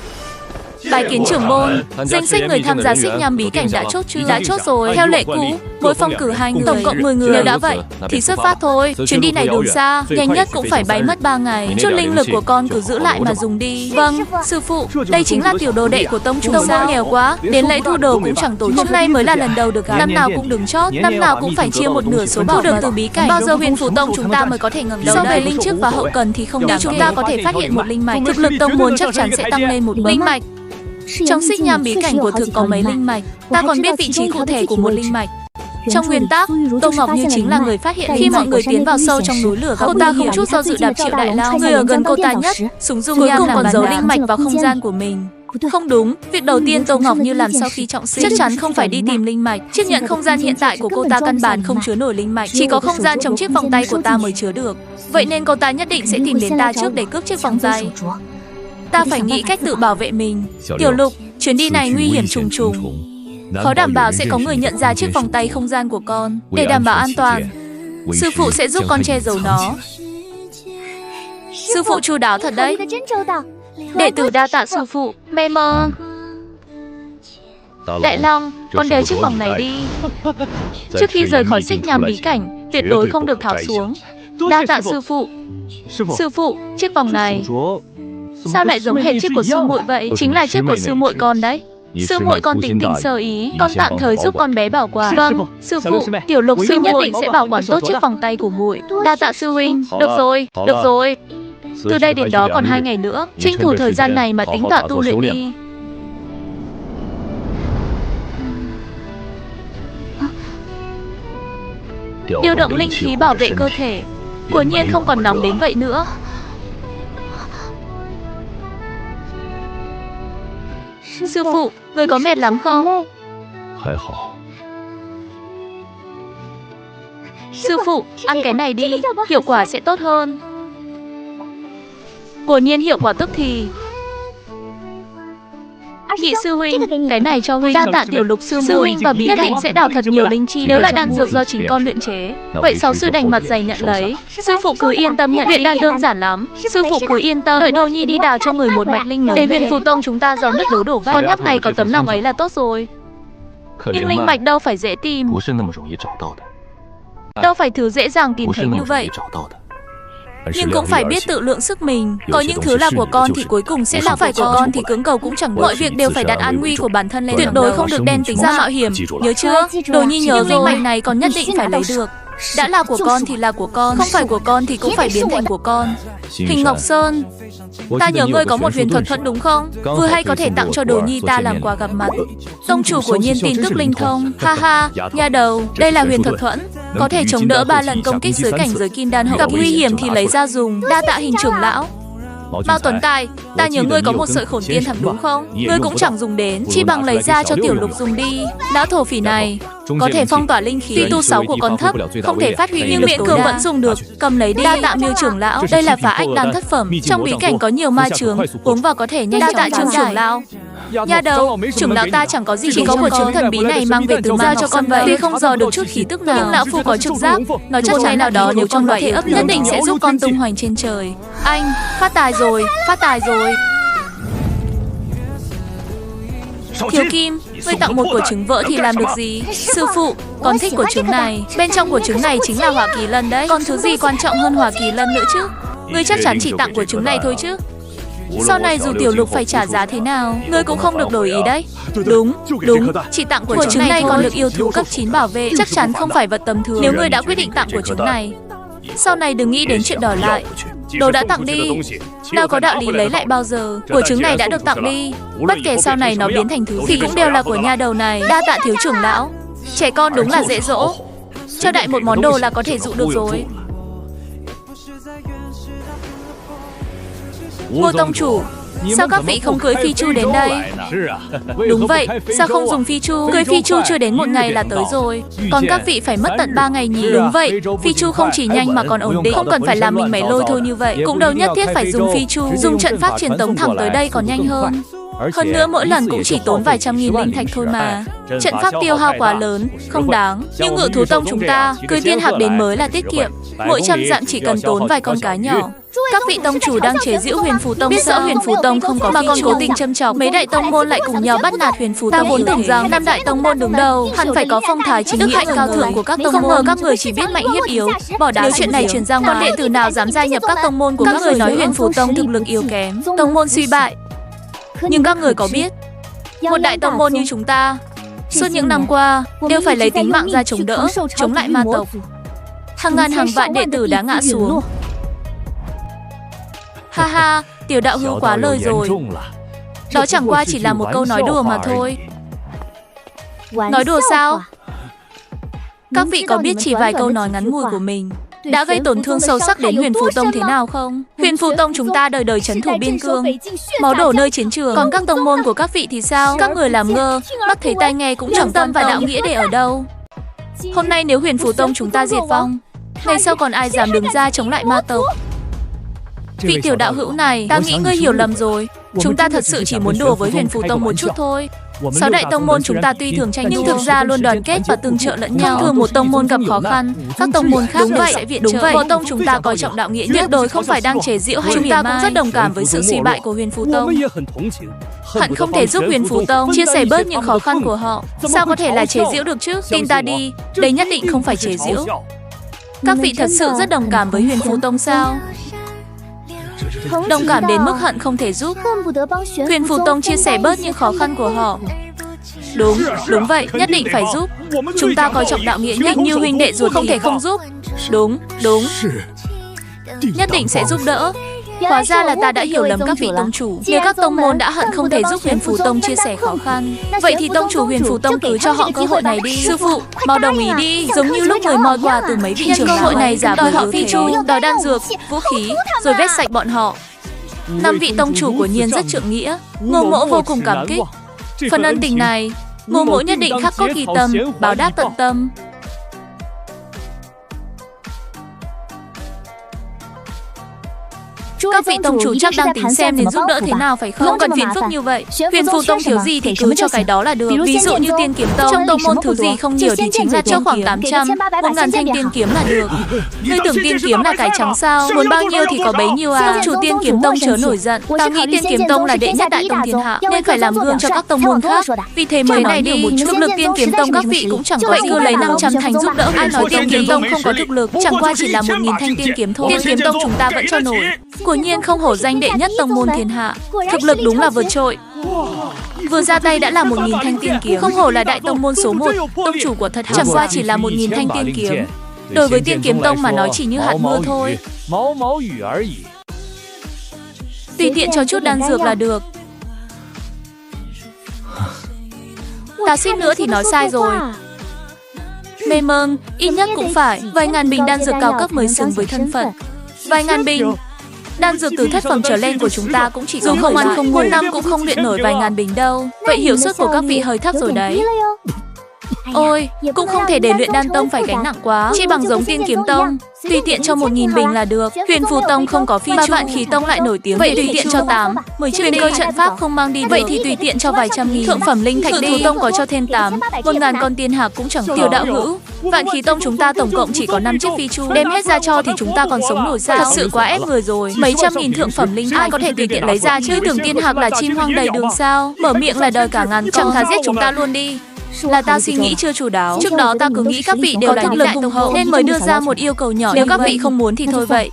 Bài kiến trưởng môn, danh sách người tham gia xích nham bí cảnh đã chốt chưa? Đã chốt rồi. Theo lệ cũ, mỗi phòng cử 2 người, tổng cộng 10 người. Nếu đã vậy, thì xuất phát thôi. Chuyến đi này đường xa, nhanh nhất cũng phải bay mất 3 ngày. Chút linh lực của con cứ giữ lại mà dùng đi. Vâng, sư phụ, đây chính là tiểu đồ đệ của tông chủ. Tông môn nghèo quá, đến lễ thu đồ cũng chẳng tổ chức. Hôm nay mới là lần đầu được gặp. Năm nào cũng đứng chót, năm nào cũng phải chia một nửa số bảo vật từ bí cảnh. Bao giờ Huyền Phù Tông chúng ta mới có thể ngẩng đầu? Sau về linh trước và hậu cần thì không. Nếu chúng ta có thể phát hiện một linh mạch, thực lực tông môn chắc chắn sẽ tăng lên một bậc. Linh mạch. Trong xích nham bí cảnh của thực có mấy linh mạch, ta còn biết vị trí cụ thể của một linh mạch. Trong nguyên tắc, Tô Ngọc Như chính là người phát hiện. Khi mọi người tiến vào sâu trong núi lửa, cô ta không chút do dự đạp Triệu Đại Lao, người ở gần cô ta nhất, súng dung nham còn giấu linh mạch vào không gian của mình. Không đúng, việc đầu tiên Tô Ngọc Như làm sau khi trọng sinh chắc chắn không phải đi tìm linh mạch. Chiếc nhẫn không gian hiện tại của cô ta căn bản không chứa nổi linh mạch, chỉ có không gian trong chiếc vòng tay của ta mới chứa được. Vậy nên cô ta nhất định sẽ tìm đến ta trước để cướp chiếc vòng tay. Ta phải nghĩ cách tự bảo vệ mình. Tiểu Lục, chuyến đi này nguy hiểm trùng trùng, khó đảm bảo sẽ có người nhận ra chiếc vòng tay không gian của con. Để đảm bảo an toàn, sư phụ sẽ giúp con che giấu nó. Sư phụ chu đáo thật đấy. Đệ tử đa tạ sư phụ. Mê mơ. Đại Long, con đeo chiếc vòng này đi. Trước khi rời khỏi xích nham bí cảnh, tuyệt đối không được tháo xuống. Đa tạ sư phụ. Sư phụ, chiếc vòng này sao lại giống hệt chiếc của sư muội vậy? Chính là chiếc của sư muội con đấy. Sư muội con tính tình sơ ý, con tạm thời giúp con bé bảo quản. Vâng, sư phụ, Tiểu Lục sư nhất định sẽ bảo quản tốt chiếc vòng tay của muội. Đa tạ sư huynh. Được rồi, được rồi. Từ đây đến đó còn 2 ngày nữa, tranh thủ thời gian này mà tính tọa tu luyện đi. Điều động linh khí bảo vệ cơ thể, quả nhiên không còn nóng đến vậy nữa. Sư phụ, người có mệt lắm không? Sư phụ, ăn cái này đi, hiệu quả sẽ tốt hơn. Quả nhiên hiệu quả tức thì. Nhị sư huynh, cái này cho huynh. Đa tạ Tiểu Lục sư huynh và bí cảnh sẽ đào thật nhiều linh chi. Nếu là đan dược do chính con luyện chế, vậy sáu sư đành mặt dày nhận lấy. Sư phụ cứ yên tâm, nhận luyện đan đơn giản lắm. Sư phụ cứ yên tâm, đợi Nô Nhi đi đào cho người một mạch linh mới. Đến Huyền Phù Tông chúng ta gió nước lố đổ vách. Con nhóc này có tấm lòng ấy là tốt rồi. Nhưng linh mạch đâu phải dễ tìm, đâu phải thứ dễ dàng tìm thấy như vậy. Nhưng cũng phải biết tự lượng sức mình. Có những thứ là của con thì cuối cùng sẽ là phải của con thì cưỡng cầu cũng chẳng được. Mọi việc đều phải đặt an nguy của bản thân lên. Tuyệt đối không được đen tính ra mạo hiểm. Nhớ chưa? Đồ Nhi nhớ rồi. Linh mạch này con nhất định phải lấy được. Đã là của con thì là của con, không phải của con thì cũng phải biến thành của con. Hình Ngọc Sơn, ta nhớ ngươi có một huyền thuật thuẫn đúng không? Vừa hay có thể tặng cho Đồ Nhi ta làm quà gặp mặt. Tông chủ của Nhiên tin tức linh thông. Ha ha, nha đầu, đây là huyền thuật thuẫn, có thể chống đỡ 3 lần công kích dưới cảnh giới kim đan hậu. Gặp nguy hiểm thì lấy ra dùng. Đa tạ Hình trưởng lão. Mao Tuấn Tài, ta nhớ ngươi có một sợi khổn tiên thẳng đúng không? Ngươi cũng chẳng dùng đến, chi bằng lấy ra cho Tiểu Lục dùng đi. Lão thổ phỉ này có thể phong tỏa linh khí, tuy tu 6 của con thấp, không thể phát huy nhưng miễn cưỡng vẫn dùng được. Cầm lấy đi. Đa tạ Miêu trưởng lão, đây là phá ách đan thất phẩm, trong bí cảnh có nhiều ma chướng, uống vào có thể nhanh chóng. Đa tạ Trương trưởng lão. Nha đầu, trưởng lão ta chẳng có gì, chỉ có một chứng thần bí này mang về từ giao cho con vậy. Tuy không dò được chút khí tức nào, nhưng lão phu có trực giác, nó chắc chắn nào đó nếu con loại thể ấp nhất định sẽ giúp con tung hoành trên trời. Anh, phát tài rồi, phát tài rồi. Thiếu Kim, ngươi tặng một quả trứng vỡ thì làm được gì? Sư phụ, con thích quả trứng này. Bên trong quả trứng này chính là hỏa kỳ lân đấy. Còn thứ gì quan trọng hơn hỏa kỳ lân nữa chứ? Ngươi chắc chắn chỉ tặng quả trứng này thôi chứ? Sau này dù Tiểu Lục phải trả giá thế nào, ngươi cũng không được đổi ý đấy. Đúng, chỉ tặng quả trứng này còn được yêu thú cấp 9 bảo vệ, chắc chắn không phải vật tầm thường. Nếu ngươi đã quyết định tặng quả trứng này, sau này đừng nghĩ đến chuyện đòi lại. Đồ đã tặng đi, đâu có đạo lý lấy lại bao giờ. Của trứng này đã được tặng đi, bất kể sau này nó biến thành thứ thì cũng đều là của nha đầu này. Đa tạ thiếu trưởng lão. Trẻ con đúng là dễ dỗ, cho đại một món đồ là có thể dụ được rồi. Ngô tông chủ, sao các vị không cưới phi chu đến đây? Đúng vậy, sao không dùng phi chu? Cưới phi chu chưa đến một ngày là tới rồi, còn các vị phải mất tận 3 ngày nhỉ? Đúng vậy, phi chu không chỉ nhanh mà còn ổn định, không cần phải làm mình máy lôi thôi như vậy. Cũng đâu nhất thiết phải dùng phi chu, dùng trận pháp truyền tống thẳng tới đây còn nhanh hơn. Hơn nữa mỗi lần cũng chỉ tốn vài trăm nghìn linh thạch thôi mà. Trận pháp tiêu hao quá lớn, không đáng. Nhưng Ngự thú tông chúng ta, cưới tiên hạc đến mới là tiết kiệm. Mỗi trăm dặm chỉ cần tốn vài con cá nhỏ. Các vị tông chủ đang chế giễu Huyền Phù Tông, biết rõ Huyền Phù Tông không có mà còn cố tình châm chọc. Mấy đại tông môn lại cùng nhau bắt nạt Huyền Phù Tông. Ta vốn tưởng rằng 5 đại tông môn đứng đầu hẳn phải có phong thái chính nghĩa cao thượng của các tông môn. Không ngờ các người chỉ biết mạnh hiếp yếu, bỏ đá. Nếu chuyện này truyền ra ngoài, con đệ tử nào dám gia nhập các tông môn của các người nói Huyền Phù Tông thực lực yếu kém, tông môn suy bại. Nhưng các người có biết, một đại tông môn như chúng ta suốt những năm qua đều phải lấy tính mạng ra chống đỡ, chống lại ma tộc. Hàng ngàn hàng vạn đệ tử đã ngã xuống. Ha ha, tiểu đạo hữu quá lời rồi. Đó chẳng qua chỉ là một câu nói đùa mà thôi. Nói đùa sao? Các vị có biết chỉ vài câu nói ngắn ngủi của mình đã gây tổn thương sâu sắc đến Huyền Phù Tông thế nào không? Huyền Phù Tông chúng ta đời đời trấn thủ biên cương, máu đổ nơi chiến trường. Còn các tông môn của các vị thì sao? Các người làm ngơ, mắt thấy tai nghe cũng chẳng tâm và đạo nghĩa để ở đâu. Hôm nay nếu Huyền Phù Tông chúng ta diệt vong, ngày sau còn ai dám đứng ra chống lại ma tộc? Vị tiểu đạo hữu này, ta nghĩ ngươi hiểu lầm rồi. Chúng ta thật sự chỉ muốn đùa với Huyền Phù Tông một chút thôi. 6 đại tông môn chúng ta tuy thường tranh nhưng thực ra luôn đoàn kết và tương trợ lẫn nhau. Thường một tông môn gặp khó khăn, các tông môn khác đều sẽ viện trợ. Võ tông chúng ta coi trọng đạo nghĩa, tuyệt đối không phải đang chế giễu hay chúng ta cũng rất đồng cảm với sự suy bại của Huyền Phù Tông. Hận không thể giúp Huyền Phù Tông chia sẻ bớt những khó khăn của họ. Sao có thể là chế giễu được chứ? Tin ta đi, đây nhất định không phải chế giễu. Các vị thật sự rất đồng cảm với Huyền Phù Tông sao? Đồng cảm đến mức hận không thể giúp Huyền Phù Tông chia sẻ bớt những khó khăn của họ. Đúng vậy, nhất định phải giúp. Chúng ta coi trọng đạo nghĩa nhất như huynh đệ ruột, không thể không giúp. Đúng, nhất định sẽ giúp đỡ. Hóa ra là ta đã hiểu lầm các vị tông chủ. Nếu các tông môn đã hận không thể giúp Huyền Phù Tông chia sẻ khó khăn, vậy thì tông chủ Huyền Phù Tông cứ cho họ cơ hội này đi. Sư phụ, mau đồng ý đi. Giống như lúc người moi quà từ mấy vị trưởng lão, cơ hội này giả đòi họ phi chu, đòi đan dược, vũ khí, rồi vét sạch bọn họ. 5 vị tông chủ của Nhiên rất trượng nghĩa, Ngô Mỗ vô cùng cảm kích. Phần ân tình này, Ngô Mỗ nhất định khắc cốt ghi tâm, báo đáp tận tâm. Các vị tông chủ chắc đang tính xem nên giúp đỡ thế nào phải không? Không cần phiền phức như vậy. Huyền Phù Tông thiếu gì thì cứ cho cái đó là được. Ví dụ như Tiên Kiếm Tông, trong tông môn thứ gì không nhiều thì chính là cho khoảng 800, 1000 thanh tiên kiếm là được. Ngươi tưởng tiên kiếm là cái trắng sao? Muốn bao nhiêu thì có bấy nhiêu à? Tông chủ Tiên Kiếm Tông chớ nổi giận. Tao nghĩ Tiên Kiếm Tông là đệ nhất đại tông thiên hạ, nên phải làm gương cho các tông môn khác. Vì thế mới này đi, thực lực Tiên Kiếm Tông các vị cũng chẳng có, vậy cứ lấy 500 thanh giúp đỡ. Ai nói Tiên Kiếm Tông không có thực lực? Chẳng qua chỉ là 1000 thanh tiên kiếm thôi. Tiên Kiếm Tông chúng ta vẫn cho nổi. Của Nhiên không hổ danh đệ nhất tông môn thiên hạ, thực lực đúng là vượt trội. Vừa ra tay đã là 1000 thanh tiên kiếm, không hổ là đại tông môn số 1, tông chủ của thật. Chẳng qua chỉ là 1000 thanh tiên kiếm, đối với Tiên Kiếm Tông mà nói chỉ như hạt mưa thôi. Tùy tiện cho chút đan dược là được. Ta suýt nữa thì nói sai rồi. Mê mơn, ít nhất cũng phải vài ngàn bình đan dược cao cấp mới xứng với thân phận. Vài ngàn bình. Đan dược từ thất phẩm trở lên của chúng ta cũng chỉ dù không ăn không ngủ năm cũng không luyện nổi vài ngàn bình đâu. Vậy hiệu suất của các vị hơi thấp rồi đấy. Ôi, cũng không thể để luyện đan tông phải gánh nặng quá. Chỉ bằng giống Tiên Kiếm Tông, tùy tiện cho 1000 bình là được. Huyền Phù Tông không có phi chu, Vạn Khí Tông lại nổi tiếng, vậy tùy tiện cho 8, 10 chiếc cơ trận pháp không mang đi được. Vậy thì tùy tiện cho vài trăm nghìn. Thượng phẩm linh thạch đi. Ngự Thú Tông có cho thêm 8, 1000 con tiên hạc cũng chẳng. Tiểu đạo hữu, Vạn Khí Tông chúng ta tổng cộng chỉ có 5 chiếc phi chu, đem hết ra cho thì chúng ta còn sống nổi sao? Thật sự quá ép người rồi. Mấy trăm nghìn thượng phẩm linh thạch ai có thể tùy tiện lấy ra chứ? Tưởng tiên hạc là chim hoang đầy đường sao? Mở miệng là đòi cả ngàn, chẳng thà giết chúng ta luôn đi. Là ta suy nghĩ chưa chu đáo. Trước đó ta cứ nghĩ các vị đều là những đại tông hậu nên mới đưa ra một yêu cầu nhỏ. Nếu các vị không muốn thì thôi vậy.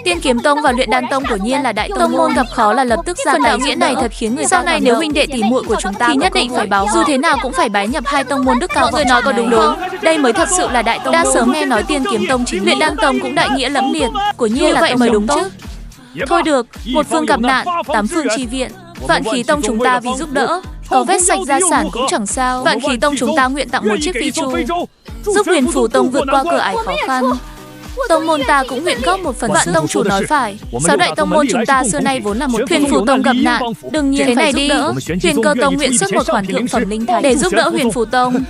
Tiên Kiếm Tông và Luyện Đan Tông của Nhiên là đại tông môn gặp khó là lập tức ra tay. Phần đạo nghĩa này thật khiến người sau này nếu huynh đệ tỷ muội của chúng ta thì nhất định phải báo, dù thế nào cũng phải bái nhập hai tông môn đức cao. Mọi người nói có đúng không? Đây mới thật sự là đại tông. Đã sớm nghe nói Tiên Kiếm Tông chính luyện đan tông cũng đại nghĩa lẫm liệt. Của Nhiên là vậy mới đúng chứ. Thôi được, một phương gặp nạn, tám phương chi viện. Vạn Khí Tông chúng ta vì giúp đỡ, có vết sạch gia sản cũng chẳng sao. Vạn Khí Tông chúng ta nguyện tặng một chiếc phi chu, giúp Huyền Phù Tông vượt qua cửa ải khó khăn. Tông môn ta cũng nguyện góp một phần sức. Tông chủ nói phải. Sáu đại tông môn chúng ta xưa nay vốn là một Huyền Phù Tông gặp nạn, đương nhiên thế này đi. Huyền Cơ Tông nguyện xuất một khoản thượng phẩm linh thạch để giúp đỡ Huyền Phù Tông.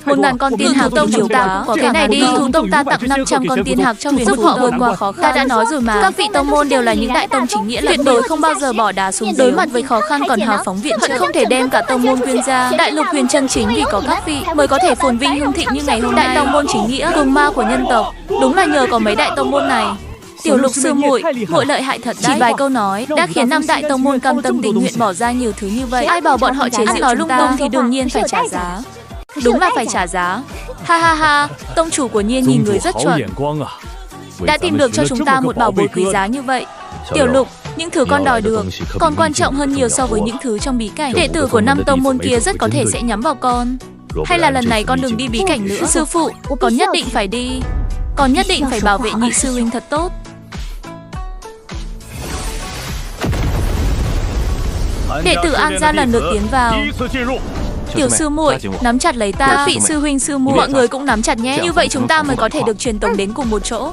1000 con tiên hạc tông chúng ta có cái này đi. Thú Tông ta tặng 500 con tiên hạc cho Huyền Phù Tông họ vượt qua khó khăn. Ta đã nói rồi mà, các vị tông môn đều là những đại tông chính nghĩa, tuyệt đối không bao giờ bỏ đá xuống giếng. Đối mặt với khó khăn còn hào phóng viện trợ, không thể đem cả tông môn quyên ra. Đại lục huyền chân chính vì có các vị mới có thể phồn vinh hưng thịnh như ngày hôm nay. Đại tông môn chính nghĩa, cường ma của nhân tộc, đúng là nhờ có mấy đại tông môn này. Tiểu Lục sư muội lợi hại thật đấy. Chỉ vài câu nói đã khiến 5 đại tông môn cam tâm tình nguyện bỏ ra nhiều thứ như vậy. Ai bảo bọn họ chế giễu chúng ta thì đương nhiên phải trả giá. Đúng là phải trả giá. Ha ha ha, tông chủ của Nhiên nhìn người rất chuẩn, đã tìm được cho chúng ta một bảo bối quý giá như vậy. Tiểu Lục, những thứ con đòi được còn quan trọng hơn nhiều so với những thứ trong bí cảnh. Đệ tử của 5 tông môn kia rất có thể sẽ nhắm vào con. Hay là lần này con đừng đi bí cảnh nữa. Sư phụ, con nhất định phải đi. Con nhất định phải bảo vệ nhị sư huynh thật tốt. Đệ tử An Gia lần lượt tiến vào. Tiểu sư muội, nắm chặt lấy ta. Các vị sư huynh sư muội, mọi người cũng nắm chặt nhé. Như vậy chúng ta mới có thể được truyền tống đến cùng một chỗ.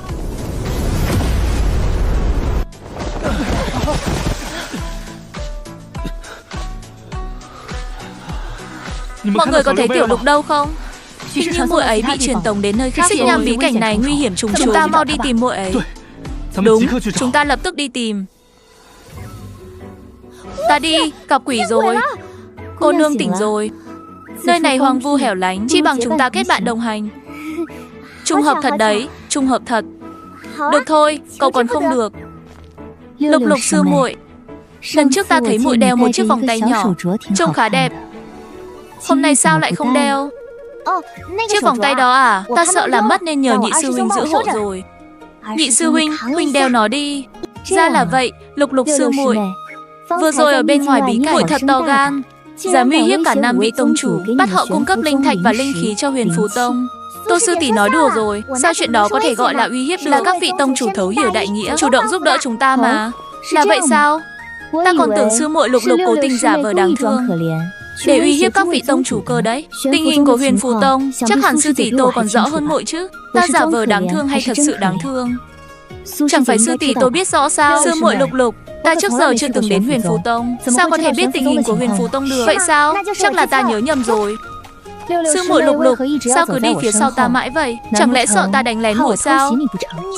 Mọi người có thấy Tiểu Lục đâu không? Hình như muội ấy bị truyền tống đến nơi khác. Xích Nham bí cảnh này nguy hiểm trùng trùng. Chúng ta mau đi tìm muội ấy. Đúng, chúng ta lập tức đi tìm. Ta đi, gặp quỷ rồi. Cô nương tỉnh rồi. Nơi này hoang vu hẻo lánh, chi bằng chúng ta kết bạn đồng hành. Trùng hợp thật đấy, trùng hợp thật. Được thôi, cậu còn không được. Lục Lục sư muội, lần trước ta thấy muội đeo một chiếc vòng tay nhỏ, trông khá đẹp. Hôm nay sao lại không đeo? Chiếc vòng tay đó à? Ta sợ làm mất nên nhờ nhị sư huynh giữ hộ rồi. Nhị sư huynh, huynh đeo nó đi. Ra là vậy, Lục Lục sư muội. Vừa rồi ở bên ngoài bí cảnh, muội thật to gan, dám uy hiếp cả 5 vị tông chủ, bắt họ cung cấp linh thạch và linh khí cho Huyền Phù Tông. Tô sư tỷ nói đùa rồi, sao chuyện đó có thể gọi là uy hiếp được? Là các vị tông chủ thấu hiểu đại nghĩa, chủ động giúp đỡ chúng ta mà. Là vậy sao? Ta còn tưởng sư muội Lục Lục cố tình giả vờ đáng thương để uy hiếp các vị tông chủ cơ đấy. Tình hình của Huyền Phù Tông chắc hẳn sư tỷ Tô còn rõ hơn muội chứ. Ta giả vờ đáng thương hay thật sự đáng thương? Chẳng phải sư tỷ Tô biết rõ sao? Sư muội Lục Lục, ta trước giờ chưa từng đến Huyền Phù Tông, sao có thể biết tình hình của Huyền Phù Tông được? Vậy sao? Chắc là ta nhớ nhầm rồi. Sư muội Lục Lục, sao cứ đi phía sau ta mãi vậy? Chẳng lẽ sợ ta đánh lén muội sao?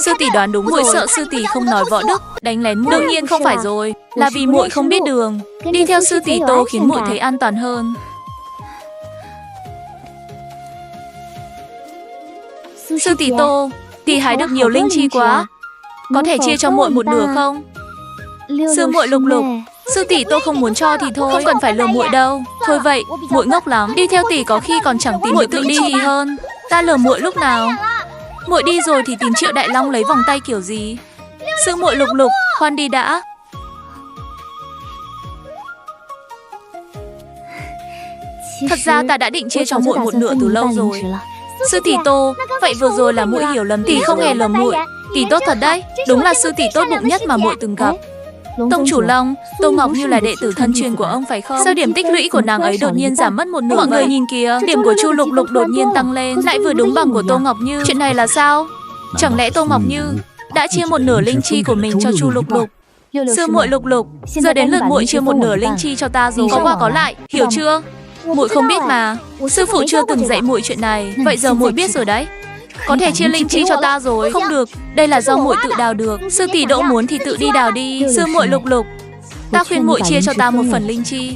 Sư tỷ đoán đúng rồi, muội sợ sư tỷ không nói võ đức, đánh lén muội. Đương nhiên không phải rồi, là vì muội không biết đường. Đi theo sư tỷ Tô khiến muội thấy an toàn hơn. Sư tỷ Tô, tỷ hái được nhiều linh chi quá, có thể chia cho muội một nửa không? Sư muội Lục Lục, sư tỷ Tô không muốn cho thì thôi, không cần phải lừa muội đâu. Thôi vậy, muội ngốc lắm, đi theo tỷ có khi còn chẳng tìm muội tự đi thì hơn. Ta lừa muội lúc nào? Muội đi rồi thì tìm Triệu Đại Long lấy vòng tay kiểu gì? Sư muội Lục Lục, khoan đi đã. Thật ra ta đã định chia cho muội một nửa từ lâu rồi. Sư tỷ Tô, vậy vừa rồi là muội hiểu lầm, tỷ không hề lầm muội. Tỷ tốt thật đấy, đúng là sư tỷ tốt bụng nhất mà muội từng gặp. Tông chủ Long, Tô Ngọc Như là đệ tử thân truyền của ông phải không? Sao điểm tích lũy của nàng ấy đột nhiên giảm mất một nửa? Mọi người nhìn kìa, điểm của Chu Lục Lục đột nhiên tăng lên, lại vừa đúng bằng của Tô Ngọc Như. Chuyện này là sao? Chẳng lẽ Tô Ngọc Như đã chia một nửa linh chi của mình cho Chu Lục Lục? Sư muội Lục Lục, giờ đến lượt muội chia một nửa linh chi cho ta rồi. Có qua có lại, hiểu chưa? Muội không biết mà, sư phụ chưa từng dạy muội chuyện này, vậy giờ muội biết rồi đấy. Có thể chia linh chi cho ta rồi. Không được, đây là do muội tự đào được. Sư tỷ Đỗ muốn thì tự đi đào đi. Sư muội Lục Lục, ta khuyên muội chia cho ta một phần linh chi.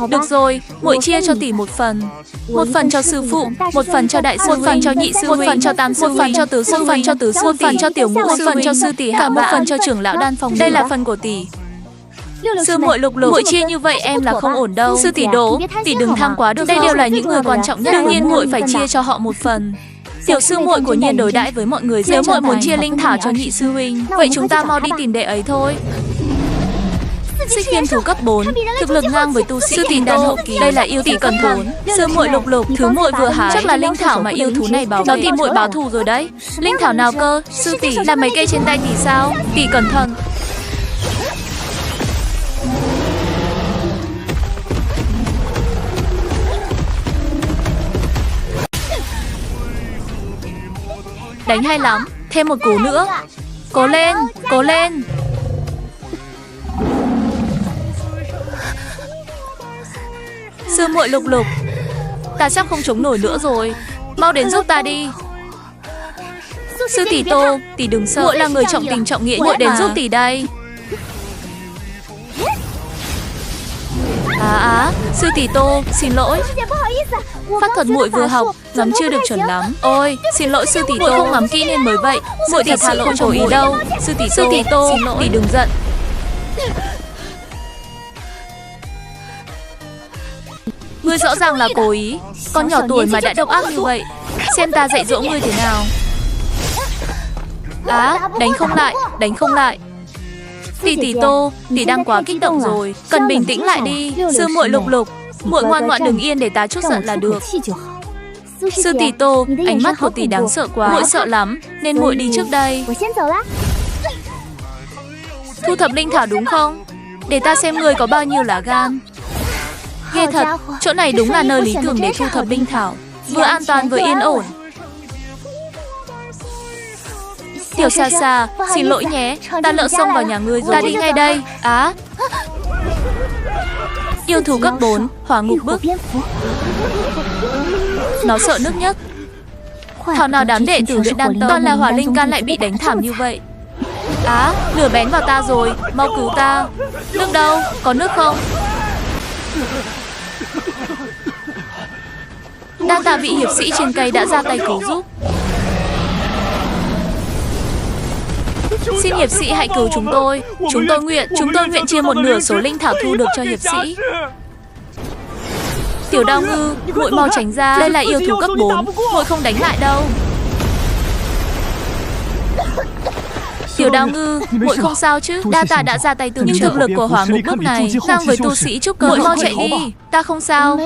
Được rồi, muội chia cho tỷ một phần. Một phần cho sư phụ, một phần cho đại sư huynh, một phần cho nhị sư huynh, một phần cho tam sư huynh, một phần cho tứ sư huynh, một phần cho tứ sư, một phần cho tiểu ngũ, một phần cho sư tỷ, cả một phần cho trưởng lão đan phòng. Đây là phần của tỷ. Sư muội Lục Lục, muội chia như vậy em là không ổn đâu. Sư tỷ Đỗ, tỷ đừng tham quá được. Đây đều là những người quan trọng nhất. Đương nhiên muội phải chia cho họ một phần. Tiểu sư muội của Nhiên đối đãi với mọi người, nếu muội muốn chia linh thảo cho nhị sư huynh, vậy chúng ta mau đi tìm đệ ấy thôi. Xích viêm thú cấp 4, thực lực ngang với tu sĩ sư tỷ đàn hậu kỳ. Đây là yêu tỷ cẩn thốn. Sư muội Lục Lục, thứ muội vừa hái chắc là linh thảo mà yêu thú này bảo vệ. Nó tìm muội báo thù rồi đấy. Linh thảo nào cơ? Sư tỷ là mấy cây trên tay tỷ sao? Tỷ cẩn thận. Đánh hay lắm, thêm một cú nữa. Cố lên, cố lên. Sư muội Lục Lục, ta sắp không chống nổi nữa rồi. Mau đến giúp ta đi. Sư tỷ Tô, tỷ đừng sợ. Muội là người trọng tình trọng nghĩa, muội đến giúp tỷ đây. Sư tỷ Tô, xin lỗi. Pháp thuật muội vừa học, ngắm chưa được chuẩn lắm. Ôi, xin lỗi sư tỷ Tô, không ngắm kỹ nên mới vậy. Muội thật sự không cố ý đâu. Sư tỷ Tô, xin lỗi. Tỷ đừng giận. Ngươi rõ ràng là cố ý. Con nhỏ tuổi mà đã độc ác như vậy. Xem ta dạy dỗ ngươi thế nào. Đánh không lại, đánh không lại. Tỷ Tô, tỷ đang quá kích động rồi, cần bình tĩnh lại đi. Sư muội Lục Lục, muội ngoan ngoãn đứng yên để ta chút giận là được. Sư tỷ Tô, ánh mắt của tỷ đáng sợ quá, muội sợ lắm, nên muội đi trước đây. Thu thập linh thảo đúng không? Để ta xem người có bao nhiêu lá gan. Ghê thật, chỗ này đúng là nơi lý tưởng để thu thập linh thảo, vừa an toàn vừa yên ổn. Tiểu Sa Sa, xin lỗi nhé, ta lỡ xông vào nhà ngươi rồi. Ta đi ngay đây. Yêu thú cấp 4, hỏa ngục bức. Nó sợ nước nhất. Thảo nào đám đệ tử luyện đan tông toàn là hỏa linh can lại bị đánh thảm như vậy. Lửa bén vào ta rồi, mau cứu ta. Nước đâu, có nước không? Đa tạ vị hiệp sĩ trên cây đã ra tay cứu giúp. Xin hiệp sĩ hãy cứu chúng tôi. Chúng tôi nguyện chia một nửa số linh thảo thu được cho hiệp sĩ. Tiểu Đao Ngư, muội mau tránh ra. Đây là yêu thú cấp 4, muội không đánh lại đâu. Tiểu Đao Ngư, muội không sao chứ? Đa tạ đã ra tay tương trợ. Nhưng thực lực của hỏa ngục bức này ngang với tu sĩ trúc cơ. Muội mau chạy đi. Ta không sao.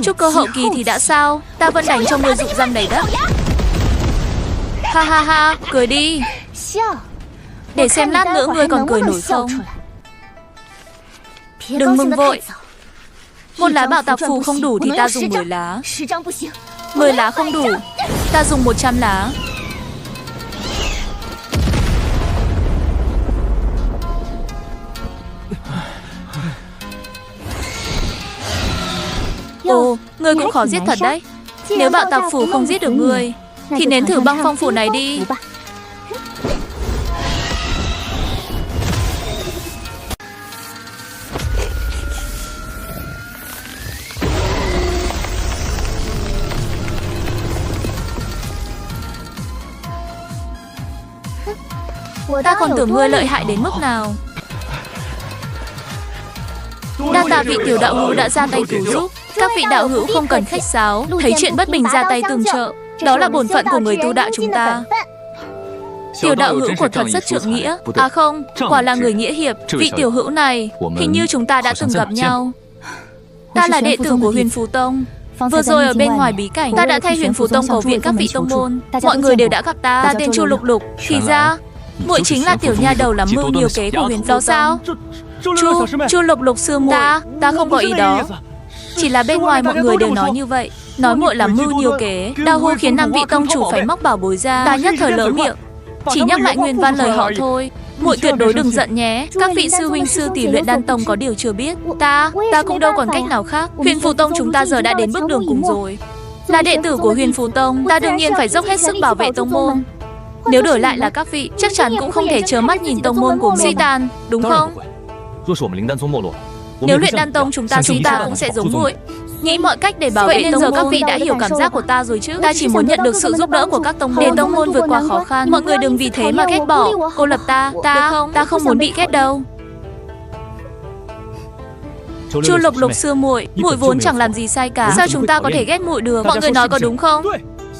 Trúc cơ hậu kỳ thì đã sao? Ta vẫn đánh cho người dụng răng đầy đất. Ha ha ha, cười đi. Để xem lát nữa ngươi còn cười nổi không. Đừng mừng vội. Một lá bảo tạc phù không đủ thì ta dùng 10 lá. 10 lá không đủ, ta dùng 100 lá. Ồ, ngươi cũng khó giết thật đấy. Nếu bạo tạc phù không giết được ngươi thì nếm thử băng phong phủ này đi. Ta còn tưởng ngươi lợi hại đến mức nào. Đa tạ vị tiểu đạo hữu đã ra tay cứu giúp. Các vị đạo hữu không cần khách sáo, thấy chuyện bất bình ra tay tương trợ. Đó là bổn phận của người tu đạo chúng ta. Tiểu đạo hữu của thật rất trượng nghĩa. Không, quả là người nghĩa hiệp. Vị tiểu hữu này, hình như chúng ta đã từng gặp nhau. Ta là đệ tử của Huyền Phù Tông. Vừa rồi ở bên ngoài bí cảnh, ta đã thay Huyền Phù Tông cầu viện các vị tông môn. Mọi người đều đã gặp ta. Ta tên Chu Lục Lục. Thì ra, muội chính là tiểu nha đầu lắm mưu nhiều kế của Huyền Phù Tông sao? Chu Lục Lục sư muội, ta không có ý đó. Chỉ là bên ngoài mọi người đều nói như vậy, nói muội làm mưu nhiều kế. Đao hô khiến 5 vị tông chủ phải móc bảo bối ra. Ta nhất thời lỡ miệng, chỉ nhắc lại nguyên văn lời họ thôi. Muội tuyệt đối đừng giận nhé. Các vị sư huynh sư tỷ luyện đan tông có điều chưa biết. Ta cũng đâu còn cách nào khác. Huyền Phù Tông chúng ta giờ đã đến bước đường cùng rồi. Là đệ tử của Huyền Phù Tông, ta đương nhiên phải dốc hết sức bảo vệ tông môn. Nếu đổi lại là các vị, chắc chắn cũng không thể trơ mắt nhìn tông môn của mình suy tàn, đúng không? Nếu luyện đan tông chúng ta suy ta cũng sẽ giống muội, nghĩ mọi cách để bảo vệ tông môn. Giờ các vị đã hiểu cảm giác của ta rồi chứ? Ta chỉ muốn nhận được sự giúp đỡ của các tông môn để tông môn vượt qua khó khăn. Mọi người đừng vì thế mà ghét bỏ, cô lập ta. Ta không muốn bị ghét đâu. Chu Lục Lục sư muội, muội vốn chẳng làm gì sai cả, sao chúng ta có thể ghét muội được? Mọi người nói có đúng không?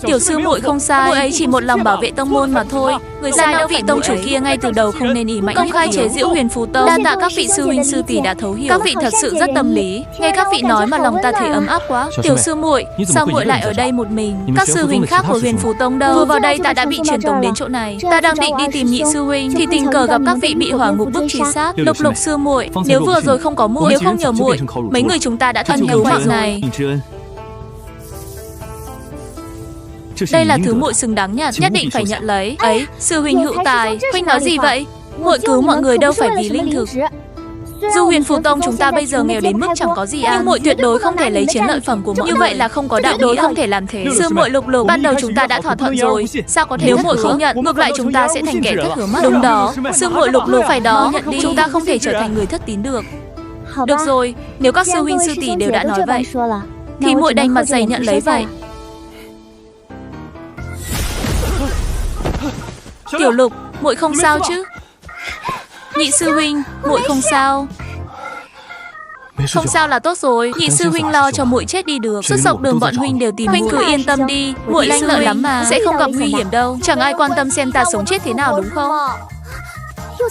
Tiểu sư muội không sai, muội ấy chỉ một lòng bảo vệ tông môn mà thôi. Người sai đâu vị tông chủ kia ngay từ đầu không nên ỷ mạnh công khai chế giễu Huyền Phù Tông. Đa tạ các vị sư huynh sư tỷ đã thấu hiểu. Các vị thật sự rất tâm lý. Nghe các vị nói mà lòng ta thấy ấm áp quá. Tiểu sư muội, sao muội lại ở đây một mình? Các sư huynh khác của Huyền Phù Tông đâu? Vừa vào đây ta đã bị truyền tống đến chỗ này. Ta đang định đi tìm nhị sư huynh thì tình cờ gặp các vị bị hỏa ngục bức truy sát. Lục sư muội, nếu vừa rồi không có muội, nếu không nhờ muội, mấy người chúng ta đã thân cứu mạng này. Đây là thứ muội xứng đáng nhận, nhất định phải nhận lấy. Ấy, sư huynh hữu tài, huynh nói gì vậy? Muội cứu mọi người đâu phải vì linh thực. Dù Huyền Phù Tông chúng ta bây giờ nghèo đến mức chẳng có gì ăn, nhưng muội tuyệt đối không thể lấy chiến lợi phẩm của mọi người. Như vậy là không có đạo lý, không thể làm thế. Sư muội Lục, ban đầu chúng ta đã thỏa thuận rồi, sao có thể? Nếu muội không nhận, ngược lại chúng ta sẽ thành kẻ thất hứa mất. Đúng đó, sư muội Lục phải đó, nhận đi. Chúng ta không thể trở thành người thất tín được. Được rồi, nếu các sư huynh sư tỷ đều đã nói vậy, thì muội đành mặt dày nhận lấy vậy. Tiểu Lục, muội không sao chứ? Nhị sư huynh, muội không sao. Không sao là tốt rồi. Nhị sư huynh lo cho muội chết đi được. Suốt dọc đường bọn huynh đều tìm huynh, cứ yên tâm đi. Muội lanh lợi lắm mà, sẽ không gặp nguy hiểm đâu. Chẳng ai quan tâm xem ta sống chết thế nào đúng không?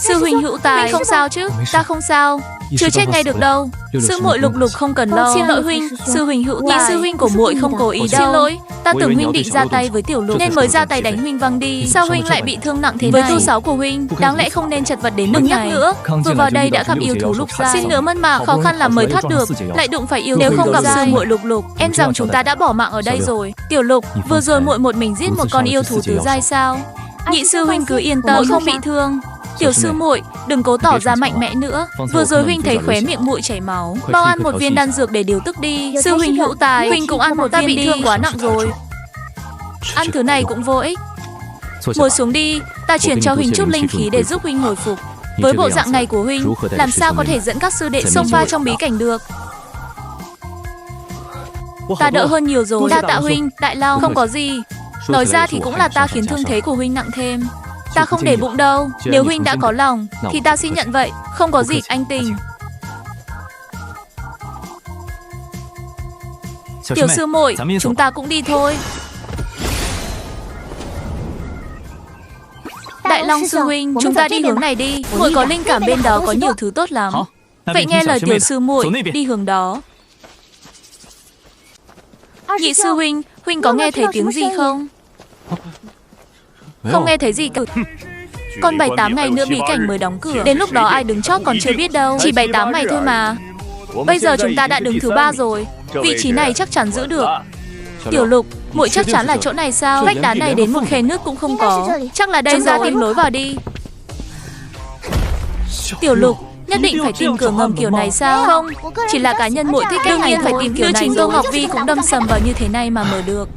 Sư huynh hữu tài, huynh không sao chứ? Ta không sao, chưa chết ngay được đâu. Sư muội Lục không cần lo. Xin lỗi huynh, sư huynh hữu tài. Nhị sư huynh của muội không cố ý đâu. Xin lỗi, ta tưởng huynh định ra tay với Tiểu Lục nên mới ra tay đánh huynh văng đi. Sao huynh lại bị thương nặng thế này? Với tu sáu của huynh, đáng lẽ không nên chật vật đến mức này. Nữa, vừa vào đây đã gặp yêu thú Lục giai. Xin nữa mất mạng, khó khăn lắm mới thoát được, lại đụng phải yêu thú. Nếu không gặp sư muội Lục, em rằng chúng ta đã bỏ mạng ở đây rồi. Tiểu Lục, vừa rồi muội một mình giết một con yêu thú tứ giai sao? Nhị sư huynh cứ yên tâm, không bị thương. Tiểu sư muội, đừng cố tỏ ra mạnh mẽ nữa. Vừa rồi huynh thấy khóe miệng muội chảy máu, bao ăn một viên đan dược để điều tức đi. Sư huynh hữu tài, huynh cũng ăn một viên đi. Ta bị thương quá nặng rồi, ăn thứ này cũng vô ích. Ngồi xuống đi, ta chuyển cho huynh chút linh khí để giúp huynh hồi phục. Với bộ dạng này của huynh, làm sao có thể dẫn các sư đệ xông pha trong bí cảnh được? Ta đỡ hơn nhiều rồi. Đa tạ huynh, Đại Long. Không có gì. Nói ra thì cũng là ta khiến thương thế của huynh nặng thêm. Ta không để bụng đâu. Nếu huynh đã có lòng thì ta xin nhận vậy. Không có gì anh tình. Tiểu sư muội, chúng ta cũng đi thôi. Đại Long sư huynh, chúng ta đi hướng này đi. Muội có linh cảm bên đó có nhiều thứ tốt lắm. Vậy nghe lời tiểu sư muội, đi hướng đó. Nhị sư huynh, huynh có nghe thấy tiếng gì không? Không nghe thấy gì cả. Còn 7-8 ngày nữa bí cảnh mới đóng cửa. Đến lúc đó ai đứng chót còn chưa biết đâu. Chỉ 7-8 ngày thôi mà. Bây giờ chúng ta đã đứng thứ 3 rồi. Vị trí này chắc chắn giữ được. Tiểu Lục, muội chắc chắn là chỗ này sao? Vách đá này đến một khe nước cũng không có. Chắc là đây, ra tìm lối vào đi. Tiểu Lục, nhất định phải tìm cửa ngầm kiểu này sao? Không, chỉ là cá nhân muội thích đương nhiên phải tìm kiểu này. Chính Tô Ngọc Vi cũng đâm sầm vào như thế này mà mở được.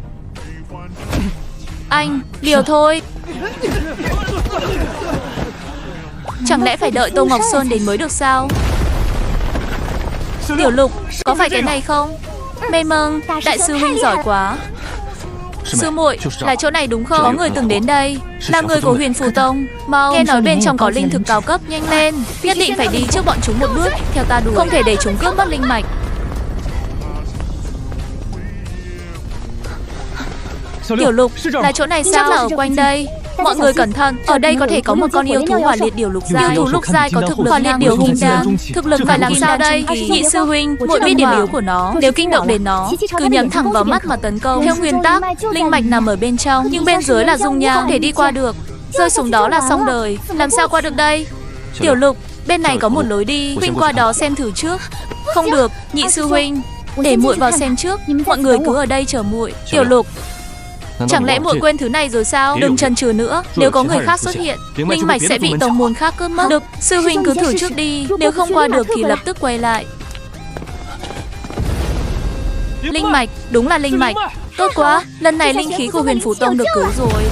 Anh, liều thôi. Chẳng lẽ phải đợi Tô Ngọc Sơn đến mới được sao? Tiểu Lục, có phải cái này không? Mê mâng, đại sư huynh giỏi quá. Sư muội, là chỗ này đúng không? Có người từng đến đây, là người của Huyền Phù Tông. Mau, nghe nói bên trong có linh thực cao cấp, nhanh lên. Nhất định phải đi trước bọn chúng một bước, theo ta đuổi. Không thể để chúng cướp mất linh mạch. Tiểu Lục, là chỗ này sao? Chắc là ở quanh đây. Mọi người cẩn thận, ở đây có thể có một con yêu thú hỏa liệt điểu lục giai. Yêu thú lục giai có thực lực hỏa liệt điểu hung đan. Thực lực phải làm sao đây? Nhị sư huynh, muội biết điểm yếu của nó. Nếu kinh động đến nó, cứ nhắm thẳng vào mắt mà tấn công. Theo nguyên tắc, linh mạch nằm ở bên trong, nhưng bên dưới là dung nham, không thể đi qua được. Rơi xuống đó là xong đời. Làm sao qua được đây? Tiểu Lục, bên này có một lối đi, huynh qua đó xem thử trước. Không được, nhị sư huynh, để muội vào xem trước. Mọi người cứ ở đây chờ muội. Tiểu Lục, chẳng lẽ muội quên thứ này rồi sao? Đừng chần chừ nữa, nếu có người khác xuất hiện, linh mạch sẽ bị tông môn khác cướp mất. Được, sư huynh cứ thử trước đi, nếu không qua được thì lập tức quay lại. Linh mạch, đúng là linh mạch. Tốt quá, lần này linh khí của Huyền Phù Tông được cứu rồi.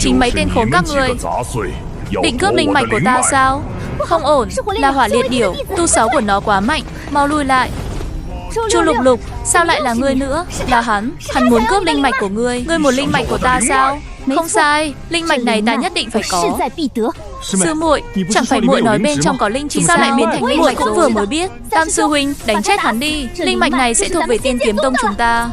Chính mấy tên khốn các người định cướp linh mạch của ta sao? Không ổn, là hỏa liệt điểu, tu sáu của nó quá mạnh, mau lui lại. Chu Lục, sao lại là ngươi nữa? Là hắn muốn cướp linh mạch của ngươi. Ngươi muốn linh mạch của ta sao? Không sai, linh mạch này ta nhất định phải có. Sư muội, chẳng phải muội nói bên trong có linh chi sao lại biến thành linh mạch? Cũng vừa mới biết. Tam sư huynh, đánh chết hắn đi. Linh mạch này sẽ thuộc về Tiên Kiếm Tông chúng ta.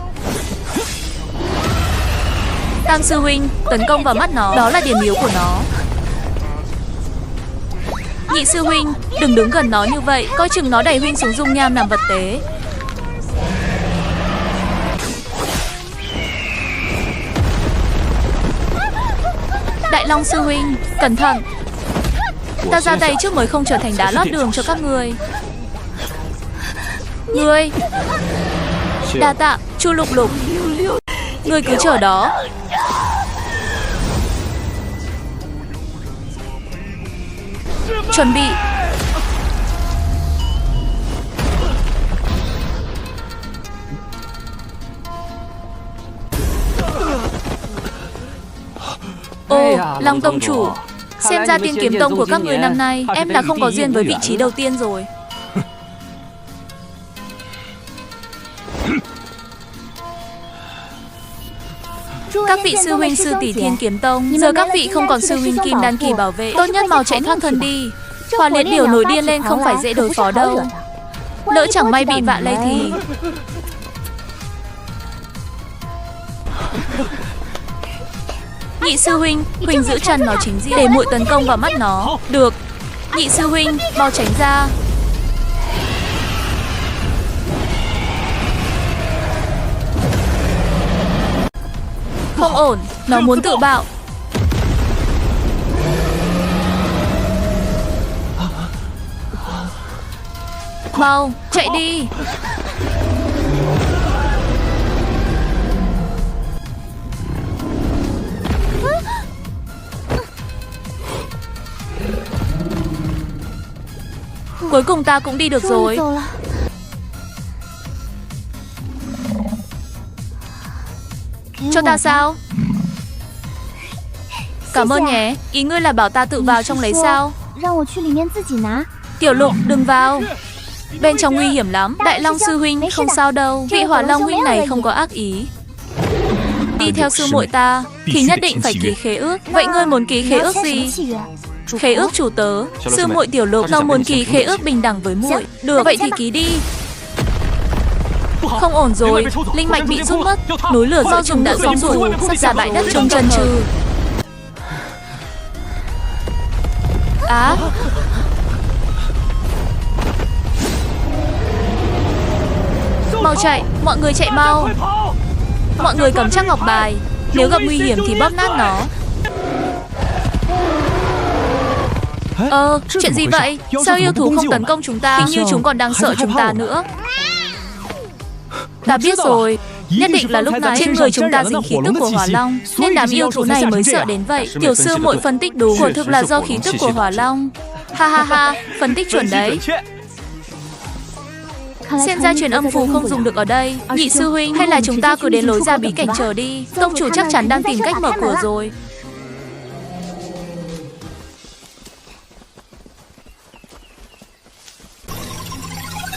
Tam sư huynh, tấn công vào mắt nó, đó là điểm yếu của nó. Nhị sư huynh, đừng đứng gần nó như vậy, coi chừng nó đẩy huynh xuống dung nham làm vật tế. Đại Long sư huynh, cẩn thận. Ta ra tay trước mới không trở thành đá lót đường cho các ngươi. Ngươi đa tạ, Chu Lục Lục. Ngươi cứ chờ đó. Chuẩn bị. Ồ, Long tông chủ. Xem ra tiên kiếm tông của các người năm nay em là không có duyên với vị trí đầu tiên rồi. Các vị sư huynh sư tỷ Thiên Kiếm Tông, giờ các vị không còn sư huynh Kim Đan kỳ bảo vệ, tốt nhất mau chạy thoát thân đi. Hỏa liệt điểu nổi điên lên không phải dễ đối phó đâu. Lỡ chẳng may bị vạ lây thì... Nhị sư huynh, huynh giữ chân nó chính diện để muội tấn công vào mắt nó. Được. Nhị sư huynh, mau tránh ra. Không ổn, nó muốn tự bạo. Mau, chạy đi. Cuối cùng ta cũng đi được rồi. Cho ta sao? Cảm ơn nhé. Ý ngươi là bảo ta tự vào trong lấy sao? Tiểu Lục, đừng vào. Bên trong nguy hiểm lắm. Đại Long sư huynh, không sao đâu. Vị Hỏa Long huynh này không có ác ý. Đi theo sư muội ta thì nhất định phải ký khế ước. Vậy ngươi muốn ký khế ước gì? Khế ước chủ tớ. Sư muội Tiểu Lục, nó muốn ký khế ước bình đẳng với muội. Được, vậy thì ký đi. Không ổn rồi, linh mạch bị rút mất. Núi lửa do chúng đã sống rồi, sắp ra bãi đất trông chần chừ. Á. Mau chạy, mọi người chạy mau. Mọi người cầm chắc ngọc bài. Nếu gặp nguy hiểm thì bóp nát nó. Chuyện gì vậy? Sao yêu thú không tấn công chúng ta? Hình như chúng còn đang sợ chúng ta nữa. Ta biết rồi. Nhất định là lúc này trên người chúng ta dính khí tức của Hỏa Long, nên đám yêu thú này mới sợ đến vậy. Tiểu sư muội phân tích đúng, quả thực là do khí tức của Hỏa Long. Ha ha ha, phân tích chuẩn đấy. Xem ra truyền âm phù không dùng được ở đây. Nhị sư huynh, hay là chúng ta cứ đến lối ra bí cảnh chờ đi. Tông chủ chắc chắn đang tìm cách mở cửa rồi.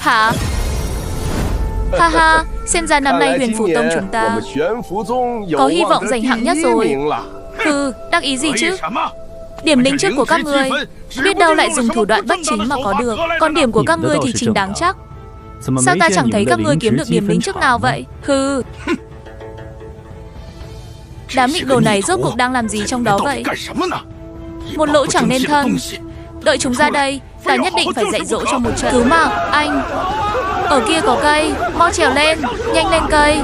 Hả? Ha ha, xem ra năm nay Huyền Phủ Tông chúng ta có hy vọng giành hạng nhất rồi. Đắc ý gì chứ? Điểm linh trước của các ngươi, biết đâu lại dùng thủ đoạn bất chính mà có được. Còn điểm của các ngươi thì chính đáng chắc. Sao ta chẳng thấy các ngươi kiếm được điểm linh trước nào vậy? Đám mịn đồ này rốt cuộc đang làm gì trong đó vậy? Một lỗ chẳng nên thân. Đợi chúng ra đây, ta nhất định phải dạy dỗ cho một trận. Cứu mạng, anh. Ở kia có cây, mau trèo lên, nhanh lên cây.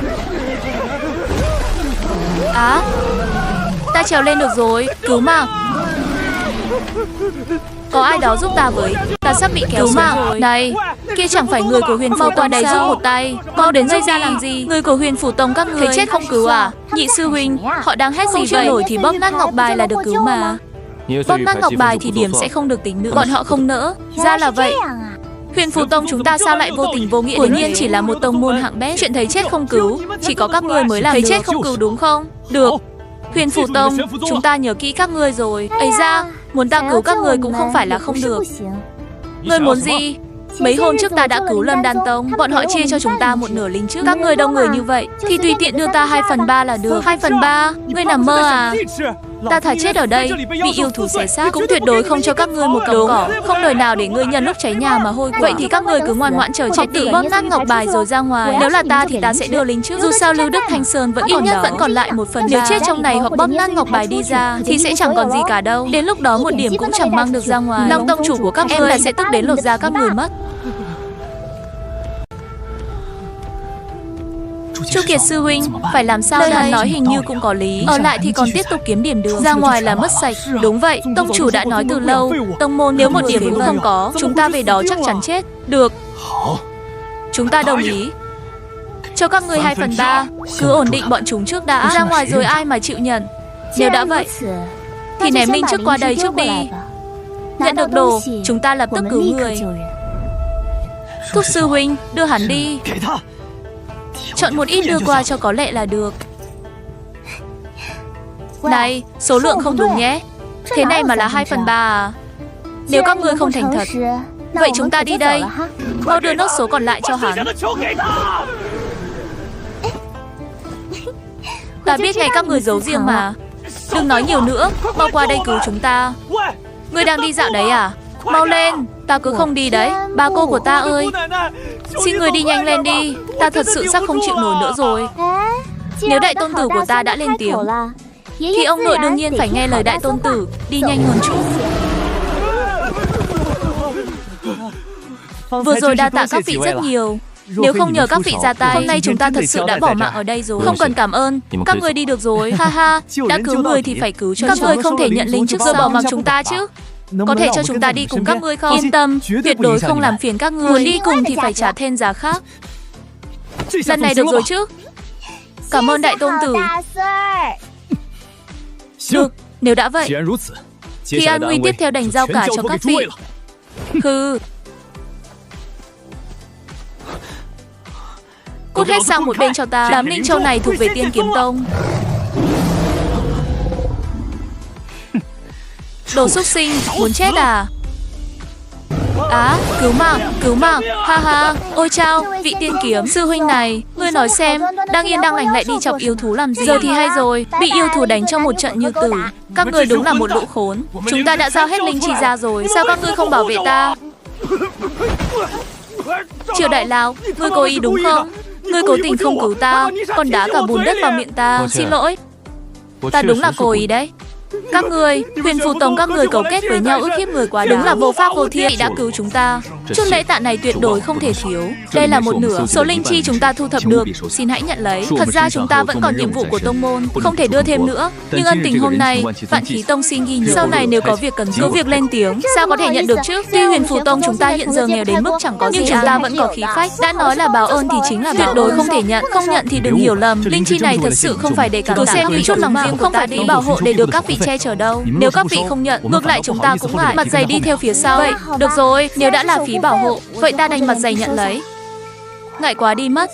Á, ta trèo lên được rồi, cứu mạng. Có ai đó giúp ta với, ta sắp bị kéo xuống rồi. Này, kia chẳng phải người của Huyền Phủ Tông đây giúp một tay. Mau đến đây ra làm gì? Người của Huyền Phủ Tông các ngươi thấy chết không cứu à? Nhị sư huynh, họ đang hét gì vậy? Nổi thì bóp nát ngọc bài là được cứu mà. Bóp nát ngọc bài thì điểm sẽ không được tính nữa. Bọn họ không nỡ. Ra là vậy. Huyền Phủ Tông chúng ta sao lại vô tình vô nghĩa? Quả nhiên chỉ là một tông môn hạng bét. Chuyện thấy chết không cứu, chỉ có các ngươi mới làm thấy chết không cứu đúng không? Được. Huyền Phủ Tông, chúng ta nhớ kỹ các ngươi rồi. Ấy ra, muốn ta cứu các ngươi cũng không phải là không được. Ngươi muốn gì? Mấy hôm trước ta đã cứu Lâm Đan Tông, bọn họ chia cho chúng ta một nửa linh trước. Các ngươi đông người như vậy thì tùy tiện đưa ta 2/3 là được. 2/3? Ngươi nằm mơ à? Ta thà chết ở đây, bị yêu thú xé xác, cũng tuyệt đối không cho các ngươi một cọng cỏ. Không đời nào để ngươi nhân lúc cháy nhà mà hôi của. Vậy thì các ngươi cứ ngoan ngoãn chờ chết tự bóp nát ngọc bài rồi ra ngoài. Nếu là ta thì ta sẽ đưa lính trước. Dù sao Lưu Đức Thanh Sơn vẫn ít nhất vẫn còn lại 1/3. Nếu chết trong này hoặc bóp nát ngọc bài đi ra thì sẽ chẳng còn gì cả đâu. Đến lúc đó một điểm cũng chẳng mang được ra ngoài. Long tông chủ của các ngươi là sẽ tức đến lột da các người mất. Chu Kiệt sư huynh, phải làm sao đây? Hắn nói hình như cũng có lý. Ở lại thì còn tiếp tục kiếm điểm được, ra ngoài là mất sạch. Đúng vậy, tông chủ đã nói từ lâu, tông môn nếu một điểm cũng không có, chúng ta về đó chắc chắn chết. Được, chúng ta đồng ý. Cho các ngươi 2/3, cứ ổn định bọn chúng trước đã. Ra ngoài rồi ai mà chịu nhận. Nếu đã vậy, thì ném Minh trước qua đây trước đi. Nhận được đồ, chúng ta lập tức cứu người. Thúc sư huynh, đưa hắn đi. Chọn một ít đưa qua cho có lệ là được. Này, số lượng không đúng nhé. Thế này mà là 2/3 à? Nếu các ngươi không thành thật, vậy chúng ta đi đây. Mau đưa nốt số còn lại cho hắn. Ta biết ngay các người giấu riêng mà. Đừng nói nhiều nữa, mau qua đây cứu chúng ta. Ngươi đang đi dạo đấy à? Mau lên, ta cứ không đi đấy. Ba cô của ta ơi, xin người đi nhanh lên đi. Ta thật sự sắp không chịu nổi nữa rồi. Nếu đại tôn tử của ta đã lên tiếng thì ông nội đương nhiên phải nghe lời đại tôn tử. Đi nhanh hơn chút. Vừa rồi đa tạ các vị rất nhiều. Nếu không nhờ các vị ra tay, hôm nay chúng ta thật sự đã bỏ mạng ở đây rồi. Không cần cảm ơn, các người đi được rồi. Ha ha, đã cứu người thì phải cứu cho các người không thể nhận lính trước giờ bỏ mặc chúng ta chứ. Có thể cho chúng ta đi cùng các ngươi không? Yên tâm, tuyệt đối không làm phiền các ngươi. Muốn đi cùng thì phải trả thêm giá khác. Lần này được rồi chứ? Cảm ơn đại tôn tử. Được, nếu đã vậy thì an nguy tiếp theo đành giao cả cho các vị. Hừ. Cút hết sang một bên cho ta. Đám Ninh Châu này thuộc về Tiên Kiếm Tông. Đồ xúc sinh, muốn chết à? Á, cứu mạng, ha ha. Ôi chao, vị tiên kiếm sư huynh này, ngươi nói xem, đang yên đang lành lại đi chọc yêu thú làm gì? Giờ thì hay rồi, bị yêu thú đánh trong một trận như tử. Các ngươi đúng là một lũ khốn. Chúng ta đã giao hết linh chi ra rồi, sao các ngươi không bảo vệ ta? Triệu đại lão, ngươi cố ý đúng không? Ngươi cố tình không cứu ta, còn đá cả bùn đất vào miệng ta. Xin lỗi, ta đúng là cố ý đấy. Các người, Huyền Phù Tông các người cấu kết với nhau ức hiếp người quá đáng. Đúng là vô pháp vô thiên đã cứu chúng ta. Chút lễ tạ này tuyệt đối không thể thiếu. Đây là một nửa số linh chi chúng ta thu thập được, xin hãy nhận lấy. Thật ra chúng ta vẫn còn nhiệm vụ của tông môn, không thể đưa thêm nữa. Nhưng ân tình hôm nay, Vạn Khí Tông xin ghi nhớ. Sau này nếu có việc cần cứ việc lên tiếng, sao có thể nhận được chứ? Tuy Huyền Phù Tông chúng ta hiện giờ nghèo đến mức chẳng có gì, nhưng chúng ta vẫn có khí phách. Đã nói là báo ơn thì chính là tuyệt đối không thể nhận. Không nhận thì đừng hiểu lầm. Linh chi này thật sự không phải để cảm tạ các vị chút lòng riêng, không phải để bảo hộ để được các vị che chở đâu. Nếu các vị không nhận, ngược lại chúng ta cũng ngại. Mặt dày đi theo phía sau. Vậy, được rồi, nếu đã là phí bảo hộ, vậy ta đành mặt dày nhận lấy. Ngại quá đi mất.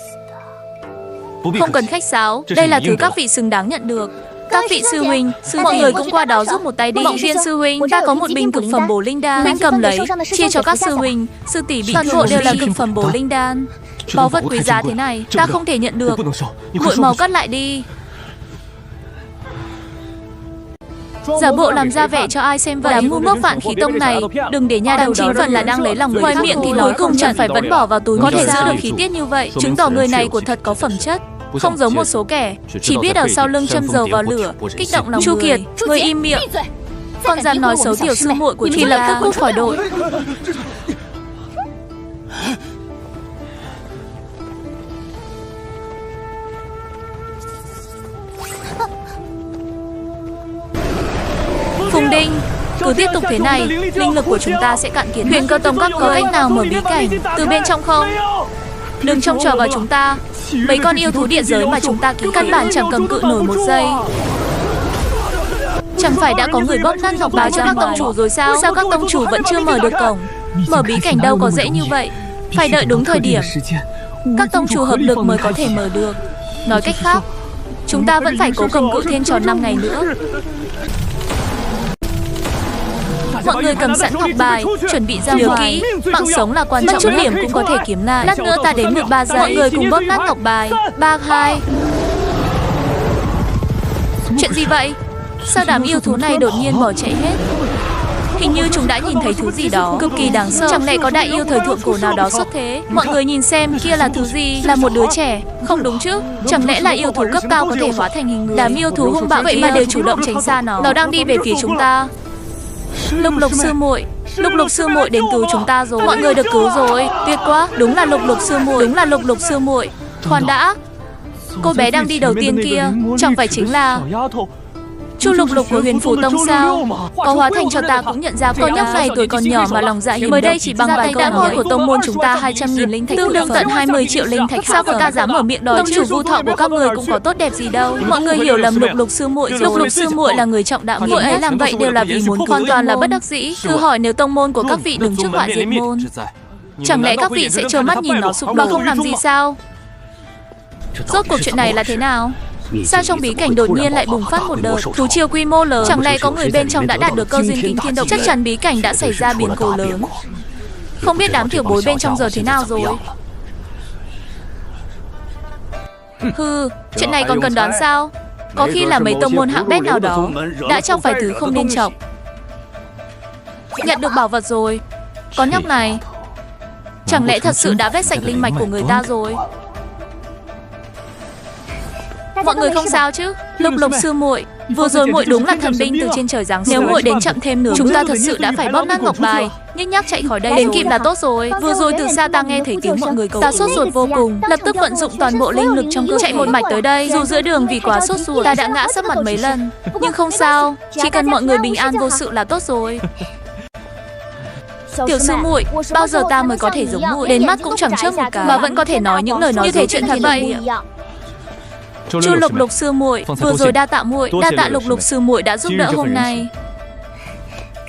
Không cần khách sáo, đây là thứ các vị xứng đáng nhận được. Các vị sư huynh, mọi người cũng qua đó giúp một tay đi. Viên sư huynh, ta có một bình cực phẩm bổ linh đan, huynh cầm lấy, chia cho các sư huynh. Sư tỷ bị toàn bộ đều là cực phẩm bổ linh đan. Báu vật quý giá thế này, ta không thể nhận được. Muội mau cất lại đi. Giả bộ làm ra vẻ cho ai xem vậy. Đám ngu ngốc Vạn Khí Tông này, đừng để nha đầu chính phần là đang lấy lòng người khác. Miệng thì nói cùng chẳng phải vẫn bỏ vào túi. Có thể giữ được khí tiết như vậy, chứng tỏ người này của thật có phẩm chất. Không giống một số kẻ chỉ biết ở sau lưng châm dầu vào lửa, kích động lòng người. Chu Kiệt, người im miệng. Con dám nói xấu tiểu sư muội của thì lập tức cút khỏi đội. Phùng Đinh, cứ tiếp tục thế này, linh lực của chúng ta sẽ cạn kiệt. Huyền Cơ Tông các có cách nào mở bí cảnh từ bên trong không? Đừng trông chờ vào chúng ta. Mấy con yêu thú địa giới mà chúng ta cứu căn bản chẳng cầm cự nổi một giây. Chẳng phải đã có người bóp nát ngọc bài cho các tông chủ rồi sao? Sao các tông chủ vẫn chưa mở được cổng? Mở bí cảnh đâu có dễ như vậy. Phải đợi đúng thời điểm. Các tông chủ hợp lực mới có thể mở được. Nói cách khác, chúng ta vẫn phải cố cầm cự thêm tròn 5 ngày nữa. Mọi người cầm sẵn ngọc bài, chuẩn bị ra ngoài. Mạng sống là quan trọng, chút điểm cũng có thể kiếm lại. Lát nữa ta đếm được 3 giây. Mọi người cùng bóp nát ngọc bài. 3, 2. Chuyện gì vậy? Sao đám yêu thú này đột nhiên bỏ chạy hết? Hình như chúng đã nhìn thấy thứ gì đó cực kỳ đáng sợ. Chẳng lẽ có đại yêu thời thượng cổ nào đó xuất thế? Mọi người nhìn xem, kia là thứ gì? Là một đứa trẻ. Không đúng chứ? Chẳng lẽ là yêu thú cấp cao có thể hóa thành hình người? Đám yêu thú hung bạo vậy mà đều chủ động tránh xa nó. Nó đang đi về phía chúng ta. Lục Lục sư muội, Lục Lục sư muội đến cứu chúng ta rồi. Mọi người được cứu rồi. Tuyệt quá. Đúng là Lục Lục sư muội. Đúng là Lục Lục sư muội. Khoan đã. Cô bé đang đi đầu tiên kia, chẳng phải chính là Chu Lục Lục của Huyền Phù Tông sao? Có hóa thành cho ta cũng nhận ra cô nhóc này tuổi còn nhỏ mà lòng dạ hiểm độc. Mới đây chỉ bằng vài câu nói của tông môn chúng ta 200.000 linh thạch, tương đương tận 20 triệu linh thạch. Sao cô ta dám mở miệng đòi? Tông chủ vu thọ của các người cũng có tốt đẹp gì đâu. Mọi người hiểu lầm Lục Lục sư muội rồi. Lục Lục sư muội là người trọng đạo nghĩa. Cô ấy làm vậy đều là vì muốn hoàn toàn là bất đắc dĩ. Thử hỏi nếu tông môn của các vị đứng trước họa diệt môn, chẳng lẽ các vị sẽ trơ mắt nhìn nó sụp đổ mà không làm gì sao? Rốt cuộc chuyện này là thế nào? Sao trong bí cảnh đột nhiên lại bùng phát một đợt thú triều quy mô lớn? Chẳng lẽ có người bên trong đã đạt được cơ duyên kinh thiên động? Chắc chắn bí cảnh đã xảy ra biến cố lớn. Không biết đám tiểu bối bên trong giờ thế nào rồi? Hừ, chuyện này còn cần đoán sao? Có khi là mấy tông môn hạng bét nào đó đã chọc phải thứ không nên chọc. Nhận được bảo vật rồi. Con nhóc này chẳng lẽ thật sự đã vét sạch linh mạch của người ta rồi? Mọi người không sao chứ? Lục Lục sư muội, vừa rồi muội đúng là thần binh từ trên trời giáng xuống. Nếu muội đến chậm thêm nữa, chúng ta thật sự đã phải bóp nát ngọc bài, nhích nhác chạy khỏi đây. Đến kịp là tốt rồi. Vừa rồi từ xa ta nghe thấy tiếng mọi người cầu. Ta sốt ruột vô cùng, lập tức vận dụng toàn bộ linh lực trong cơ chạy một mạch tới đây. Dù giữa đường vì quá sốt ruột, ta đã ngã sấp mặt mấy lần, nhưng không sao, chỉ cần mọi người bình an vô sự là tốt rồi. Tiểu sư muội, bao giờ ta mới có thể giống muội, đến mắt cũng chẳng chớp một cái mà vẫn có thể nói những lời nói như thế chuyện thật vậy? Chu Lục Lục sư muội, vừa rồi đa tạ muội, đa tạ Lục Lục sư muội đã giúp đỡ hôm nay.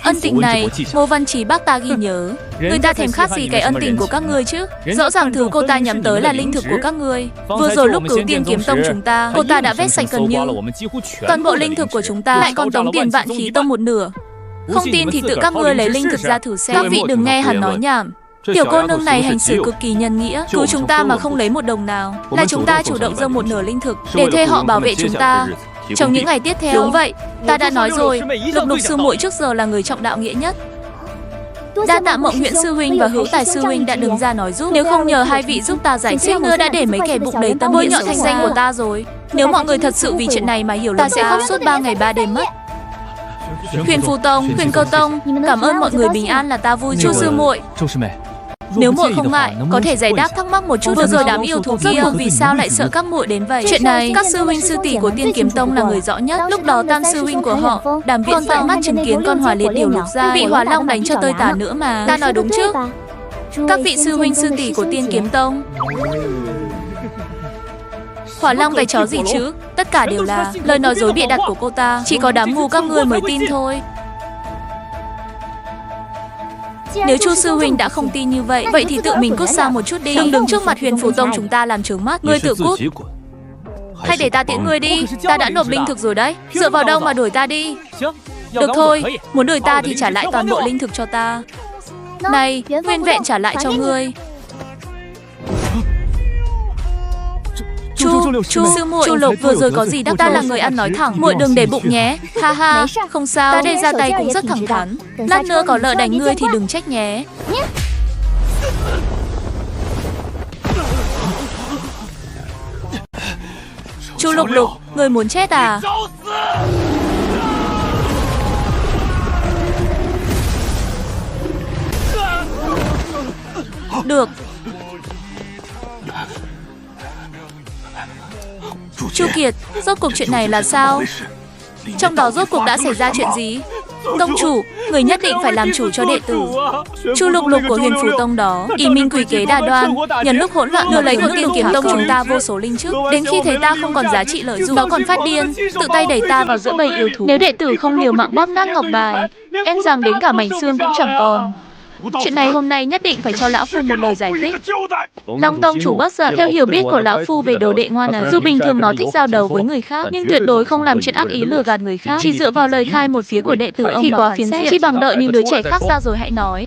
Ân tình này, Ngô Văn Trí bác ta ghi nhớ. Người ta thèm khát gì cái ân tình của các ngươi chứ? Rõ ràng thứ cô ta nhắm tới là linh thực của các ngươi. Vừa rồi lúc cứu Tiên Kiếm Tông chúng ta, cô ta đã vét sạch gần như toàn bộ linh thực của chúng ta, lại còn tống tiền Vạn Khí Tông một nửa. Không tin thì tự các ngươi lấy linh thực ra thử xem. Các vị đừng nghe hắn nói nhảm. Tiểu cô nương này hành xử cực kỳ nhân nghĩa, cứu chúng ta mà không lấy một đồng nào. Là chúng ta chủ động dâng một nửa linh thực để thuê họ bảo vệ chúng ta trong những ngày tiếp theo. Đúng vậy, ta đã nói rồi, Lục Lục sư muội trước giờ là người trọng đạo nghĩa nhất. Đa tạ Mộng Huyện sư huynh và Hữu Tài sư huynh đã đứng ra nói giúp. Nếu không nhờ hai vị giúp ta giải thích, nữa đã để mấy kẻ bụng đầy tâm bôi nhọ thanh danh của ta rồi. Nếu mọi người thật sự vì chuyện này mà hiểu lầm ta sẽ khóc suốt 3 ngày 3 đêm mất. Huyền Phù Tông, Huyền Cơ Tông, cảm ơn mọi người bình an là ta vui. Chu sư muội, nếu muội không ngại, có thể giải đáp thắc mắc một chút. Vừa rồi đám yêu thú kia vì sao lại sợ các muội đến vậy? Chuyện này, các sư huynh sư tỷ của Tiên Kiếm Tông là người rõ nhất. Lúc đó tam sư huynh của họ, Đàm Viễn tận mắt chứng kiến con hỏa liệt điều lục ra, bị hỏa long đánh cho tơi tả nữa mà. Ta nói đúng chứ? Các vị sư huynh sư tỷ của Tiên Kiếm Tông. Hỏa long cái chó gì chứ? Tất cả đều là lời nói dối bịa đặt của cô ta. Chỉ có đám ngu các ngươi mới tin thôi. Nếu Chu sư huynh đã không tin như vậy, vậy thì tự mình cút xa một chút đi. Đừng đứng trước mặt Huyền Phù Tông chúng ta làm trướng mắt. Ngươi tự cút. Hay để ta tiễn ngươi đi. Ta đã nộp linh thực rồi đấy. Dựa vào đâu mà đuổi ta đi? Được thôi, muốn đuổi ta thì trả lại toàn bộ linh thực cho ta. Này, nguyên vẹn trả lại cho ngươi. Chu sư muội, Chu Lục vừa rồi có gì đắc ta là người ăn nói thẳng, muội đừng để bụng nhé. Ha ha, không sao, ta đây ra tay cũng rất thẳng thắn. Lát nữa có lỡ đánh ngươi thì đừng trách nhé. Chu Lục Lục, ngươi muốn chết à? Được. Chu Kiệt, rốt cuộc chuyện này là sao? Trong đó rốt cuộc đã xảy ra chuyện gì? Tông chủ, người nhất định phải làm chủ cho đệ tử. Chu Lục Lục của Huyền Phù Tông đó, ỷ minh quỷ kế đa đoan, nhân lúc hỗn loạn lừa lấy của Tiên Kiếm Tông chúng ta vô số linh trước. Đến khi thấy ta không còn giá trị lợi dụng, nó còn phát điên, tự tay đẩy ta vào giữa bầy yêu thú. Nếu đệ tử không liều mạng bóp nát ngọc bài, e rằng đến cả mảnh xương cũng chẳng còn. Chuyện này hôm nay nhất định phải cho lão phu một lời giải thích. Long Tông chủ bất giận. Theo hiểu biết của lão phu về đồ đệ ngoan ấy, dù bình thường nó thích giao đấu với người khác, nhưng tuyệt đối không làm chuyện ác ý lừa gạt người khác. Chỉ dựa vào lời khai một phía của đệ tử ông thì quá phiến diện. Chỉ bằng đợi những đứa trẻ khác ra rồi hãy nói.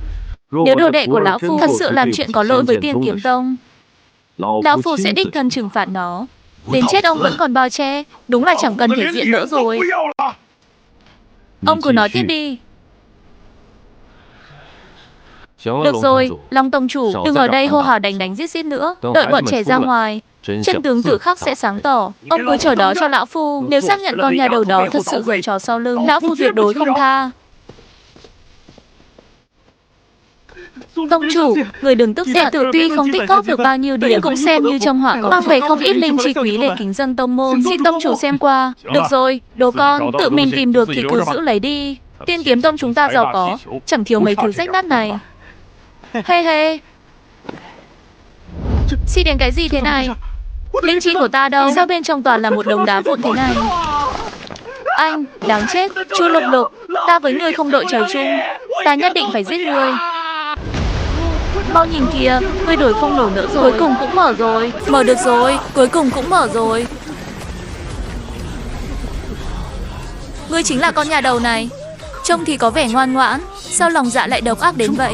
Nếu đồ đệ của lão phu thật sự làm chuyện có lỗi với Tiên Kiếm Tông, lão phu sẽ đích thân trừng phạt nó. Đến chết ông vẫn còn bao che, đúng là chẳng cần thể diện nữa rồi. Ông cứ nói tiếp đi. Được rồi, Long Tông Chủ, đừng ở đây hô hào đánh giết nữa. Đợi bọn trẻ ra ngoài, chân tướng tự khắc sẽ sáng tỏ. Ông cứ chờ đó cho lão phu. Nếu xác nhận con nhà đầu đó thật sự giở trò sau lưng, lão phu tuyệt đối không tha. Tông chủ, người đừng tức giận. Đệ tử tuy không tích góp được bao nhiêu điểm, cũng xem như trong họa có mang về không ít linh chi quý để kính dân tông môn. Xin tông chủ xem qua. Được rồi, đồ con, tự mình tìm được thì cứ giữ lấy đi. Tiên Kiếm Tông chúng ta giàu có, chẳng thiếu mấy thứ rách nát này. He. Xi đến cái gì thế này? Linh chi của ta đâu? Sao bên trong toàn là một đống đá vụn thế này? Anh, đáng chết, Chu Lục Lục, ta với ngươi không đội trời chung, ta nhất định phải giết ngươi. Mau nhìn kìa, ngươi đổi không nổi nữa rồi. Cuối cùng cũng mở rồi. Mở được rồi, cuối cùng cũng mở rồi. Ngươi chính là con nhà đầu này. Trông thì có vẻ ngoan ngoãn, sao lòng dạ lại độc ác đến vậy?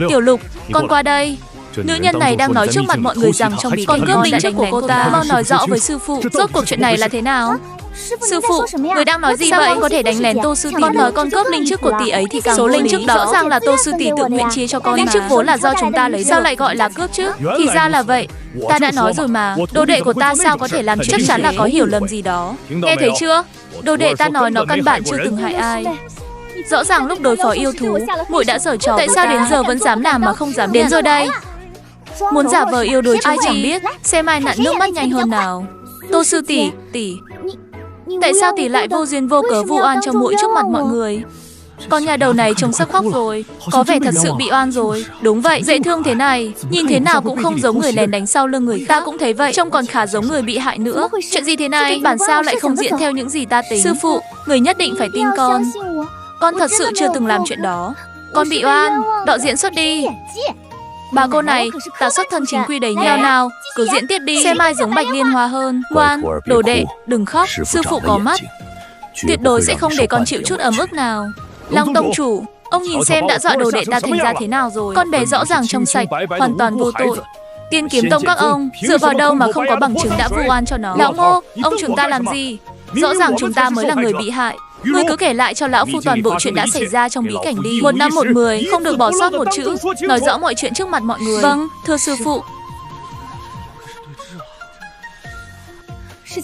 Tiểu Lục, con qua đây. Nữ nhân này đang nói trước mặt mọi người rằng trong bí cảnh cướp linh trước của cô ta. Mau nói rõ với sư phụ, rốt cuộc chuyện này là thế nào? Sư phụ, người đang nói gì vậy? Con có thể đánh lén Tô sư tỷ? Con nói con cướp linh trước của tỷ ấy thì càng số linh trước đó rõ ràng là Tô sư tỷ tự nguyện chia cho con. Linh trước vốn là do chúng ta lấy, sao lại gọi là cướp chứ? Thì ra là vậy. Ta đã nói rồi mà, đồ đệ của ta sao có thể làm chuyện? Chắc chắn là có hiểu lầm gì đó. Nghe thấy chưa? Đồ đệ ta nói nó căn bản chưa từng hại ai. Rõ ràng lúc đối phó yêu thú, muội đã giở trò. Tại sao đến giờ vẫn dám làm mà không dám đến rồi đây? Muốn giả vờ yêu đuổi ai chẳng biết, xem ai nặn nước mắt nhanh hơn nào. Tô sư tỷ, tại sao tỷ lại vô duyên vô cớ vu oan cho muội trước mặt mọi người? Con nhà đầu này trông sắp khóc rồi, có vẻ thật sự bị oan rồi. Đúng vậy, dễ thương thế này, nhìn thế nào cũng không giống người lén đánh sau lưng người. Ta cũng thấy vậy, trông còn khá giống người bị hại nữa. Chuyện gì thế này? Bản sao lại không diễn theo những gì ta tính? Sư phụ, người nhất định phải tin con. Con thật sự chưa từng làm chuyện đó. Con bị oan, đạo diễn xuất đi. Bà cô này, ta xuất thân chính quy đầy nheo nào, cứ diễn tiếp đi, xem ai giống Bạch Liên Hoa hơn. Ngoan, đồ đệ, đừng khóc, sư phụ có mắt. Tuyệt đối sẽ không để con chịu chút ấm ức nào. Long Tông Chủ, ông nhìn xem đã dọa đồ đệ ta thành ra thế nào rồi. Con bé rõ ràng trong sạch, hoàn toàn vô tội. Tiên Kiếm Tông các ông, dựa vào đâu mà không có bằng chứng đã vu oan cho nó? Lão Ngô, ông chúng ta làm gì? Rõ ràng chúng ta mới là người bị hại. Ngươi cứ kể lại cho lão phu toàn bộ chuyện đã xảy ra trong bí cảnh đi. 1 năm 1 mười, không được bỏ sót một chữ. Nói rõ mọi chuyện trước mặt mọi người. Vâng, thưa sư phụ.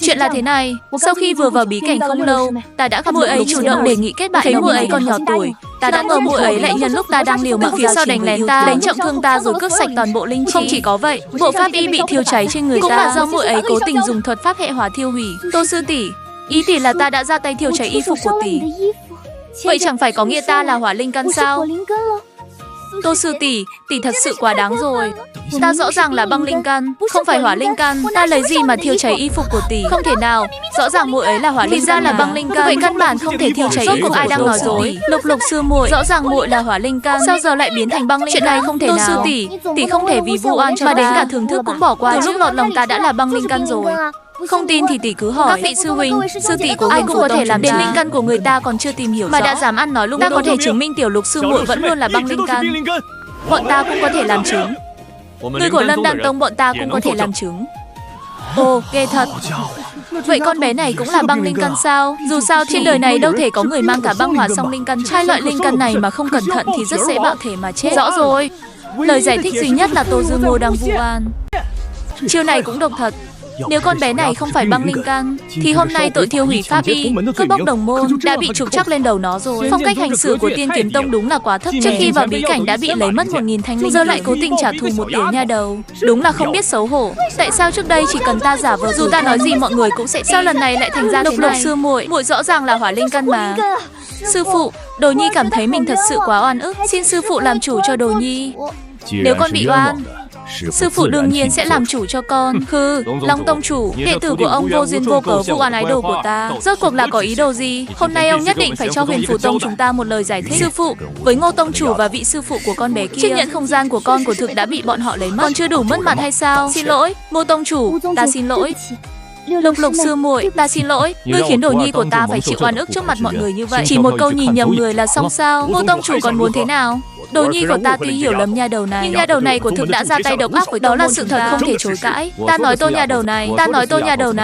Chuyện là thế này, sau khi vừa vào bí cảnh không lâu, ta đã gặp muội ấy chủ động đề nghị kết bạn. Thấy muội ấy còn nhỏ tuổi, ta đã ngờ muội ấy lại nhân lúc ta đang liều mạng phía sau đánh lén ta, đánh trọng thương ta rồi cướp sạch toàn bộ linh chi. Không chỉ có vậy, bộ pháp y bị thiêu cháy trên người ta cũng là do muội ấy cố tình dùng thuật pháp hệ hỏa thiêu hủy. Tô sư tỷ, ý tỷ là ta đã ra tay thiêu cháy y phục của tỷ. Vậy chẳng phải có nghĩa ta là hỏa linh căn sao? Tô sư tỷ, tỷ thật sự quá đáng rồi. Ta rõ ràng là băng linh căn, không phải hỏa linh căn. Ta lấy gì mà thiêu cháy y phục của tỷ? Không thể nào, rõ ràng muội ấy là hỏa linh căn là băng linh căn. Vậy căn bản không thể thiêu cháy y phục. Ai đang nói dối? Lục Lục sư muội, rõ ràng muội là hỏa linh căn, sao giờ lại biến thành băng linh căn? Chuyện này không thể nào. Tô sư tỷ không thể vì vu oan cho mà đến cả thưởng thức cũng bỏ qua. Từ lúc lọt lòng ta đã là băng linh căn rồi. Không tin thì tỷ cứ hỏi các vị sư huynh, sư tỷ của ai cũng có thể làm đến linh căn của người ta còn chưa tìm hiểu mà đã dám ăn nói lung tung. Ta có thể chứng minh tiểu Lục sư muội vẫn luôn là băng linh căn. Bọn ta cũng có thể làm chứng. Người của Lâm Đan Tông bọn ta cũng có thể làm chứng. Ồ, ghê thật. Vậy con bé này cũng là băng linh căn sao? Dù sao trên đời này đâu thể có người mang cả băng hỏa song linh căn. Hai loại linh căn này mà không cẩn thận thì rất dễ bạo thể mà chết. Rõ rồi. Lời giải thích duy nhất là Tô Dương Ngô đang vu oan. Chiêu này cũng độc thật. Nếu con bé này không phải băng linh căn thì hôm nay tội thiêu hủy pháp y, cướp bóc đồng môn đã bị trục chắc lên đầu nó rồi. Phong cách hành xử của Tiên Kiếm Tông đúng là quá thấp. Trước khi vào bí cảnh đã bị lấy mất 1000 thanh linh, giờ lại cố tình trả thù một tiểu nha đầu. Đúng là không biết xấu hổ. Tại sao trước đây chỉ cần ta giả vờ dù ta nói gì mọi người cũng sẽ sao lần này lại thành ra thế này? Lục sư muội rõ ràng là hỏa linh căn mà. Sư phụ, Đồ Nhi cảm thấy mình thật sự quá oan ức. Xin sư phụ làm chủ cho Đồ Nhi. Nếu con bị oan, sư phụ đương nhiên sẽ làm chủ cho con. Hừ, Long Tông Chủ, đệ tử của ông vô duyên vô cớ vu oan ái đồ của ta. Rốt cuộc là có ý đồ gì? Hôm nay ông nhất định phải cho Huyền Phù Tông chúng ta một lời giải thích. Sư phụ, với Ngô Tông Chủ và vị sư phụ của con bé kia, chiếc nhẫn không gian của con của thực đã bị bọn họ lấy mất. Còn chưa đủ mất mặt hay sao? Xin lỗi, Ngô Tông Chủ, ta xin lỗi. Lục Lục sư muội, ta xin lỗi. Ngươi khiến Đồ Nhi của ta phải chịu oan ức trước mặt mọi người như vậy. Chỉ một câu nhìn nhầm người là xong sao? Ngô Tông Chủ còn muốn thế nào? Đồ nhi của ta tuy hiểu lầm nha đầu này, nhưng nha đầu này của thực đã ra tay độc ác với đó là sự thật không thể chối cãi. Ta nói tô nha đầu này,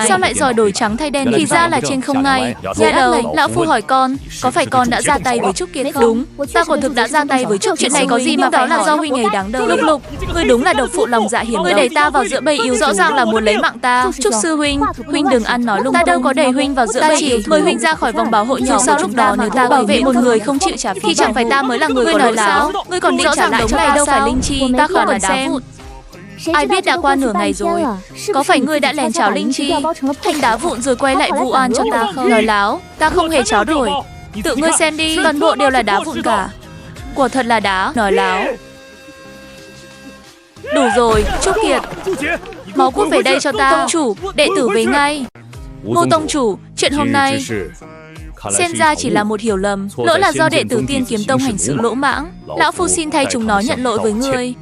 sao lại giỏi đổi trắng thay đen? Thì ra là trên không ngay. Nha đầu, lão phu hỏi con, có phải con đã ra tay với Trúc Kiệt không? Đúng, ta của thực đã ra tay với Trúc. Chuyện này có gì mà đó là do huynh ấy đáng đời. Lục Lục, ngươi đúng là độc phụ lòng dạ hiểm. Ngươi đẩy ta vào giữa bầy yếu, rõ ràng là muốn lấy mạng ta. Trúc sư huynh, huynh đừng ăn nói lung tung. Ta đâu có đẩy huynh vào giữa bầy yếu. Mời huynh ra khỏi vòng bảo hộ nhỏ. Sao lúc đó nếu ta bảo vệ một người không chịu trả phí, thì chẳng phải ta mới là người nói láo. Ngươi còn định trả lại cho ta đâu phải linh chi, ta không còn xem. Ai biết đã qua nửa ngày rồi, có phải ngươi đã lèn cháo linh chi thành đá vụn rồi quay lại vu oan cho ta không? Nói láo, ta không hề cháo đổi. Tự ngươi xem đi, toàn bộ đều là đá vụn cả. Quả thật là đá, nói láo. Đủ rồi, Trúc Kiệt, máu cút về đây cho ta. Tông chủ, đệ tử về ngay. Ngô tông chủ, chuyện hôm nay xem ra chỉ là một hiểu lầm. Lỗi là do đệ tử Tiên Kiếm Tông hành sự lỗ mãng. Lão phu xin thay chúng nó nhận lỗi với ngươi.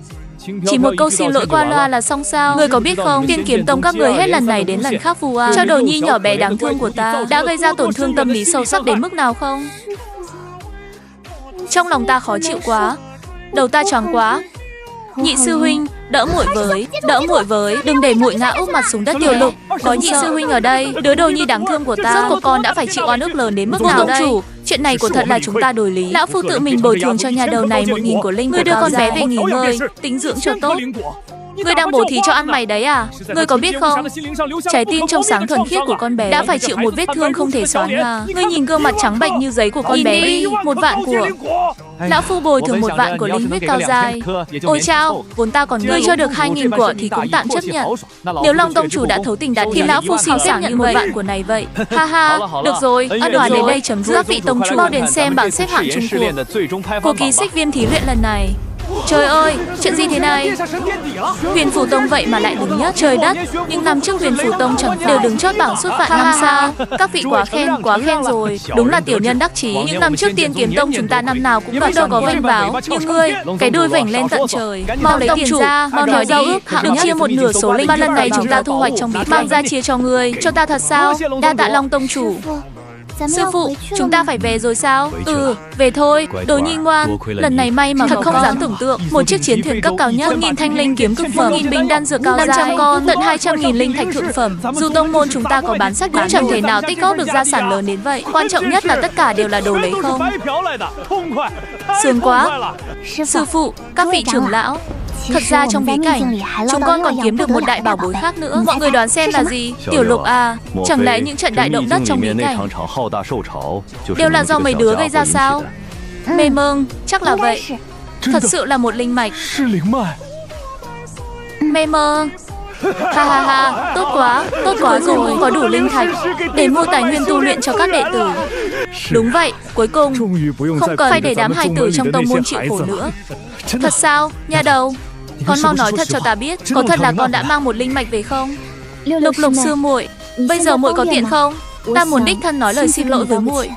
Chỉ một câu xin lỗi qua loa là xong sao? Ngươi có biết không, Tiên Kiếm Tông các người hết lần này đến lần khác vu oan cho đồ nhi nhỏ bé đáng thương của ta đã gây ra tổn thương tâm lý sâu sắc đến mức nào không? Trong lòng ta khó chịu quá, đầu ta choáng quá. Nhị sư huynh, đỡ muội với, đừng để muội ngã úp mặt xuống đất. Tiểu Lục, có nhị sư huynh ở đây, đứa đồ nhi đáng thương của ta, rốt cuộc con đã phải chịu oan ức lớn đến mức nào đây? Chủ, chuyện này của thật là chúng ta đổi lý. Lão phu tự mình bồi thường cho nhà đầu này 1000 của linh. Ngươi đưa con bé về nghỉ ngơi, tính dưỡng cho tốt. Ngươi đang bố thí cho ăn mày đấy à? Ngươi có biết không, trái tim trong sáng thuần khiết của con bé đã phải chịu một vết thương không thể xóa nhòa. Ngươi nhìn gương mặt trắng bệch như giấy của con bé đi. 1 vạn của lão phu bồi thường 1 vạn của linh huyết cao dai. Ôi chao, vốn ta còn ngươi cho được 2000 của thì cũng tạm chấp nhận. Nếu Long tông chủ đã thấu tình đạt thì lão phu xin sảng như 1 vạn của này vậy. Ha ha, được rồi, ân oán đến đây chấm dứt. Các vị tông chủ mau đến xem bảng xếp hạng chung cuộc của kỳ xích viêm thí luyện lần này. Trời ơi, chuyện gì thế này? Huyền Phủ Tông vậy mà lại đứng nhất. Trời đất, những năm trước Huyền Phủ Tông chẳng đều đứng chót bảng suốt vạn năm sao? Các vị quá khen rồi. Đúng là tiểu nhân đắc chí. Những năm trước Tiên Kiếm Tông chúng ta năm nào cũng gặp đâu có vênh váo. Nhưng ngươi, cái đuôi vểnh lên tận trời. Mau lấy tiền ra, mau nói giao ước hạng được chia 1/2 số linh. Ba lần này chúng ta thu hoạch trong bí mang ra chia cho ngươi. Cho ta thật sao? Đa tạ Long tông chủ. Sư phụ, chúng ta phải về rồi sao? Ừ, về thôi, đồ nhi ngoan. Lần này may mà thật không dám tưởng tượng. Một chiếc chiến thuyền cấp cao nhất, 1000 thanh linh kiếm cực phẩm, 1000 bình đan dược cao dai, 500 con, tận 200.000 linh thạch thượng phẩm. Dù tông môn chúng ta có bán sách cũng chẳng thể nào tích góp được gia sản lớn đến vậy. Quan trọng nhất là tất cả đều là đồ lấy không. Sướng quá. Sư phụ, các vị trưởng lão, thật ra trong bí cảnh, chúng con còn kiếm được một đại bảo bối khác nữa. Mọi người đoán xem là gì? Tiểu Lục à, chẳng lẽ những trận đại động đất trong bí cảnh đều là do mấy đứa gây ra sao? Mê mông, chắc là vậy. Thật sự là một linh mạch. Mê mơ. Ha ha ha, tốt quá rồi, có đủ linh thạch để mua tài nguyên tu luyện cho các đệ tử. Đúng vậy, cuối cùng không cần phải để đám hài tử trong tông môn chịu khổ nữa. Thật sao, nha đầu? Con mau nói thật cho ta biết, có thật là con đã mang một linh mạch về không? Lục Lục sư muội, bây giờ muội có tiện không? Ta muốn đích thân nói lời xin lỗi với muội.